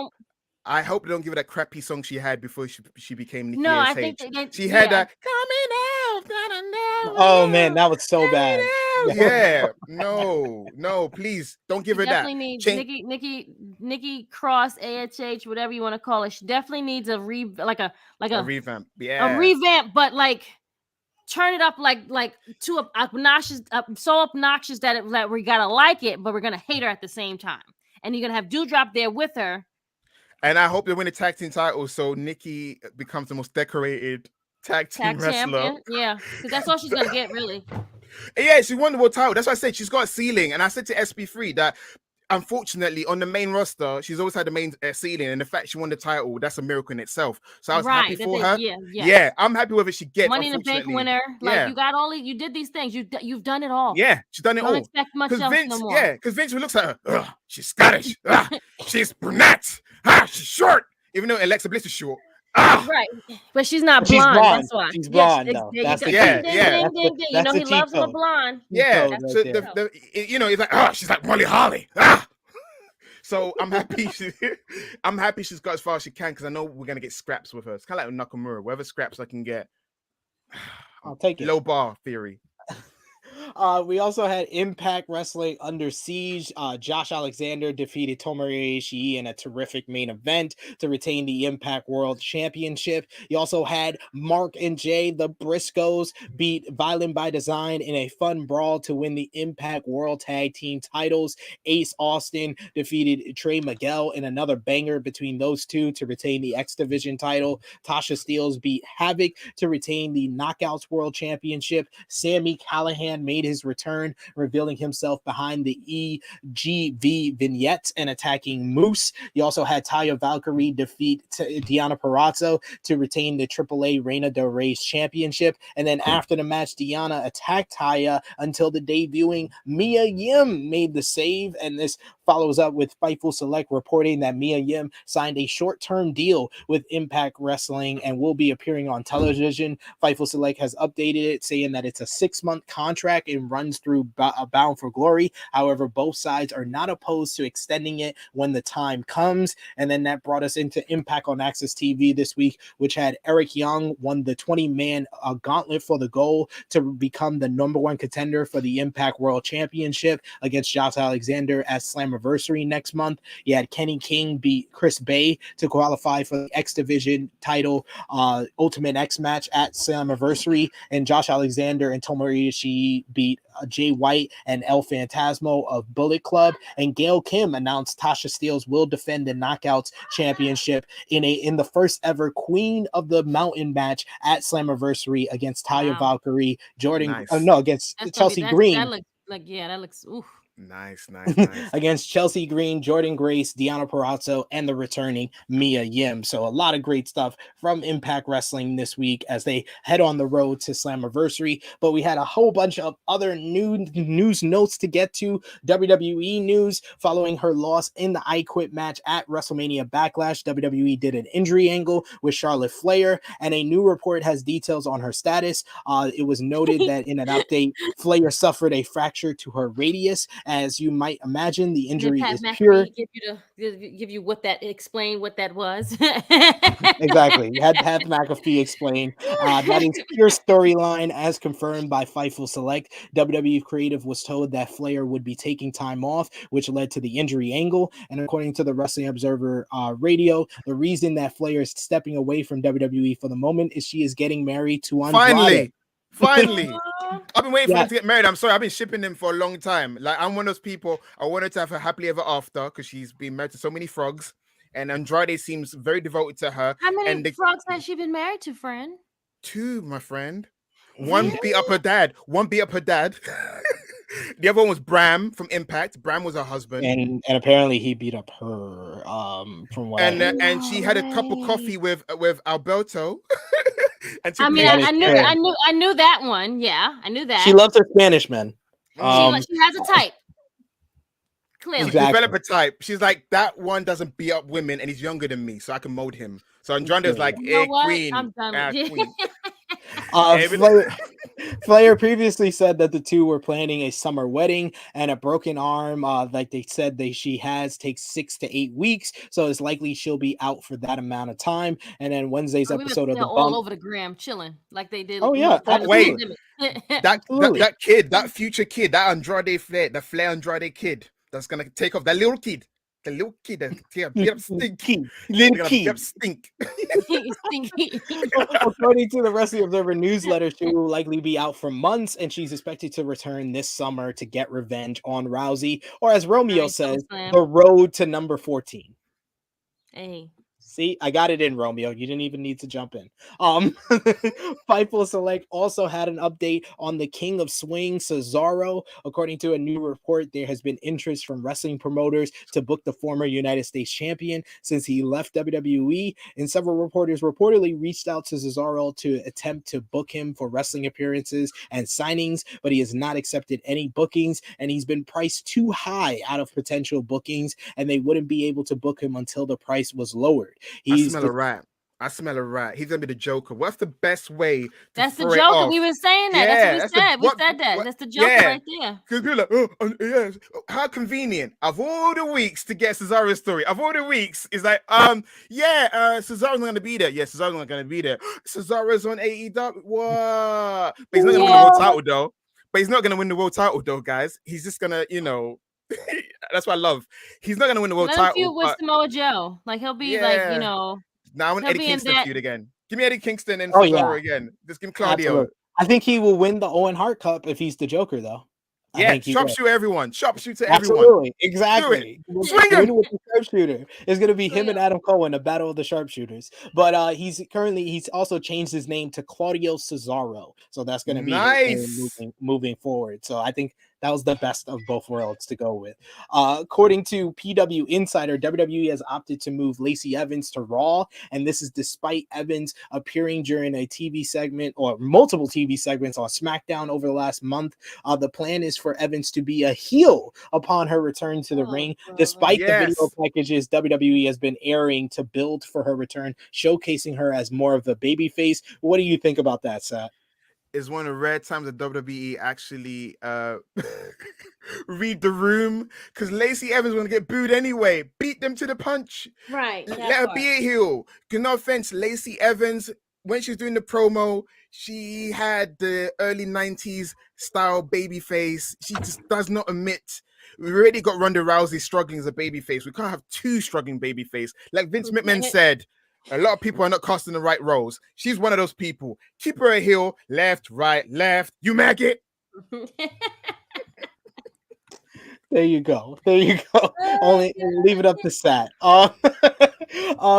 I hope they don't give her that crappy song she had before she became Nikki. No, ASH. I think she had that coming out. Oh man, that was so bad. Yeah, no, please don't give her that. Definitely needs Nikki Cross, AHH, whatever you want to call it. She definitely needs a revamp. Yeah, a revamp, but like turn it up like too obnoxious, so obnoxious that we gotta like it, but we're gonna hate her at the same time. And you're gonna have Dewdrop there with her. And I hope they win the tag team title so Nikki becomes the most decorated tag team wrestler. Champion. Yeah, because that's all she's gonna get, really. Yeah, she won the world title. That's why I said she's got a ceiling. And I said to SP3 that unfortunately on the main roster, she's always had the main ceiling. And the fact she won the title, that's a miracle in itself. So I was happy for her. Yeah, I'm happy with it. She gets Money in the Bank winner. Like, you got you did these things. You've done it all. Yeah, she's done it all. Don't expect much else no more. Yeah, because Vince looks at her. She's Scottish. She's brunette. She's short. Even though Alexa Bliss is short. Right, but she's not She's blonde. blonde. That's why. She's Yes, blonde, though. there you That's go. the Yeah, Ding, ding, yeah. ding, ding, ding. You know That's he the cheat loves him a code. blonde. Yeah, Right so there. he's like, she's like Molly Holly. So I'm happy. I'm happy she's got as far as she can because I know we're gonna get scraps with her. It's kind of like Nakamura. Whatever scraps I can get. I'll take it. Low bar theory. We also had Impact Wrestling Under Siege. Josh Alexander defeated Tomohiro Ishii in a terrific main event to retain the Impact World Championship. You also had Mark and Jay, the Briscoes, beat Violent by Design in a fun brawl to win the Impact World Tag Team titles. Ace Austin defeated Trey Miguel in another banger between those two to retain the X Division title. Tasha Steelz beat Havoc to retain the Knockouts World Championship. Sami Callihan made his return, revealing himself behind the EGV vignettes and attacking Moose. You also had Taya Valkyrie defeat Deonna Purrazzo to retain the AAA Reina del Rey's championship. And then after the match, Deonna attacked Taya until the debuting Mia Yim made the save. And this follows up with Fightful Select reporting that Mia Yim signed a short-term deal with Impact Wrestling and will be appearing on television. Fightful Select has updated it, saying that it's a 6-month contract and runs through Bound for Glory. However, both sides are not opposed to extending it when the time comes. And then that brought us into Impact on Access TV this week, which had Eric Young won the 20-man gauntlet for the goal to become the #1 contender for the Impact World Championship against Josh Alexander at Slammiversary next month. You had Kenny King beat Chris Bay to qualify for the X Division title Ultimate X match at Slammiversary, and Josh Alexander and Tomohiro Ishii beat Jay White and El Phantasmo of Bullet Club. And Gail Kim announced Tasha Steelz will defend the Knockouts Championship in the first ever Queen of the Mountain match at Slammiversary against Taya Valkyrie, against Chelsea Green. That looks oof. Nice. Against Chelsea Green, Jordan Grace, Deonna Purrazzo, and the returning Mia Yim. So a lot of great stuff from Impact Wrestling this week as they head on the road to Slammiversary. But we had a whole bunch of other news notes to get to. WWE news following her loss in the I Quit match at WrestleMania Backlash. WWE did an injury angle with Charlotte Flair, and a new report has details on her status. It was noted that in an update, Flair suffered a fracture to her radius. As you might imagine, the injury is pure. Give you explain what that was. Exactly. You had McAfee explain. That is pure storyline as confirmed by Fightful Select. WWE Creative was told that Flair would be taking time off, which led to the injury angle. And according to the Wrestling Observer Radio, the reason that Flair is stepping away from WWE for the moment is she is getting married to Andrade. Finally. I've been waiting for him to get married. I'm sorry. I've been shipping him for a long time. Like, I'm one of those people. I wanted to have her happily ever after because she's been married to so many frogs. And Andrade seems very devoted to her. How many frogs has she been married to, friend? 2, my friend. One beat up her dad. The other one was Bram from Impact. Bram was her husband. And apparently he beat up her from what and she had a cup of coffee with Alberto. I knew that one. Yeah, I knew that. She loves her Spanish men. She has a type. Clearly. She developed a type. She's like, that one doesn't beat up women and he's younger than me, so I can mold him. So Andrade's like, queen. I'm done with queen. Flair previously said that the two were planning a summer wedding, and a broken arm, like they said she takes 6 to 8 weeks, so it's likely she'll be out for that amount of time. And then Wednesday's episode of the all over the gram chilling like they did. Oh yeah, wait, that future kid, that Andrade Flair, the Flair Andrade kid, that's gonna take off that little kid. The little kid stink. According to the Wrestling Observer newsletter, she will likely be out for months, and she's expected to return this summer to get revenge on Rousey, or as Romeo says, the road to number 14. Hey. See, I got it in, Romeo. You didn't even need to jump in. Fightful Select also had an update on the King of Swing, Cesaro. According to a new report, there has been interest from wrestling promoters to book the former United States champion since he left WWE, and several reporters reportedly reached out to Cesaro to attempt to book him for wrestling appearances and signings, but he has not accepted any bookings, and he's been priced too high out of potential bookings, and they wouldn't be able to book him until the price was lowered. I smell a rat. I smell a rat. He's gonna be the Joker. What's the best way to That's the throw it Joker. off? We were saying that. Yeah, That's what we said. We said that. That's the Joker right there. Because people are like, oh, yes. How convenient. Of all the weeks to get Cesaro's story, of all the weeks, is like, Cesaro's not gonna be there. Yeah, Cesaro's not gonna be there. Cesaro's on AEW. What? But he's not gonna win the world title though. But he's not gonna win the world title though, guys. He's just gonna, that's what I love. He's not gonna win the world Let him title. feud with Samoa Joe. Like he'll be like, Now I want he'll Eddie be in Kingston that- feud again. Give me Eddie Kingston and Oh, Cesaro yeah. again. Just give him Claudio. Absolutely. I think he will win the Owen Hart Cup if he's the Joker, though. Yeah, sharpsheet everyone. Sharpshoot to everyone. Absolutely, exactly. Swing him. With the sharpshooter. It's going to be him and Adam Cole in a battle of the sharpshooters. But he's also changed his name to Claudio Cesaro. So that's going to be his name moving forward. So I think that was the best of both worlds to go with. According to PW Insider, WWE has opted to move Lacey Evans to Raw, and this is despite Evans appearing during a TV segment or multiple TV segments on SmackDown over the last month. The plan is for Evans to be a heel upon her return to the ring, despite the video packages WWE has been airing to build for her return, showcasing her as more of a babyface. What do you think about that, Sat? Is one of the rare times that WWE actually read the room, because Lacey Evans was going to get booed anyway. Beat them to the punch. Right. Let her be a heel. No offense, Lacey Evans, when she was doing the promo, she had the early 90s style baby face. She just does not admit. We already got Ronda Rousey struggling as a baby face. We can't have two struggling baby face. Like Vince McMahon said, a lot of people are not casting the right roles. She's one of those people. Keep her a heel, left, right, left. You maggot. There you go. Only leave it up to Sat.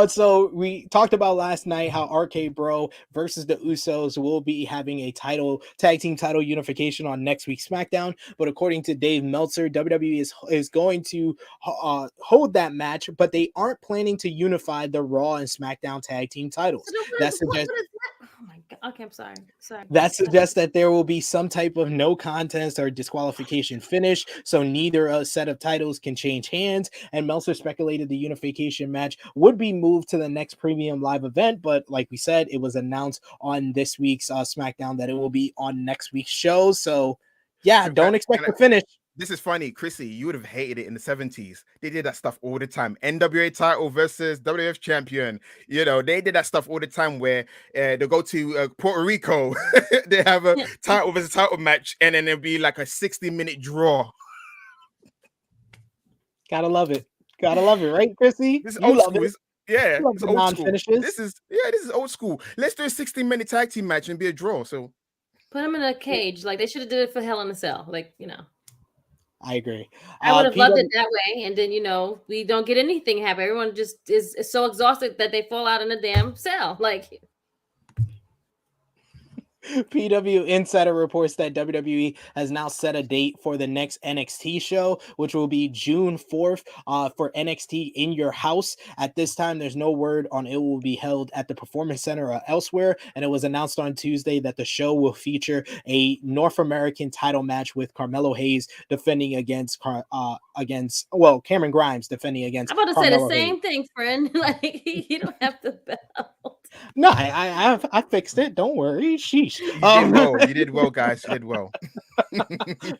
So we talked about last night how RK Bro versus the Usos will be having a tag team title unification on next week's SmackDown. But according to Dave Meltzer, WWE is going to hold that match, but they aren't planning to unify the Raw and SmackDown tag team titles. Oh my God. Okay, I'm sorry. That suggests that there will be some type of no contest or disqualification finish, so neither set of titles can change hands. And Meltzer speculated the unification match would be moved to the next premium live event, but like we said, it was announced on this week's SmackDown that it will be on next week's show. So yeah, don't expect a finish. This is funny, Krssi. You would have hated it in the 70s. They did that stuff all the time. NWA title versus WWF champion. They did that stuff all the time where they go to Puerto Rico. They have a title versus title match, and then there'll be like a 60-minute draw. Gotta love it, right, Krssi? This is old school. It's old school. Finishes. This is old school. Let's do a 60-minute tag team match and be a draw. So put them in a cage. Like they should have did it for Hell in a Cell. I agree. I would have loved it that way. And then, we don't get anything happen. Everyone just is so exhausted that they fall out in a damn cell. PW Insider reports that WWE has now set a date for the next NXT show, which will be June 4th for NXT In Your House. At this time, there's no word on it will be held at the Performance Center or elsewhere, and it was announced on Tuesday that the show will feature a North American title match with Carmelo Hayes defending against Cameron Grimes defending against. I'm about to say Carmelo the same Hayes. thing, friend. You don't have the belt. No, I fixed it. Don't worry. Sheesh. You did well, guys. You did well.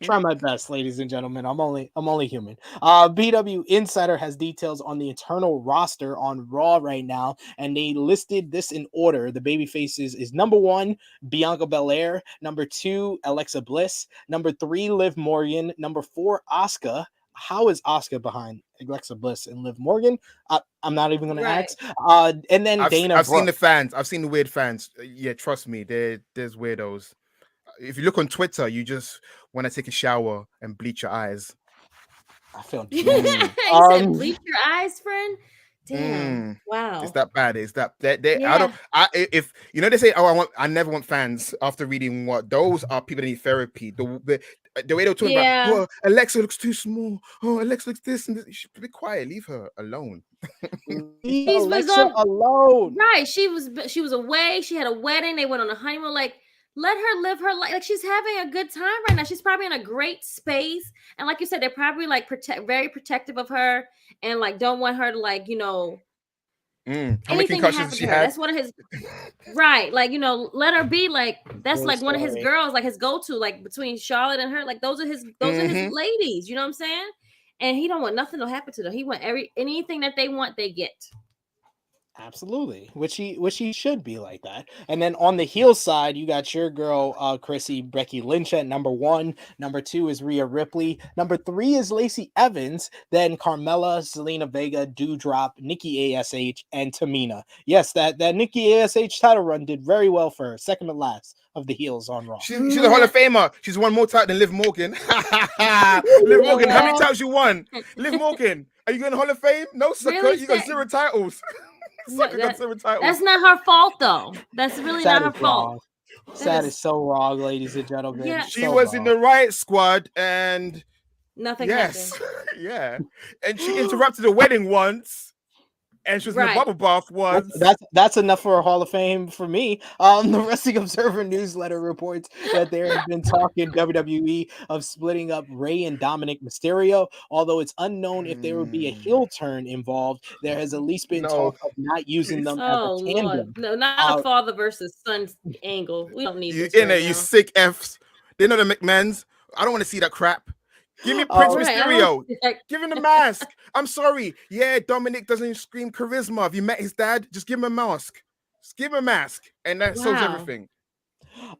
Try my best, ladies and gentlemen. I'm only human. BW Insider has details on the internal roster on Raw right now, and they listed this in order. The baby faces is number 1, Bianca Belair, number 2, Alexa Bliss, number 3, Liv Morgan, number 4, Asuka. How is Asuka behind Alexa Bliss and Liv Morgan? I'm not even going to ask. And then I've Dana seen the fans. I've seen the weird fans. Yeah, trust me, there's weirdos. If you look on Twitter, you just want to take a shower and bleach your eyes. I feel He said bleach your eyes, friend. Damn. Wow. It's that bad. It's that if they say, I never want fans after reading what those are people that need therapy. The way they're talking about, oh, Alexa looks too small. Oh, Alexa looks this and this. You should be quiet. Leave her alone. Leave Alexa alone. Right. She was away. She had a wedding. They went on a honeymoon. Let her live her life. She's having a good time right now. She's probably in a great space. And like you said, they're probably very protective of her and don't want her to How many Anything that concussions happened she to her, had? that's one of his right. Like, you know, let her be like that's True like one of his story. girls, like his go-to, like between Charlotte and her, like those are his ladies, you know what I'm saying? And he don't want nothing to happen to them. He want anything that they want, they get. Absolutely, which he should be like that. And then on the heel side, you got your girl, Krssi Becky Lynch at number 1. Number 2 is Rhea Ripley. Number 3 is Lacey Evans. Then Carmella, Selena Vega, Doudrop, Nikki Ash, and Tamina. Yes, that Nikki Ash title run did very well for her. Second to last of the heels on Raw. She's a Hall of Famer. She's won more titles than Liv Morgan. Liv Morgan, how many titles you won? Liv Morgan, are you going to Hall of Fame? No, sucker. Really, you got 0 titles. Sucker got 0 titles. That's not her fault, though. That's really not her fault. That is so wrong, ladies and gentlemen. Yeah. She so was wrong. in the Riot Squad and nothing yes, happened. yeah, and she interrupted the wedding once. And she was in the bubble bath once. That's enough for a Hall of Fame for me. The Wrestling Observer newsletter reports that there has been talk in WWE of splitting up Rey and Dominic Mysterio. Although it's unknown if there would be a heel turn involved, there has at least been talk of not using them as a tandem. Lord. No, not a father versus son angle. We don't need this in right it, now. you sick Fs. They know the McMahons. I don't want to see that crap. Give me Prince Mysterio. Give him the mask. I'm sorry. Yeah, Dominic doesn't scream charisma. Have you met his dad? Just give him a mask. Just give him a mask. And that solves everything.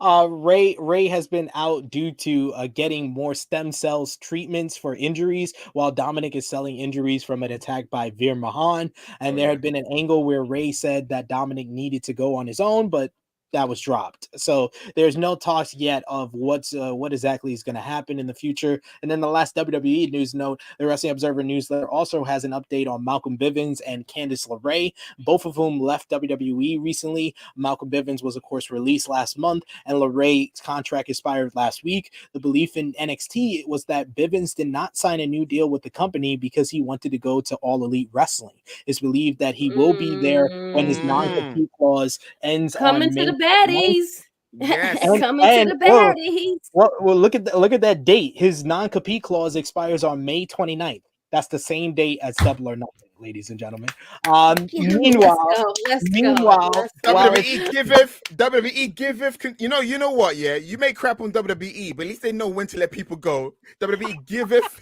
Rey has been out due to getting more stem cells treatments for injuries, while Dominic is selling injuries from an attack by Veer Mahan. And there had been an angle where Rey said that Dominic needed to go on his own, but that was dropped. So there's no talks yet of what exactly is going to happen in the future. And then the last WWE news note, the Wrestling Observer newsletter also has an update on Malcolm Bivens and Candice LeRae, both of whom left WWE recently. Malcolm Bivens was, of course, released last month, and LeRae's contract expired last week. The belief in NXT was that Bivens did not sign a new deal with the company because he wanted to go to All Elite Wrestling. It's believed that he will be there when his non-compete clause ends Coming on to May the baddies. Yes. Coming to the baddies. Well, look at that date. His non-compete clause expires on May 29th. That's the same date as Double or Nothing, ladies and gentlemen. Meanwhile, WWE giveth. You know what? Yeah, you may crap on WWE, but at least they know when to let people go. WWE giveth.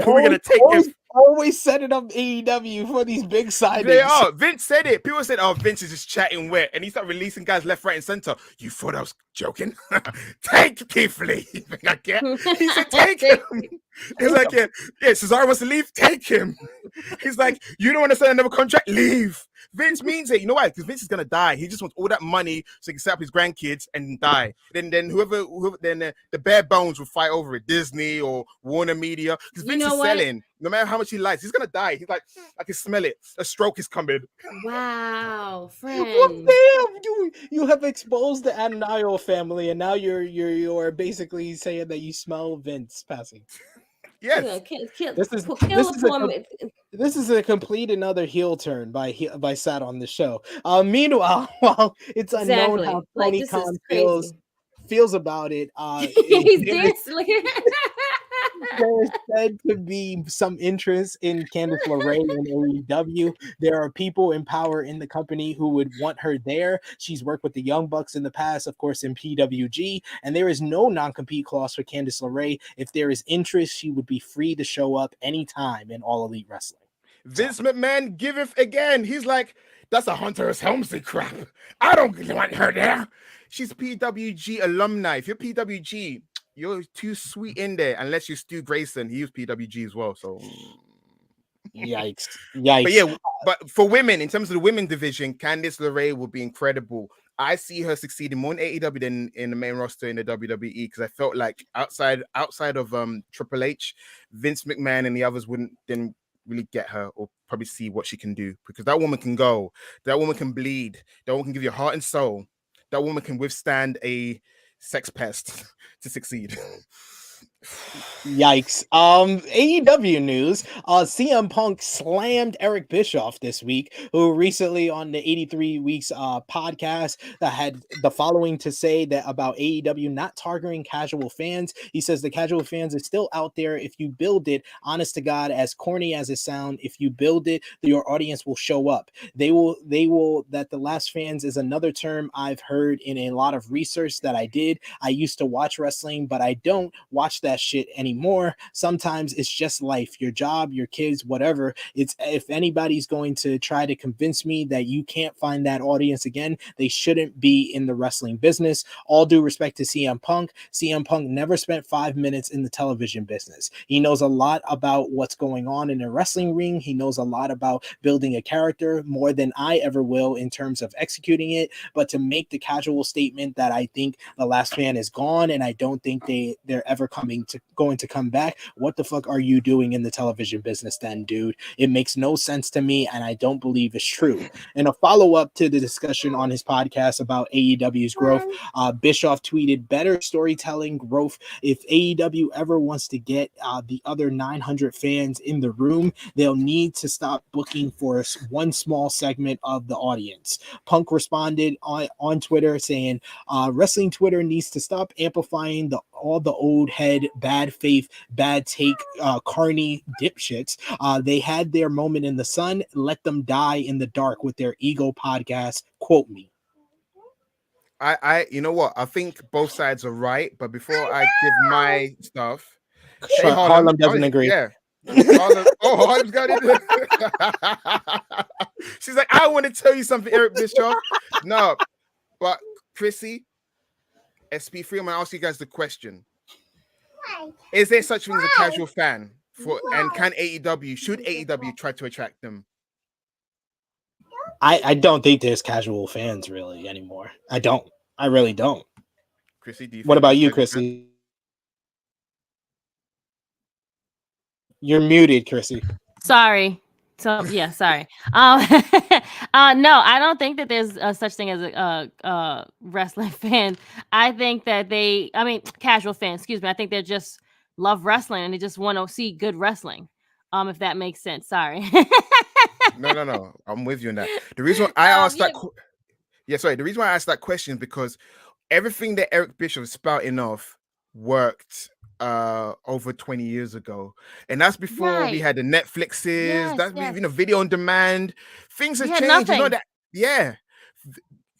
We're gonna take it. Always setting up AEW for these big signings. They are. Vince said it. People said, "Oh, Vince is just chatting wet," and he started releasing guys left, right, and center. You thought I was joking? Take Keith Lee. You think I get? He said, "Take him." He's like, "Yeah, Cesaro wants to leave. Take him." He's like, "You don't want to sign another contract? Leave." Vince means it. You know why? Because Vince is gonna die. He just wants all that money so he can set up his grandkids and die. Then whoever the bare bones will fight over it, Disney or Warner Media, because Vince is selling. No matter how much he likes, he's gonna die. He's like, I can smell it. A stroke is coming. Wow, friend. Well, damn, you have exposed the Ananiel family, and now you're basically saying that you smell Vince passing. Yes. This is a complete another heel turn by Sat on the show. Meanwhile, while it's unknown how Tony Khan feels about it, he's dancing. There's said to be some interest in Candice LeRae in AEW. There are people in power in the company who would want her there. She's worked with the Young Bucks in the past, of course, in PWG, and there is no non-compete clause for Candice LeRae. If there is interest, she would be free to show up anytime in All Elite Wrestling. Vince McMahon giveth again. He's like, that's a Hunter S. Helmsley crap. I don't want her there. She's PWG alumni. If you're PWG, you're too sweet in there, unless you're Stu Grayson. He was PWG as well, so yikes. But yeah, but for women, in terms of the women division, Candice LeRae will be incredible. I see her succeeding more in AEW than in the main roster in the WWE, because I felt like outside of Triple H, Vince McMahon and the others didn't really get her or probably see what she can do, because that woman can go, that woman can bleed, that woman can give you heart and soul, that woman can withstand a sex pest to succeed. Yikes. AEW news. CM Punk slammed Eric Bischoff this week, who recently on the 83 Weeks podcast that had the following to say that about AEW not targeting casual fans. He says the casual fans is still out there. If you build it, honest to God, as corny as it sounds, if you build it, your audience will show up. They will that the last fans is another term I've heard in a lot of research that I did. I used to watch wrestling, but I don't watch that shit anymore. Sometimes it's just life, your job, your kids, whatever. It's if anybody's going to try to convince me that you can't find that audience again, they shouldn't be in the wrestling business. All due respect to CM Punk. CM Punk never spent 5 minutes in the television business. He knows a lot about what's going on in a wrestling ring. He knows a lot about building a character more than I ever will in terms of executing it. But to make the casual statement that I think the last fan is gone and I don't think they're ever going to come back, what the fuck are you doing in the television business then, dude? It makes no sense to me, and I don't believe it's true. And a follow-up to the discussion on his podcast about AEW's growth, Bischoff tweeted, better storytelling growth. If AEW ever wants to get the other 900 fans in the room, they'll need to stop booking for one small segment of the audience. Punk responded on Twitter saying, wrestling Twitter needs to stop amplifying all the old head, bad faith, bad take, carny dipshits. They had their moment in the sun. Let them die in the dark with their ego podcast. Quote me. You know what? I think both sides are right, but before I give my stuff, Sure, Harlem doesn't agree. Yeah. Harlem's got it. She's like, I want to tell you something, Eric Bischoff. No, but Krssi, SP3, I'm gonna ask you guys the question. Is there such thing as a casual fan and should AEW try to attract them? I don't think there's casual fans really anymore. I don't. I really don't. Krssi, do you what about you, Krssi? You're muted, Krssi. Sorry. So yeah, sorry. No, I don't think that there's such thing as a wrestling fan. I think that casual fans. Excuse me. I think they just love wrestling and they just want to see good wrestling. If that makes sense. Sorry. No. I'm with you on that. The reason why I asked that, the reason why I asked that question is because everything that Eric Bischoff is spouting off worked over 20 years ago, and that's before we had the Netflixes. Video on demand. Things have changed. You know that?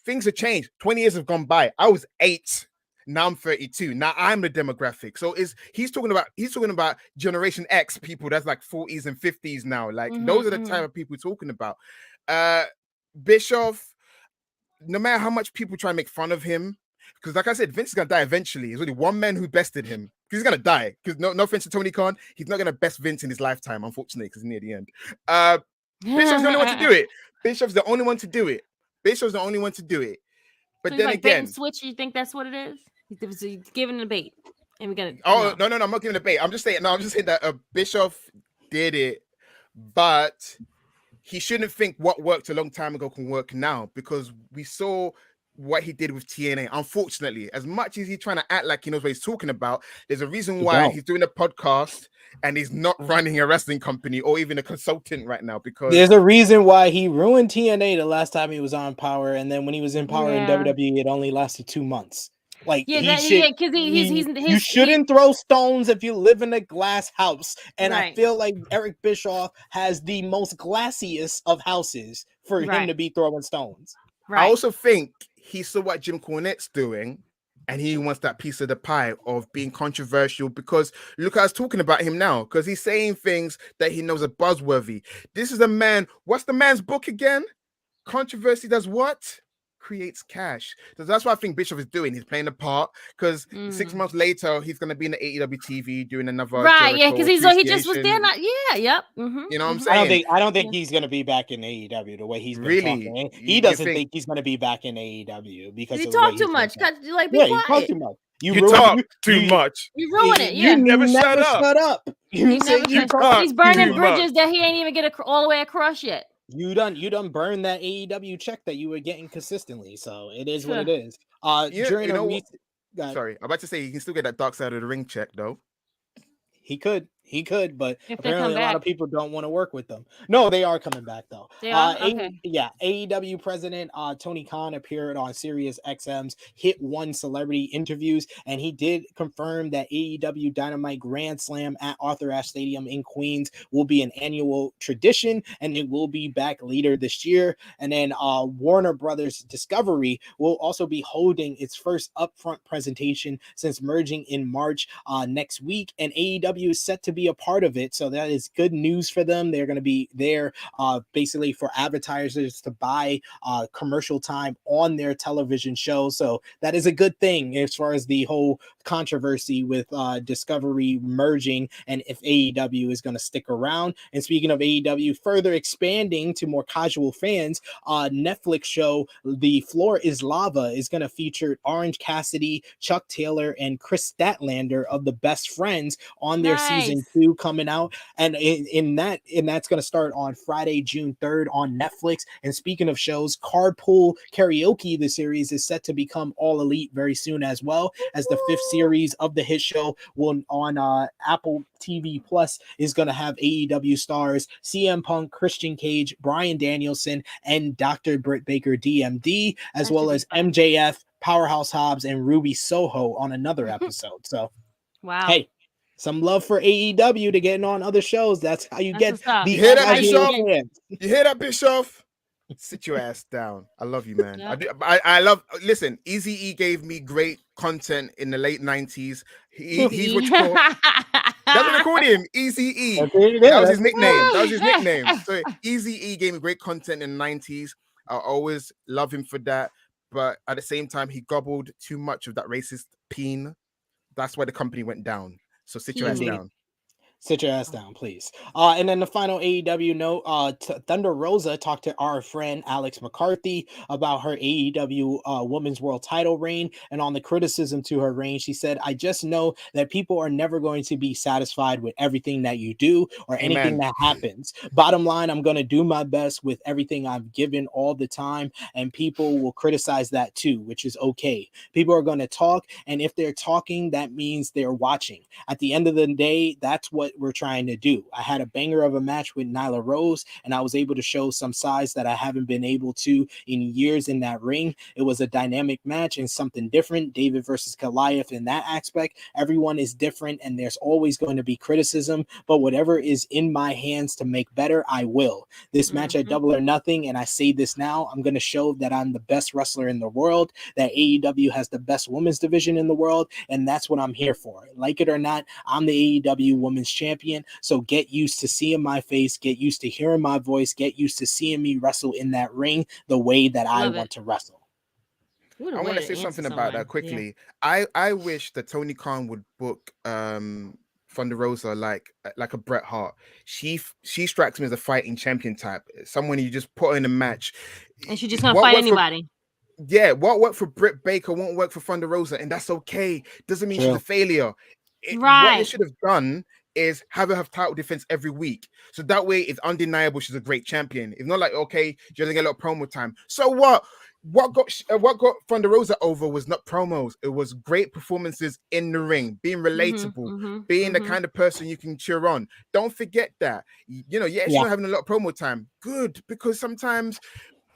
Things have changed. 20 years have gone by. I was 8. Now I'm 32. Now I'm the demographic. So he's talking about Generation X people that's like 40s and 50s now. Like those are the type of people we're talking about. Bischoff, no matter how much people try and make fun of him, because like I said, Vince is gonna die eventually. There's only one man who bested him. He's gonna die. Because no offense to Tony Khan, he's not gonna best Vince in his lifetime, unfortunately, because near the end. Bischoff's the only one to do it. Bischoff's the only one to do it. But so then like again, bait and switch. You think that's what it is? He's giving a bait, and we gotta. No, I'm not giving a bait. I'm just saying that Bischoff did it, but he shouldn't think what worked a long time ago can work now, because we saw what he did with TNA. Unfortunately, as much as he's trying to act like he knows what he's talking about, there's a reason why he's doing a podcast and he's not running a wrestling company or even a consultant right now, because there's a reason why he ruined TNA the last time he was on Power, and then when he was in Power in WWE, it only lasted 2 months. Like, you shouldn't throw stones if you live in a glass house. And I feel like Eric Bischoff has the most glassiest of houses for him to be throwing stones. I also think he saw what Jim Cornette's doing, and he wants that piece of the pie of being controversial, because look, I was talking about him now, because he's saying things that he knows are buzzworthy. This is a man. What's the man's book again? Controversy does what? Creates cash. So that's what I think Bischoff is doing. He's playing a part, because 6 months later he's going to be in the AEW TV doing another because he just was there. You know what I'm saying? I don't think he's going to be back in AEW the way he's been talking. He doesn't think he's going to be back in AEW because he talk too much. Like, be quiet. You talk too much. You talk too much. You ruin it. You never shut up. He's burning bridges that he ain't even get all the way across yet. You done burned that AEW check that you were getting consistently, so it is what it is. Sorry, I'm about to say you can still get that Dark Side of the Ring check though. He could, but If they apparently come a lot back. of people don't want to work with them. No, they are coming back though. They are? Okay. AEW president Tony Khan appeared on Sirius XM's Hit One Celebrity Interviews, and he did confirm that AEW Dynamite Grand Slam at Arthur Ashe Stadium in Queens will be an annual tradition, and it will be back later this year. And then Warner Brothers Discovery will also be holding its first upfront presentation since merging in March next week, and AEW is set to be a part of it, so that is good news for them. They're going to be there basically for advertisers to buy commercial time on their television show, so that is a good thing as far as the whole controversy with Discovery merging and if AEW is going to stick around. And speaking of AEW further expanding to more casual fans, Netflix show The Floor is Lava is going to feature Orange Cassidy, Chuck Taylor, and Chris Statlander of the Best Friends on their season 2 coming out, and that's going to start on Friday, June 3rd on Netflix. And speaking of shows, Carpool Karaoke, the series, is set to become All Elite very soon, as well as the 5th series of the hit show will on Apple TV Plus is going to have AEW stars CM Punk, Christian Cage, Bryan Danielson, and Dr. Britt Baker DMD, as well as MJF, Powerhouse Hobbs, and Ruby Soho on another episode. So wow. Hey, some love for AEW to getting on other shows. That's how you get the You hear that, casual Bischoff? fans. You hear that, Bischoff? Sit your ass down. I love you, man. I love. Listen, Eazy-E gave me great content in the late 90s. He's what you call. That's what they called him, Eazy-E. That was his nickname. So Eazy-E gave me great content in the 90s. I always love him for that. But at the same time, he gobbled too much of that racist peen. That's why the company went down. So sit your ass down. Sit your ass down, please. And then the final AEW note, Thunder Rosa talked to our friend Alex McCarthy about her AEW Women's World Title reign, and on the criticism to her reign, she said, "I just know that people are never going to be satisfied with everything that you do or anything that happens. Bottom line, I'm going to do my best with everything I've given all the time, and people will criticize that too, which is okay. People are going to talk, and if they're talking, that means they're watching. At the end of the day, that's what we're trying to do. I had a banger of a match with Nyla Rose, and I was able to show some size that I haven't been able to in years in that ring. It was a dynamic match and something different. David versus Goliath in that aspect. Everyone is different, and there's always going to be criticism, but whatever is in my hands to make better, I will. This match at Double or Nothing, and I say this now, I'm going to show that I'm the best wrestler in the world, that AEW has the best women's division in the world, and that's what I'm here for. Like it or not, I'm the AEW Women's Champion, so get used to seeing my face, get used to hearing my voice, get used to seeing me wrestle in that ring the way that I want to wrestle." I want to say something about that quickly. I wish that Tony Khan would book Thunder Rosa like a Bret Hart. She strikes me as a fighting champion type, someone you just put in a match, and she just gonna fight anybody. What worked for Britt Baker won't work for Thunder Rosa, and that's okay. Doesn't mean she's a failure. What you should have done is have her have title defense every week, so that way it's undeniable she's a great champion. It's not like, okay, she doesn't get a lot of promo time. So what got Thunder Rosa over was not promos. It was great performances in the ring, being relatable, being the kind of person you can cheer on. Don't forget that. She's not having a lot of promo time. Good, because sometimes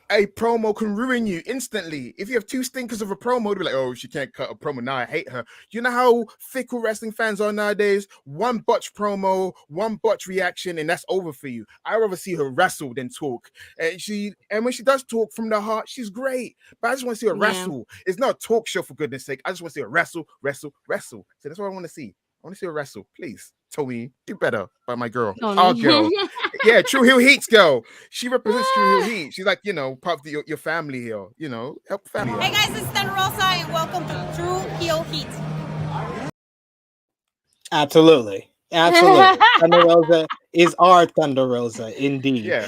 a promo can ruin you instantly. If you have two stinkers of a promo, they'll be like, "Oh, she can't cut a promo. Now I hate her." You know how fickle wrestling fans are nowadays? One botch promo, one botch reaction, and that's over for you. I'd rather see her wrestle than talk. And when she does talk from the heart, she's great. But I just want to see her wrestle. It's not a talk show, for goodness sake. I just want to see her wrestle. So that's what I want to see. I want to see her wrestle. Please, Tony, do better by my girl. Our girl. Yeah, Tru Heel Heat's girl. She represents Tru Heel Heat. She's like, part of your family here. Help family. Hey guys, it's Thunder Rosa, and welcome to Tru Heel Heat. Absolutely. Thunder Rosa is our Thunder Rosa, indeed. Yeah.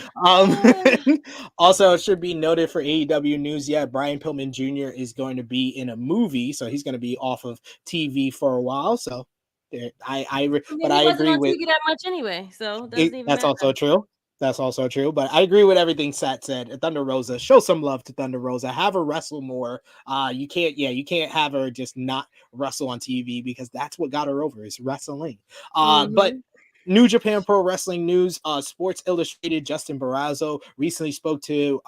Also, it should be noted for AEW news, Brian Pillman Jr. is going to be in a movie, so he's going to be off of TV for a while. So I agree with that much anyway, so that's also true. That's also true, but I agree with everything Sat said. Thunder Rosa, show some love to Thunder Rosa. Have her wrestle more. You can't have her just not wrestle on TV because that's what got her over is wrestling. But New Japan Pro Wrestling news, Sports Illustrated, Justin Barrazo recently spoke to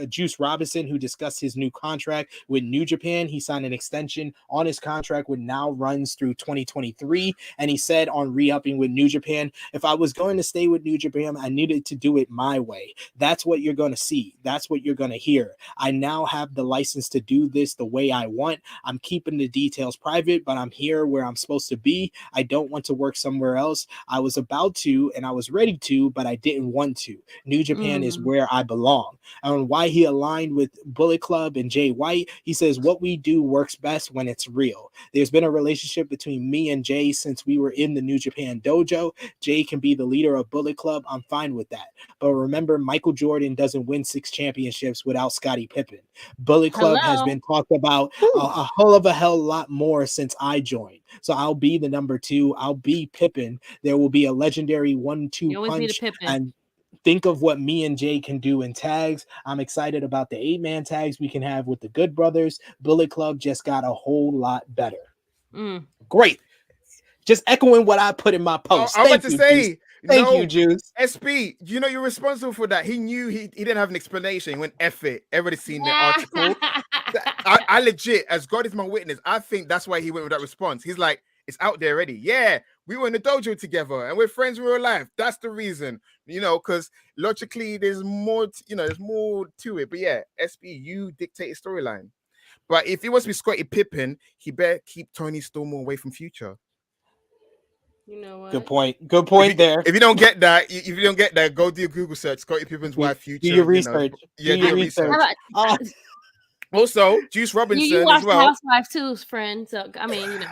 Juice Robinson, who discussed his new contract with New Japan. He signed an extension on his contract, which now runs through 2023. And he said on re-upping with New Japan, if I was going to stay with New Japan, I needed to do it my way. That's what you're going to see. That's what you're going to hear. I now have the license to do this the way I want. I'm keeping the details private, but I'm here where I'm supposed to be. I don't want to work somewhere else. I was about to, and I was ready to, but I didn't want to. New Japan is where I belong. On why he aligned with Bullet Club and Jay White, he says, what we do works best when it's real. There's been a relationship between me and Jay since we were in the New Japan dojo. Jay can be the leader of Bullet Club. I'm fine with that. But remember, Michael Jordan doesn't win 6 championships without Scottie Pippen. Bullet Club has been talked about a hell lot more since I joined. So I'll be the number 2. I'll be Pippen. There will be a legendary 1-2 punch. And think of what me and Jay can do in tags. I'm excited about the 8-man tags we can have with the Good Brothers. Bullet Club just got a whole lot better. Great. Just echoing what I put in my post. I'm about to say, Thank you, Juice. SP, you know you're responsible for that. He knew he didn't have an explanation. He went, F it. Everybody's seen the article. I legit, as God is my witness, I think that's why he went with that response. He's like, it's out there already. Yeah, we were in the dojo together and we're friends in real life. That's the reason, because logically there's more, there's more to it. But yeah, SP, you dictate a storyline. But if he wants to be Scottie Pippen, he better keep Tony Storm away from Future. You know what? Good point there. If you don't get that, go do a Google search. Scottie Pippen's wife, Future. Do your research. Do your research. Also, Juice Robinson you watch as well. Housewives too, friend. So I mean,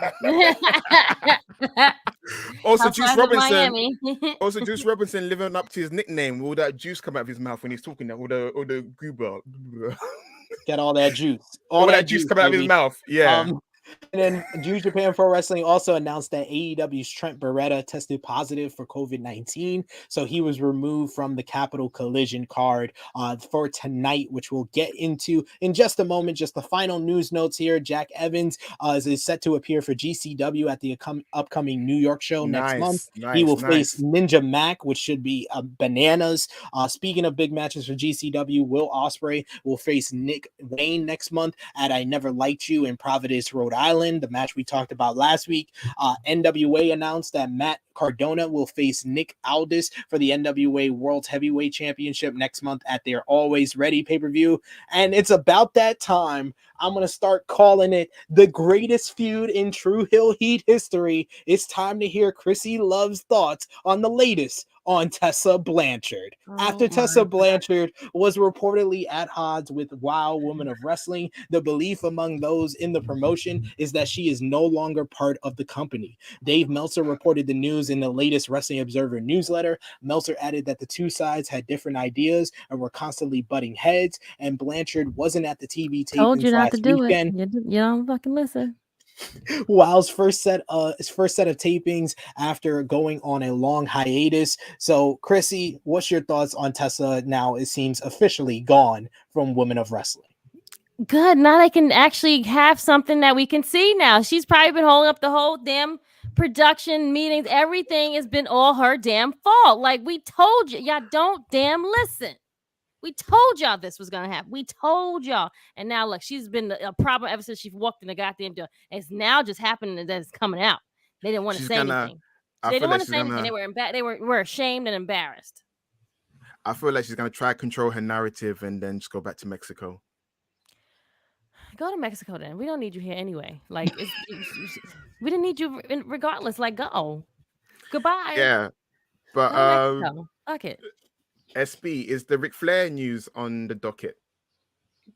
Also, Juice Robinson. Also, Juice Robinson living up to his nickname. Will that juice come out of his mouth when he's talking? All the goober. Get all that juice. All that juice coming out of his mouth. Yeah. And then New Japan Pro Wrestling also announced that AEW's Trent Beretta tested positive for COVID-19. So he was removed from the Capital Collision card for tonight, which we'll get into in just a moment. Just the final news notes here. Jack Evans is set to appear for GCW at the upcoming New York show next month. He will face Ninja Mac, which should be bananas. Speaking of big matches for GCW, Will Ospreay will face Nick Wayne next month at I Never Liked You in Providence, Rhode Island, the match we talked about last week. NWA announced that Matt Cardona will face Nick Aldis for the NWA World Heavyweight Championship next month at their Always Ready pay-per-view. And it's about that time. I'm going to start calling it the greatest feud in Tru Heel Heat history. It's time to hear Krssi Luv's thoughts on the latest on Tessa Blanchard. After Tessa Blanchard was reportedly at odds with Wild Woman of Wrestling, the belief among those in the promotion is that she is no longer part of the company. Dave Meltzer reported the news in the latest Wrestling Observer newsletter. Meltzer added that the two sides had different ideas and were constantly butting heads, and Blanchard wasn't at the TV tapings told you not last to do weekend. it. You don't fucking listen. Wild's first set of tapings after going on a long hiatus. So, Krssi, what's your thoughts on Tessa now? It seems officially gone from Women of Wrestling. Good. Now they can actually have something that we can see now. She's probably been holding up the whole damn production meetings. Everything has been all her damn fault. Like we told you, y'all don't damn listen. We told y'all this was going to happen. We told y'all. And now, look, she's been a problem ever since she walked in the goddamn door. It's now just happening that it's coming out. They didn't want to say anything. They didn't want to say anything. They were ashamed and embarrassed. I feel like she's going to try to control her narrative and then just go back to Mexico. Go to Mexico then. We don't need you here anyway. Like, we didn't need you regardless. Like, go. Goodbye. Yeah. But, fuck it. SB, is the Ric Flair news on the docket?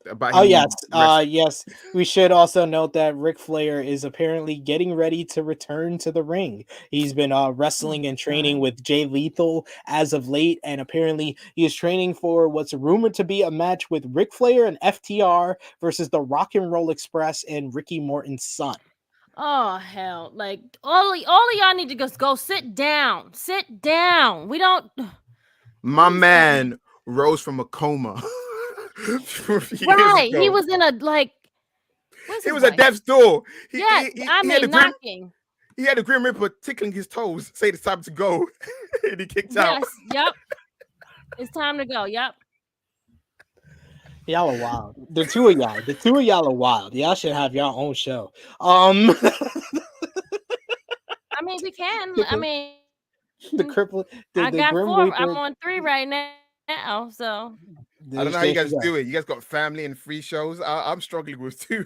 Yes. We should also note that Ric Flair is apparently getting ready to return to the ring. He's been wrestling and training with Jay Lethal as of late, and apparently he is training for what's rumored to be a match with Ric Flair and FTR versus the Rock and Roll Express and Ricky Morton's son. Oh hell! Like all of y'all need to just go sit down. Sit down. We don't. My man rose from a coma. Right. He was in a like. He was at death's door. He had knocking. He had a Grim Reaper tickling his toes, say it's time to go, and he kicked out. Yep. It's time to go. Yep. Y'all are wild. The two of y'all are wild. Y'all should have your own show. I mean, we can. The cripple. I got Grim 4. Reaper. I'm on 3 right now. So I don't know how you guys do it. You guys got family and free shows. I'm struggling with 2.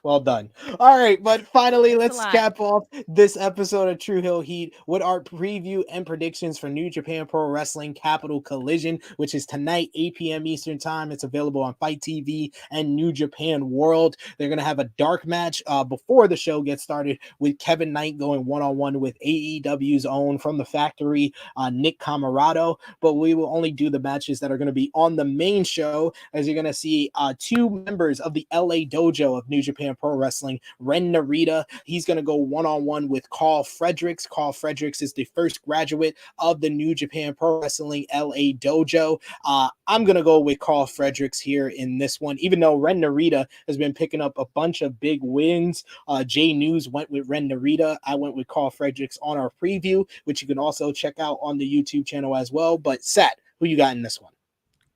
Well done. All right, but finally, let's cap off this episode of Tru Heel Heat with our preview and predictions for New Japan Pro Wrestling Capital Collision, which is tonight, 8 p.m. Eastern Time. It's available on Fight TV and New Japan World. They're going to have a dark match before the show gets started with Kevin Knight going one-on-one with AEW's own from the factory, Nick Camarado. But we will only do the matches that are going to be on the main show, as you're going to see 2 members of the LA Dojo of New Japan Pro Wrestling. Ren Narita, he's going to go one-on-one with Carl Fredericks. Carl Fredericks is the first graduate of the New Japan Pro Wrestling LA Dojo. I'm going to go with Carl Fredericks here in this one, even though Ren Narita has been picking up a bunch of big wins. Jay News went with Ren Narita. I went with Carl Fredericks on our preview, which you can also check out on the YouTube channel as well. But Sat, who you got in this one?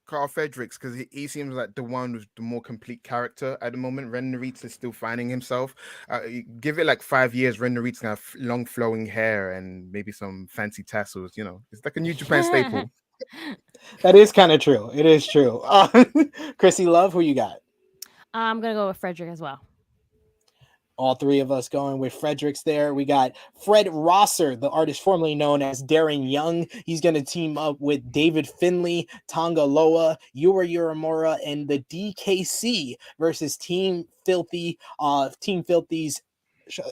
Carl Fredericks, because he seems like the one with the more complete character at the moment. Ren Narita is still finding himself. Give it like 5 years, Ren Narita's gonna have long flowing hair and maybe some fancy tassels. You know, it's like a New Japan staple. That is kind of true. It is true. Krssi Luv, who you got? I'm gonna go with Frederick as well. All 3 of us going with Fredericks there. We got Fred Rosser, the artist formerly known as Darren Young. He's going to team up with David Finlay, Tonga Loa, Yura Uemura, and the DKC versus Team Filthy's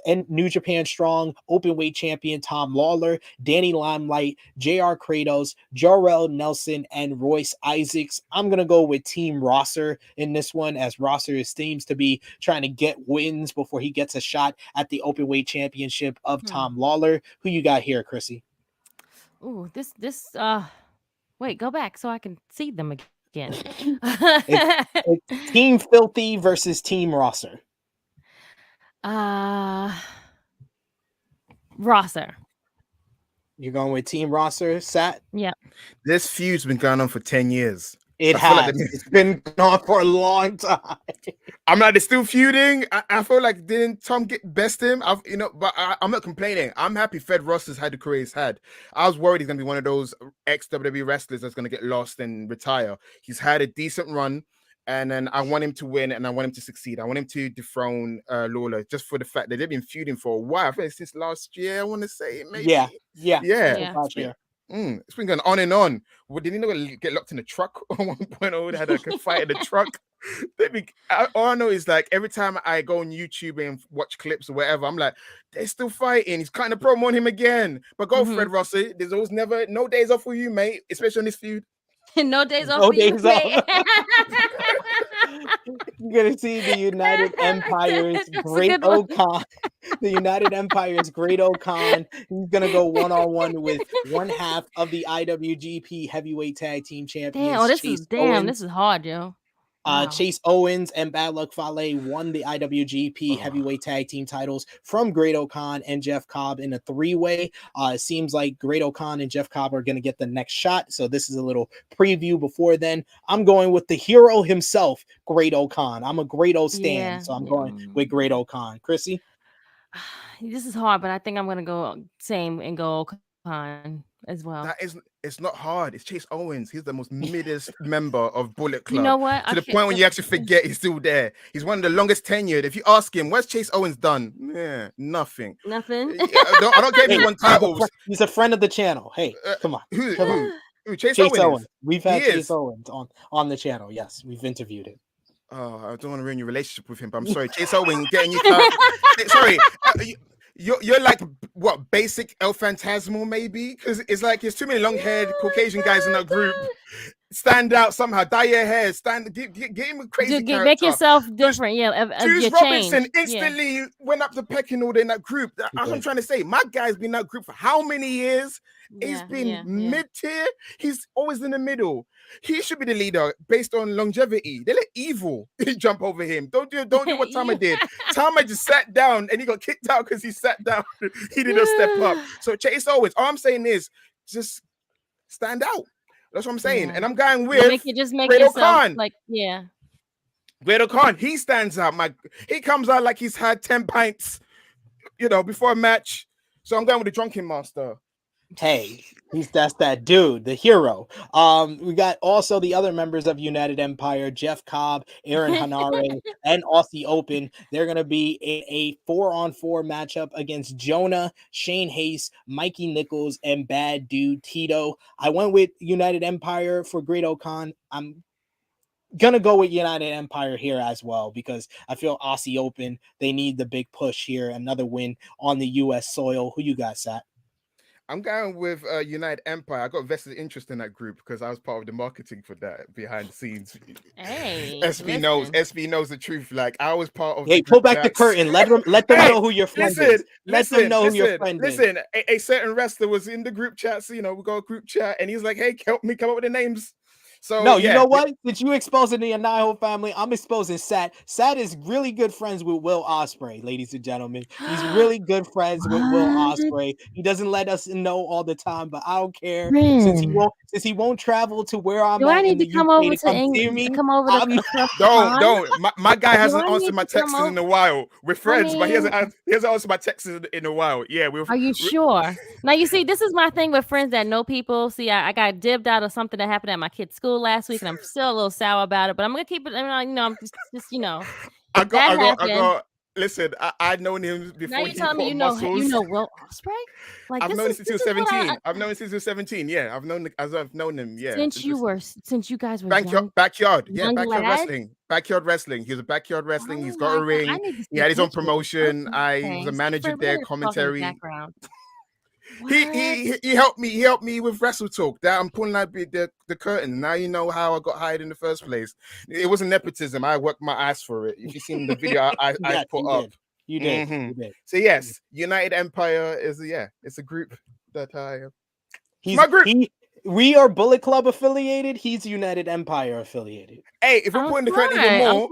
and New Japan Strong Openweight Champion Tom Lawler, Danny Limelight, JR Kratos, Jorel Nelson, and Royce Isaacs. I'm going to go with Team Rosser in this one, as Rosser seems to be trying to get wins before he gets a shot at the Openweight Championship of Tom Lawler. Who you got here, Krssi? Ooh, wait, go back so I can see them again. It's Team Filthy versus Team Rosser. Rosser. You're going with Team Rosser, Sat? Yeah. This feud's been going on for 10 years. It's been going on for a long time. I'm like, they're still feuding. I feel like didn't Tom best him? But I'm not complaining. I'm happy Fred Rosser's had the career he's had. I was worried he's gonna be one of those ex-WWE wrestlers that's gonna get lost and retire. He's had a decent run. And then I want him to win and I want him to succeed. I want him to dethrone Lawler, just for the fact that they've been feuding for a while. I think since last year, I want to say maybe. Yeah. It's been going on and on. Well, did he not get locked in a truck at one point? Or they had like a fight in the truck? All I know is like every time I go on YouTube and watch clips or whatever, I'm like, they're still fighting. He's kind of promo on him again. But go, Fred Rosser. There's always no days off for you, mate, especially on this feud. No days off. You're gonna see the United Empire's Great O'Khan. The United Empire's Great O'Khan. He's gonna go one-on-one with one half of the IWGP Heavyweight Tag Team Champions. This is hard, yo. Wow. Chase Owens and Bad Luck Fale won the IWGP Heavyweight Tag Team titles from Great O'Khan and Jeff Cobb in a 3-way. It seems like Great O'Khan and Jeff Cobb are going to get the next shot. So this is a little preview before then. I'm going with the hero himself, Great O'Khan. I'm a Great O stan, so I'm going with Great O'Khan. Krssi? This is hard, but I think I'm going to go same and go O'Khan as well. It's not hard. It's Chase Owens. He's the most middest member of Bullet Club. You know what? To the point when you actually forget he's still there. He's one of the longest tenured. If you ask him, what's Chase Owens done? Yeah, nothing. Nothing. I don't get anyone titles. He's a friend of the channel. Hey, come on. Who? Chase Owens. Owens. We've had Chase Owens on the channel. Yes, we've interviewed him. Oh, I don't want to ruin your relationship with him, but I'm sorry. Chase Owens getting you. Sorry. You're like what, basic El Phantasmal maybe, because it's like there's too many long-haired Caucasian guys in that group. stand out somehow. Dye your hair. Get him a crazy character. Make yourself different. Juice Robinson change. instantly went up the pecking order in that group. That's what I'm trying to say. My guy's been in that group for how many years? He's been mid-tier. He's always in the middle. He should be the leader based on longevity. They let Evil jump over him. Don't do what Tama did. Tama just sat down and he got kicked out because he sat down. He didn't step up. So Chase Owens, all I'm saying is just stand out. That's what I'm saying. And I'm going with Great Khan. Great Khan, he stands out. He comes out like he's had 10 pints, before a match. So I'm going with the Drunken Master. Hey, that's that dude, the hero. We got also the other members of United Empire, Jeff Cobb, Aaron Hanare, and Aussie Open. They're gonna be a 4-on-4 matchup against Jonah, Shane Hayes, Mikey Nichols, and Bad Dude Tito. I went with United Empire for Great Khan. I'm gonna go with United Empire here as well because I feel Aussie Open, they need the big push here, another win on the US soil. Who you got, Sat? I'm going with United Empire. I got vested interest in that group because I was part of the marketing for that behind the scenes. Hey, SB knows the truth. Like I was part of. Hey, pull back the curtain. Let them know who your friend is. Let them know who your friend is. Listen, a certain wrestler was in the group chat. So we got a group chat, and he's like, "Hey, help me come up with the names." So no, you know what? Since you exposing the Anaho family, I'm exposing Sat. Sat is really good friends with Will Ospreay, ladies and gentlemen. He's really good friends with Will Ospreay. He doesn't let us know all the time, but I don't care. Since he won't travel to where I'm at. Do I need to come over to England? Come over to don't. My guy hasn't answered my texts in a while. We're friends, but he hasn't answered my texts in a while. Yeah, are you sure? Now you see, this is my thing with friends that know people. See, I got dibbed out of something that happened at my kid's school last week, and I'm still a little sour about it. But I'm gonna keep it. I'm just I got. Listen, I've known him before. Now you're telling me you know Will Ospreay? Like I've known him since he was 17. I've known him since he was 17. Yeah, I've known him. Yeah, since you guys were backyard. Yeah, backyard wrestling. He was a backyard wrestling. He's got a ring. He had his own promotion. He was a manager there. Commentary. He helped me with Wrestle Talk. That I'm pulling out the curtain. Now you know how I got hired in the first place. It wasn't nepotism. I worked my ass for it. If you've seen the video I put up. You did. Mm-hmm. You did. So yes, United Empire is it's a group that he's my group. We are Bullet Club affiliated. He's United Empire affiliated. Hey, if we're putting the curtain even more,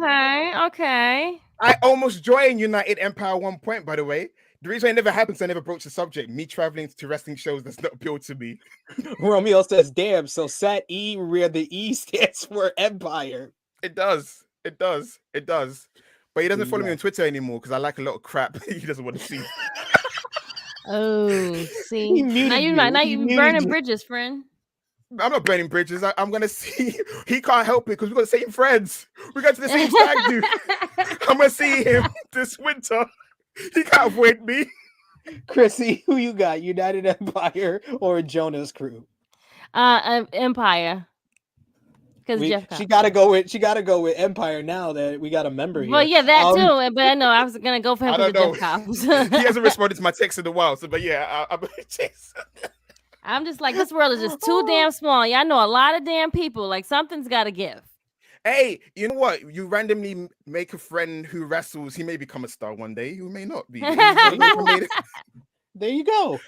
okay. I almost joined United Empire at one point, by the way. The reason it never happens, I never broached the subject. Me traveling to wrestling shows does not appeal to me. Romeo says, damn, so Sat E, where the E stands for Empire. It does. But he doesn't follow me on Twitter anymore because I like a lot of crap he doesn't want to see. Oh, see. Now you're burning bridges, friend. I'm not burning bridges. I'm going to see. He can't help it because we got the same friends. We got to the same stag do. I'm going to see him this winter. He can't avoid me. Krssi, who you got? United Empire or Jonah's crew? Empire. Because she gotta go with Empire now that we got a member here. Well, yeah, that too. But I know I was gonna go for him because Jeff Cobb. He hasn't responded to my text in a while. So, but yeah, I'm just like, this world is just too damn small. Yeah, I know a lot of damn people. Like something's got to give. Hey, you know what? You randomly make a friend who wrestles. He may become a star one day. He may not be. There you go.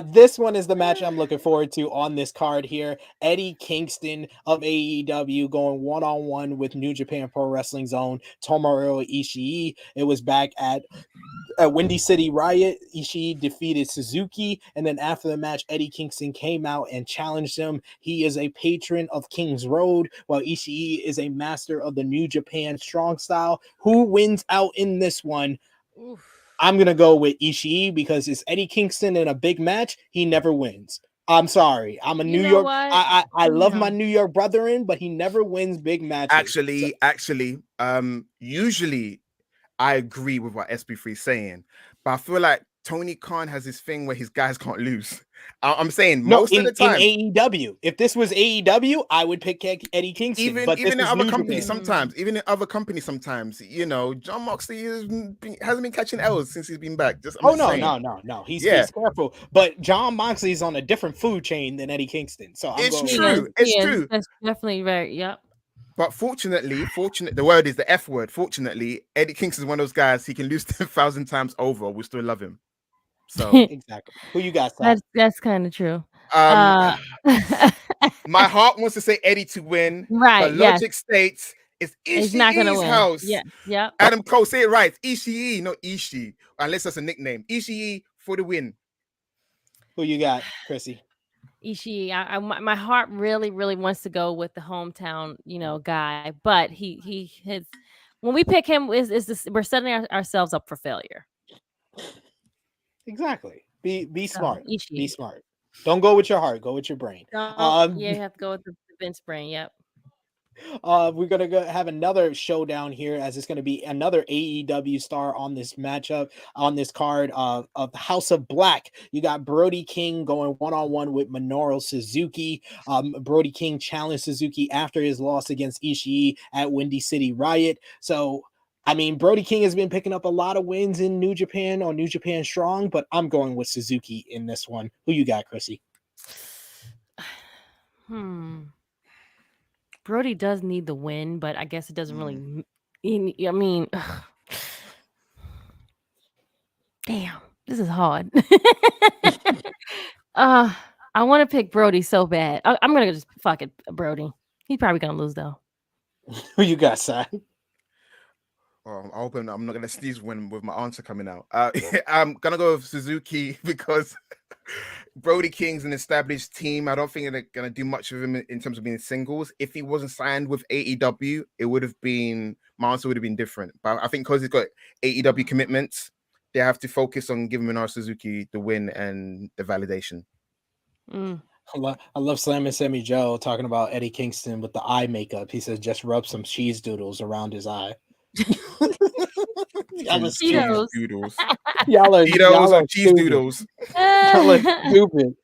This one is the match I'm looking forward to on this card here. Eddie Kingston of AEW going one-on-one with New Japan Pro Wrestling Zone, Tomohiro Ishii. It was back at Windy City Riot. Ishii defeated Suzuki, and then after the match, Eddie Kingston came out and challenged him. He is a patron of King's Road, while Ishii is a master of the New Japan Strong Style. Who wins out in this one? Oof. I'm going to go with Ishii because it's Eddie Kingston in a big match. He never wins. I'm sorry. I'm a New York. I love my New York brethren, but he never wins big matches. Actually, usually I agree with what SB3 is saying, but I feel like Tony Khan has this thing where his guys can't lose. I'm saying No, most of the time, in AEW. If this was AEW, I would pick Eddie Kingston. even But in this is other New companies, Japan. sometimes, you know, John Moxley hasn't been catching L's since he's been back. No. He's careful. But John Moxley's on a different food chain than Eddie Kingston. So I'm It's going true. with It's true. That's definitely very. Yep. But the word is the F word. Fortunately, Eddie Kingston is one of those guys. He can lose 10,000 times over. We still love him. So exactly. Who you got? Sal? That's kind of true. my heart wants to say Eddie to win. Right. But logic states it's He's not gonna Ishii's win. house. Yeah. Yep. Adam Cole, say it right. Ishii, not Ishii. Unless that's a nickname. Ishii for the win. Who you got, Krssi? Ishii. My heart really wants to go with the hometown, guy, but he has. When we pick him, we're setting ourselves up for failure. Exactly. Be smart. Ishii. Be smart. Don't go with your heart. Go with your brain. You have to go with the Vince brain. Yep. We're gonna have another showdown here, as it's gonna be another AEW star on this matchup on this card of the House of Black. You got Brody King going one-on-one with Minoru Suzuki. Brody King challenged Suzuki after his loss against Ishii at Windy City Riot. So, I mean, Brody King has been picking up a lot of wins in New Japan on New Japan Strong, but I'm going with Suzuki in this one. Who you got, Krssi? Brody does need the win, but I guess it doesn't really. I mean, damn, this is hard. I want to pick Brody so bad. I'm gonna just fuck it, Brody. He's probably gonna lose though. Who you got, Si? I'm hoping I'm not gonna sneeze with my answer coming out. I'm gonna go with Suzuki because Brody King's an established team. I don't think they're gonna do much of him in terms of being singles. If he wasn't signed with AEW, it would have been my answer would have been different. But I think because he's got AEW commitments, they have to focus on giving Minoru Suzuki the win and the validation. I love Slamming Sammy Joe talking about Eddie Kingston with the eye makeup. He says just rub some cheese doodles around his eye. Y'all are Cheetos. Doodles. Y'all are cheese stupid. doodles. Y'all are stupid.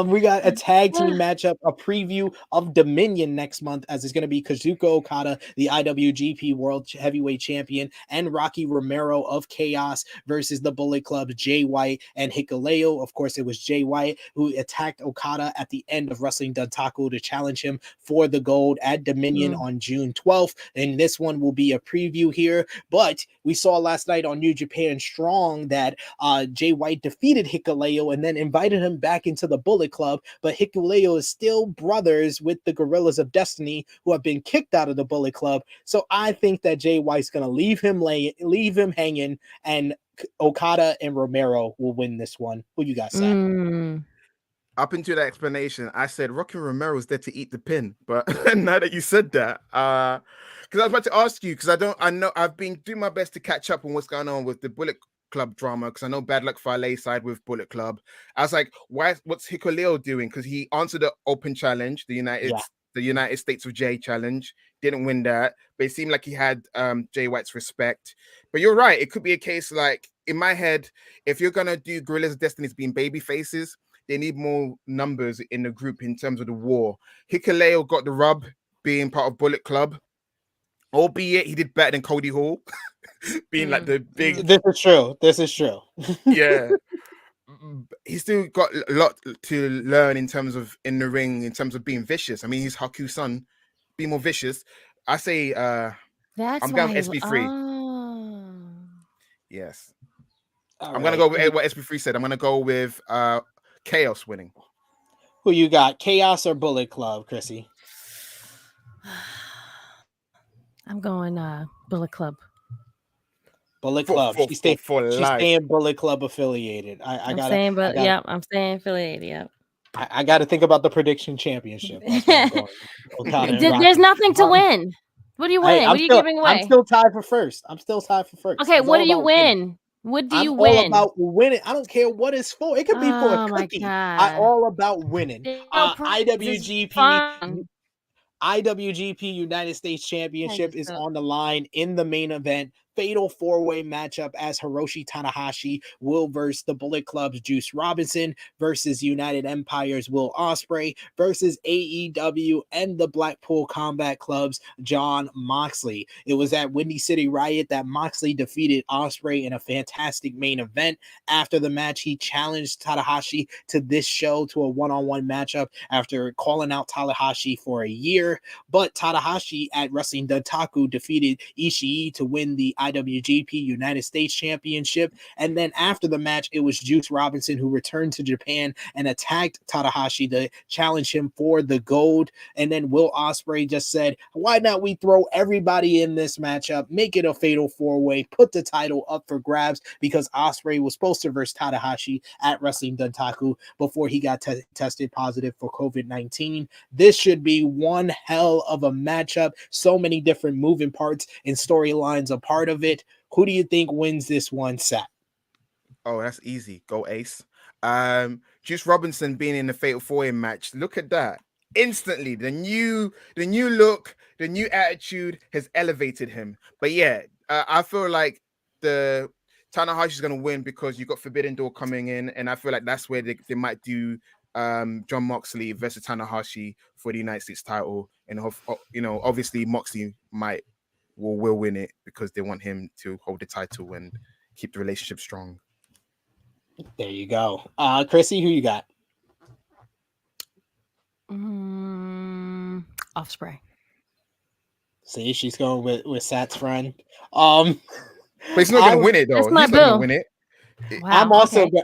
We got a tag team matchup, a preview of Dominion next month, as it's going to be Kazuchika Okada, the IWGP World Heavyweight Champion, and Rocky Romero of Chaos versus the Bullet Club, Jay White and Hikuleo. Of course, it was Jay White who attacked Okada at the end of Wrestling Dontaku to challenge him for the gold at Dominion on June 12th. And this one will be a preview here. But we saw last night on New Japan Strong that Jay White defeated Hikuleo and then invited him back into the Bullet Club, but Hikuleo is still brothers with the Gorillas of Destiny, who have been kicked out of the Bullet Club. So I think that Jay White's going to leave him hanging, and Okada and Romero will win this one. Who you got, Sam? Up into that explanation, I said Rocky Romero's there to eat the pin, but now that you said that, because I was about to ask you, because I know I've been doing my best to catch up on what's going on with the Bullet Club drama, because I know Bad Luck Fale side with Bullet Club. I was like, what's Hikuleo doing? Because he answered the open challenge, the United States of J challenge, didn't win that, but it seemed like he had Jay White's respect. But you're right, it could be a case like, in my head, if you're gonna do Gorillas of Destiny being baby faces, they need more numbers in the group in terms of the war. Hikuleo got the rub being part of Bullet Club, albeit he did better than Cody Hall, being like the big. This is true. Yeah. He's still got a lot to learn in terms of in the ring, in terms of being vicious. I mean, he's Haku's son. Be more vicious. I say I'm going with SB3. Yes. I'm going to go with what SB3 said. I'm going to go with Chaos winning. Who you got, Chaos or Bullet Club, Krssi? I'm going Bullet Club. Bullet Club. She's staying Bullet Club affiliated. I'm staying affiliated. Yep. I got to think about the prediction championship. There's nothing to win. What do you win? What are you giving away? I'm still tied for first. Okay, what do you win? What do you win? All about winning. I don't care what it's for. It could be for a cookie. I'm all about winning. IWGP United States Championship is on the line in the main event. fatal 4-way matchup as Hiroshi Tanahashi will versus the Bullet Club's Juice Robinson versus United Empire's Will Ospreay versus AEW and the Blackpool Combat Club's John Moxley. It was at Windy City Riot that Moxley defeated Ospreay in a fantastic main event. After the match, he challenged Tanahashi to this show to a one-on-one matchup after calling out Tanahashi for a year. But Tanahashi at Wrestling Dontaku defeated Ishii to win the IWGP United States Championship. And then after the match, it was Juice Robinson who returned to Japan and attacked Tanahashi to challenge him for the gold. And then Will Ospreay just said, why not we throw everybody in this matchup, make it a fatal 4-way, put the title up for grabs, because Ospreay was supposed to verse Tanahashi at Wrestling Dontaku before he got tested positive for COVID-19. This should be one hell of a matchup. So many different moving parts and storylines a part of it. Who do you think wins this one, Sat? Oh, that's easy. Go Ace. Juice Robinson being in the Fatal 4-Way match. Look at that. Instantly, the new look, the new attitude has elevated him. But yeah, I feel like the Tanahashi's going to win because you got Forbidden Door coming in, and I feel like that's where they might do John Moxley versus Tanahashi for the United States title. And obviously Moxley will win it because they want him to hold the title and keep the relationship strong. There you go. Krssi, who you got? Ospreay. See, she's going with Sat's friend. But he's not going to win it, though. That's my He's not going to boo. win it. Wow,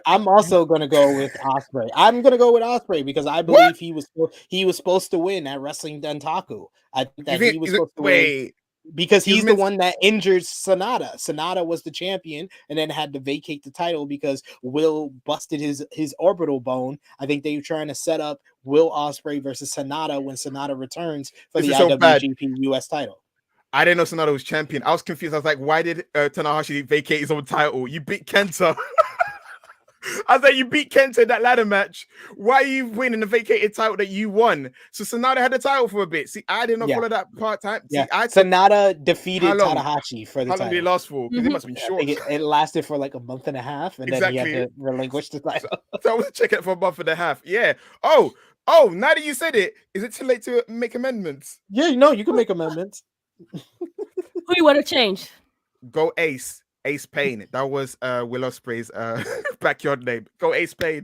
I'm also going to go with Ospreay. I'm going to go with Ospreay because I believe he was supposed to win at Wrestling Dontaku. I think that he was supposed to win because he's the one that injured Sonata. Sonata was the champion and then had to vacate the title because Will busted his orbital bone. I think they were trying to set up Will Ospreay versus Sonata when Sonata returns for the IWGP US title. I didn't know Sonata was champion. I was confused. I was like, why did Tanahashi vacate his own title? You beat Kenta. I was like, you beat Kenta in that ladder match. Why are you winning the vacated title that you won? So Sonata had the title for a bit. See, I didn't follow that part time. Yeah, Sonata defeated Tanahashi for the title. How long did it last for? Because it must have been short. It lasted for like a month and a half, and then he had to relinquish the title. So I was checking it for a month and a half. Yeah. Oh, now that you said it, is it too late to make amendments? Yeah, you can make amendments. Who you want to change? Go Ace Payne. That was Will Ospreay's backyard name. Go Ace Payne.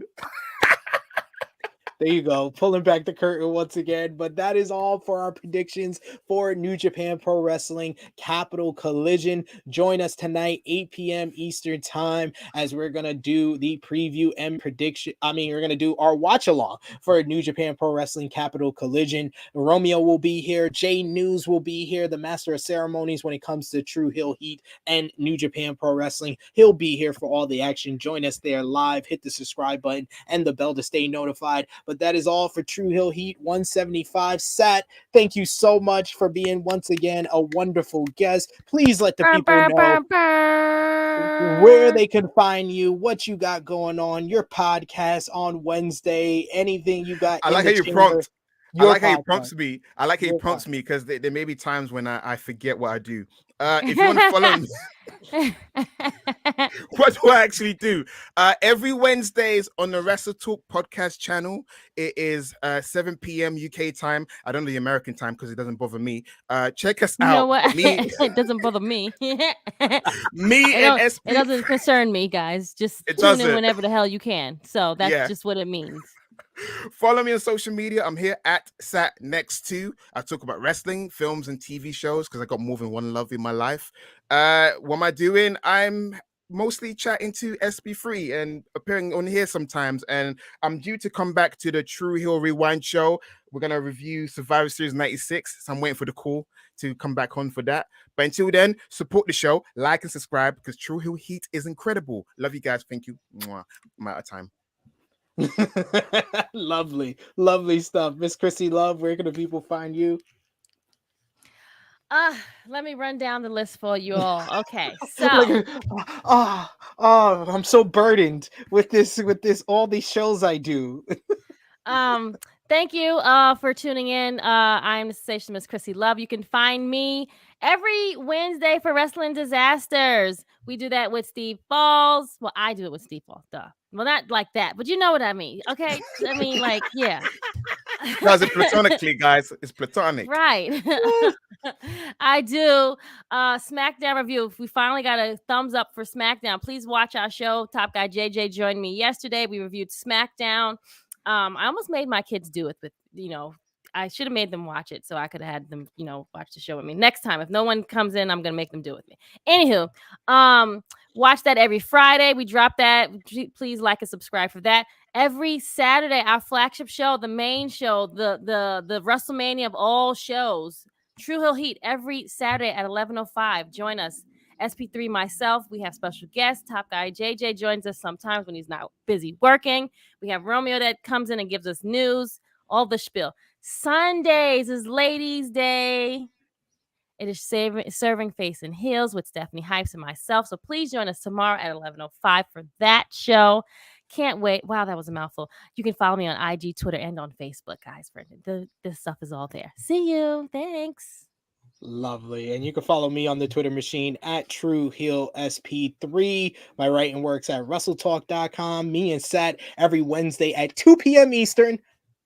There you go, pulling back the curtain once again. But that is all for our predictions for New Japan Pro Wrestling Capital Collision. Join us tonight, 8 p.m. Eastern Time, as we're going to do the preview and prediction. We're going to do our watch along for New Japan Pro Wrestling Capital Collision. Romeo will be here. Jay News will be here, the master of ceremonies when it comes to Tru Heel Heat and New Japan Pro Wrestling. He'll be here for all the action. Join us there live. Hit the subscribe button and the bell to stay notified. But that is all for Tru Heel Heat 175. Sat, thank you so much for being once again a wonderful guest. Please let the people know where they can find you, what you got going on, your podcast on Wednesday, anything you got. I like how you prompt. I like how he prompts me. I like how he prompts me because there may be times when I forget what I do. If you want to follow me, what do I actually do? Every Wednesdays on the Wrestle Talk podcast channel, it is 7 p.m. UK time. I don't know the American time because it doesn't bother me. Check us out. You know what? It doesn't bother me. It doesn't concern me, guys. Just tune in whenever the hell you can. So that's just what it means. Follow me on social media. I'm here at SatNext2. I talk about wrestling, films, and TV shows because I got more than one love in my life. What am I doing? I'm mostly chatting to SB3 and appearing on here sometimes. And I'm due to come back to the Tru Heel Rewind show. We're going to review Survivor Series 96. So I'm waiting for the call to come back on for that. But until then, support the show, like and subscribe because Tru Heel Heat is incredible. Love you guys. Thank you. Mwah. I'm out of time. Lovely stuff. Miss Krssi Luv, where can the people find you? Let me run down the list for you all. Okay, so I'm so burdened with this all these shows I do. Thank you for tuning in. I'm the sensation Miss Krssi Luv. You can find me every Wednesday for Wrestling Disasters. We do that with Steve Falls. Well, I do it with Steve Falls, duh. Well, not like that, but you know what I mean. Okay. I mean, like, yeah. No, it's platonically, guys. It's platonic. Right. I do SmackDown review. We finally got a thumbs up for SmackDown. Please watch our show. Top Guy JJ joined me yesterday. We reviewed SmackDown. I almost made my kids do it with, I should have made them watch it so I could have had them, watch the show with me. Next time, if no one comes in, I'm gonna make them do it with me. Anywho, watch that every Friday. We drop that. Please like and subscribe for that. Every Saturday, our flagship show, the main show, the WrestleMania of all shows, Tru Heel Heat, every Saturday at 11:05. Join us. SP3, myself, we have special guests. Top Guy JJ joins us sometimes when he's not busy working. We have Romeo that comes in and gives us news, all the spiel. Sundays is Ladies' Day. It is serving Face and Heels with Stephanie Hypes and myself. So please join us tomorrow at 11:05 for that show. Can't wait. Wow, that was a mouthful. You can follow me on IG, Twitter, and on Facebook, guys. This stuff is all there. See you. Thanks. Lovely. And you can follow me on the Twitter machine at Tru Heel SP3. My writing works at WrestleTalk.com. Me and Sat every Wednesday at 2 p.m. Eastern,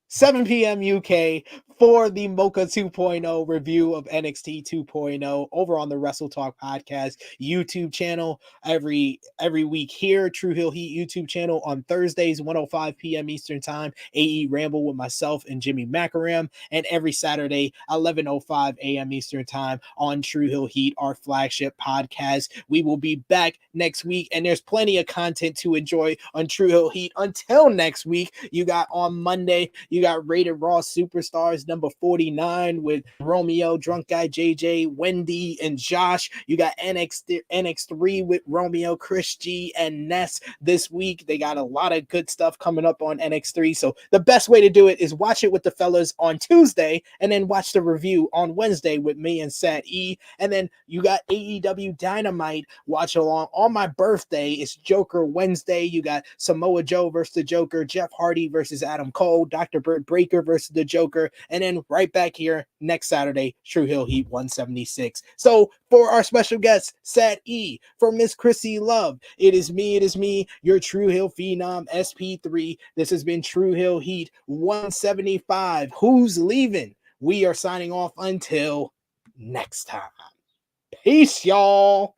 7 p.m. UK for the Mocha 2.0 review of NXT 2.0 over on the Wrestle Talk Podcast YouTube channel every week here. Tru Heel Heat YouTube channel on Thursdays, 1:05 p.m. Eastern Time. AE Ramble with myself and Jimmy Macaram. And every Saturday, 11:05 a.m. Eastern Time on Tru Heel Heat, our flagship podcast. We will be back next week, and there's plenty of content to enjoy on Tru Heel Heat. Until next week, you got on Monday, you got Rated Raw Superstars number 49 with Romeo, Drunk Guy JJ, Wendy, and Josh. You got NX3 with Romeo, Chris G, and Ness this week. They got a lot of good stuff coming up on NX3. So the best way to do it is watch it with the fellas on Tuesday and then watch the review on Wednesday with me and Sat E. And then you got AEW Dynamite. Watch along on my birthday. It's Joker Wednesday. You got Samoa Joe versus the Joker, Jeff Hardy versus Adam Cole, Dr. Britt Breaker versus the Joker, and then right back here next Saturday, Tru Heel Heat 176. So for our special guest, Sat E, for Miss Krssi Luv, it is me, your Tru Heel Phenom SP3. This has been Tru Heel Heat 175. Who's leaving? We are signing off until next time. Peace, y'all.